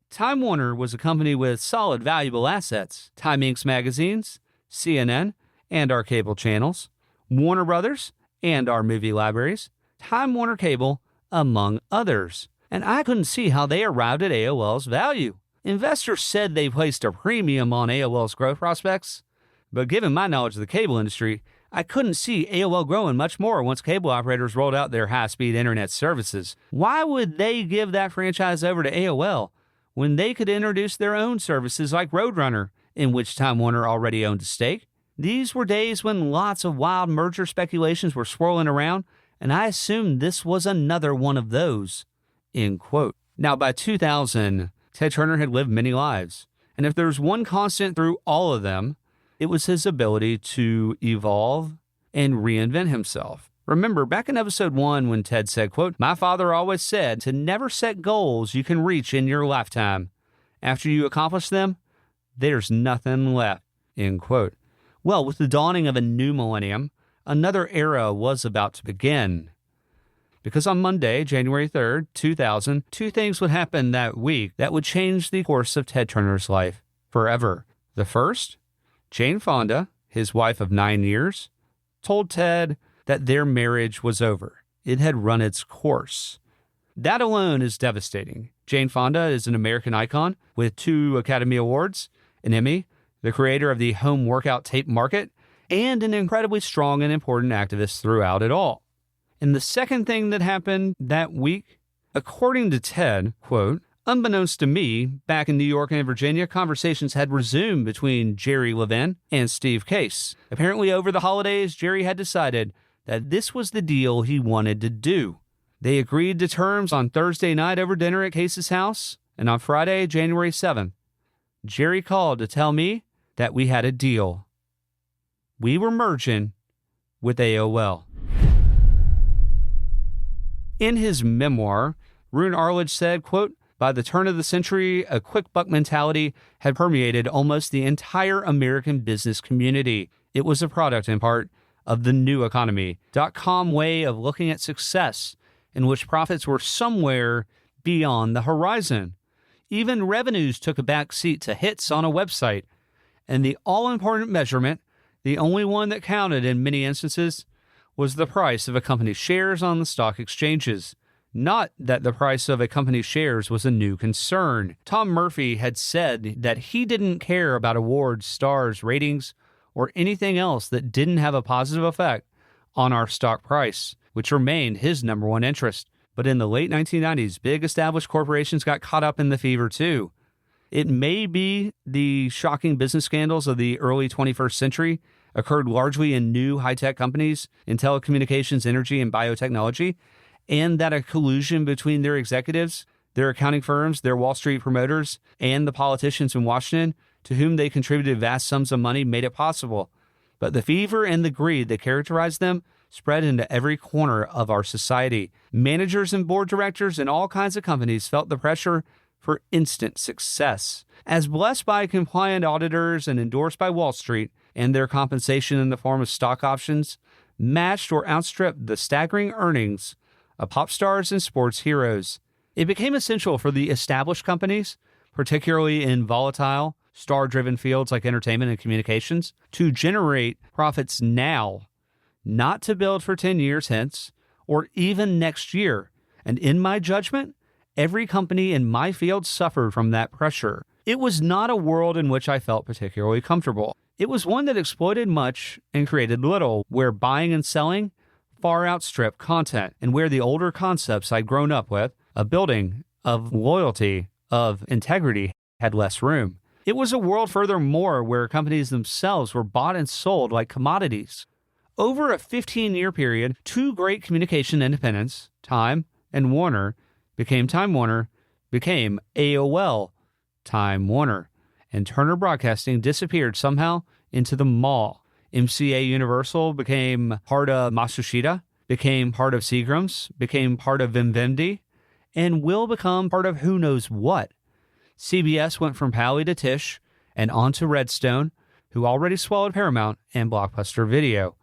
Time Warner was a company with solid, valuable assets: Time Inc.'s magazines, CNN, and our cable channels, Warner Brothers, and our movie libraries, Time Warner Cable, among others. And I couldn't see how they arrived at AOL's value. Investors said they placed a premium on AOL's growth prospects, but given my knowledge of the cable industry, I couldn't see AOL growing much more once cable operators rolled out their high-speed internet services. Why would they give that franchise over to AOL when they could introduce their own services like Roadrunner, in which Time Warner already owned a stake? These were days when lots of wild merger speculations were swirling around, and I assumed this was another one of those. End quote. Now, by 2000, Ted Turner had lived many lives, and if there was one constant through all of them, it was his ability to evolve and reinvent himself. Remember, back in episode 1 when Ted said, quote, "My father always said to never set goals you can reach in your lifetime. After you accomplish them, there's nothing left," end quote. Well, with the dawning of a new millennium, another era was about to begin. Because on Monday, January 3rd, 2000, two things would happen that week that would change the course of Ted Turner's life forever. The first, Jane Fonda, his wife of 9 years, told Ted that their marriage was over. It had run its course. That alone is devastating. Jane Fonda is an American icon with 2 Academy Awards, an Emmy, the creator of the home workout tape market, and an incredibly strong and important activist throughout it all. And the second thing that happened that week, according to Ted, quote, "Unbeknownst to me, back in New York and Virginia, conversations had resumed between Jerry Levin and Steve Case. Apparently over the holidays, Jerry had decided that this was the deal he wanted to do. They agreed to terms on Thursday night over dinner at Case's house, and on Friday, January 7th, Jerry called to tell me that we had a deal. We were merging with AOL." In his memoir, Roone Arledge said, quote, "By the turn of the century, a quick buck mentality had permeated almost the entire American business community. It was a product, in part, of the new economy, .com way of looking at success, in which profits were somewhere beyond the horizon. Even revenues took a back seat to hits on a website, and the all-important measurement, the only one that counted in many instances, was the price of a company's shares on the stock exchanges. Not that the price of a company's shares was a new concern. Tom Murphy had said that he didn't care about awards, stars, ratings, or anything else that didn't have a positive effect on our stock price, which remained his number one interest. But in the late 1990s, big established corporations got caught up in the fever too. It may be the shocking business scandals of the early 21st century occurred largely in new high-tech companies in telecommunications, energy, and biotechnology, and that a collusion between their executives, their accounting firms, their Wall Street promoters, and the politicians in Washington, to whom they contributed vast sums of money, made it possible. But the fever and the greed that characterized them spread into every corner of our society. Managers and board directors in all kinds of companies felt the pressure for instant success. As blessed by compliant auditors and endorsed by Wall Street, and their compensation in the form of stock options matched or outstripped the staggering earnings of pop stars and sports heroes. It became essential for the established companies, particularly in volatile, star-driven fields like entertainment and communications, to generate profits now, not to build for 10 years hence, or even next year. And in my judgment, every company in my field suffered from that pressure. It was not a world in which I felt particularly comfortable. It was one that exploited much and created little, where buying and selling far outstripped content, and where the older concepts I'd grown up with, of building, of loyalty, of integrity, had less room. It was a world, furthermore, where companies themselves were bought and sold like commodities. Over a 15-year period, 2 great communication independents, Time and Warner, became Time Warner, became AOL Time Warner, and Turner Broadcasting disappeared somehow into the mall. MCA Universal became part of Matsushita, became part of Seagram's, became part of Vivendi, and will become part of who knows what. CBS went from Pally to Tisch and on to Redstone, who already swallowed Paramount and Blockbuster Video.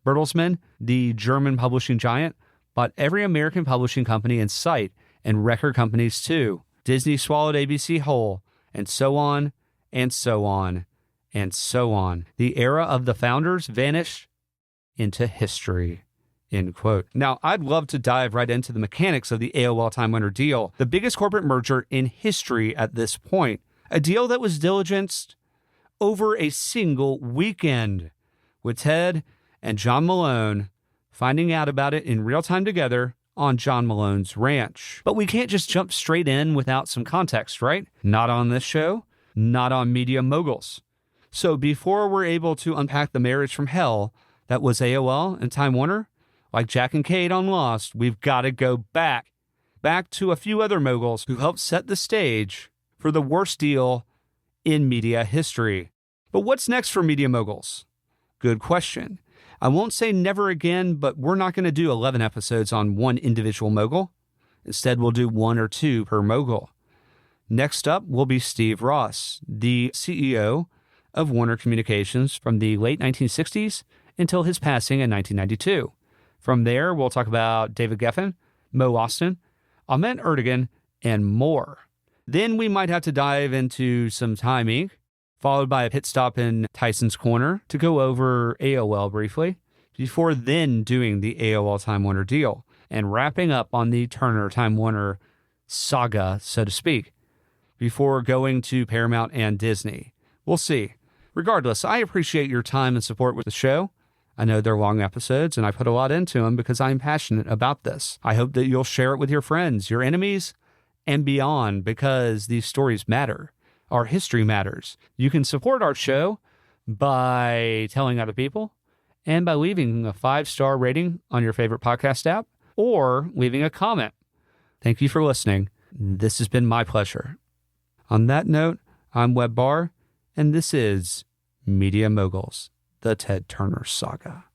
Bertelsmann, the German publishing giant, bought every American publishing company in sight and record companies too. Disney swallowed ABC whole, and so on, and so on, and so on. The era of the founders vanished into history. End quote. Now, I'd love to dive right into the mechanics of the AOL Time Warner deal, the biggest corporate merger in history at this point. A deal that was diligenced over a single weekend, with Ted and John Malone finding out about it in real time together on John Malone's ranch. But we can't just jump straight in without some context, right? Not on this show, not on Media Moguls. So before we're able to unpack the marriage from hell that was AOL and Time Warner, like Jack and Kate on Lost, we've got to go back to a few other moguls who helped set the stage for the worst deal in media history. But what's next for Media Moguls? Good question. I won't say never again, but we're not going to do 11 episodes on one individual mogul. Instead, we'll do 1 or 2 per mogul. Next up will be Steve Ross, the CEO of Warner Communications from the late 1960s until his passing in 1992. From there, we'll talk about David Geffen, Mo Austin, Ahmet Ertegun, and more. Then we might have to dive into some Time Inc., followed by a pit stop in Tyson's Corner to go over AOL briefly, before then doing the AOL Time Warner deal, and wrapping up on the Turner Time Warner saga, so to speak, before going to Paramount and Disney. We'll see. Regardless, I appreciate your time and support with the show. I know they're long episodes, and I put a lot into them because I'm passionate about this. I hope that you'll share it with your friends, your enemies, and beyond, because these stories matter. Our history matters. You can support our show by telling other people and by leaving a 5-star rating on your favorite podcast app or leaving a comment. Thank you for listening. This has been my pleasure. On that note, I'm Webb Barr, and this is Media Moguls, the Ted Turner Saga.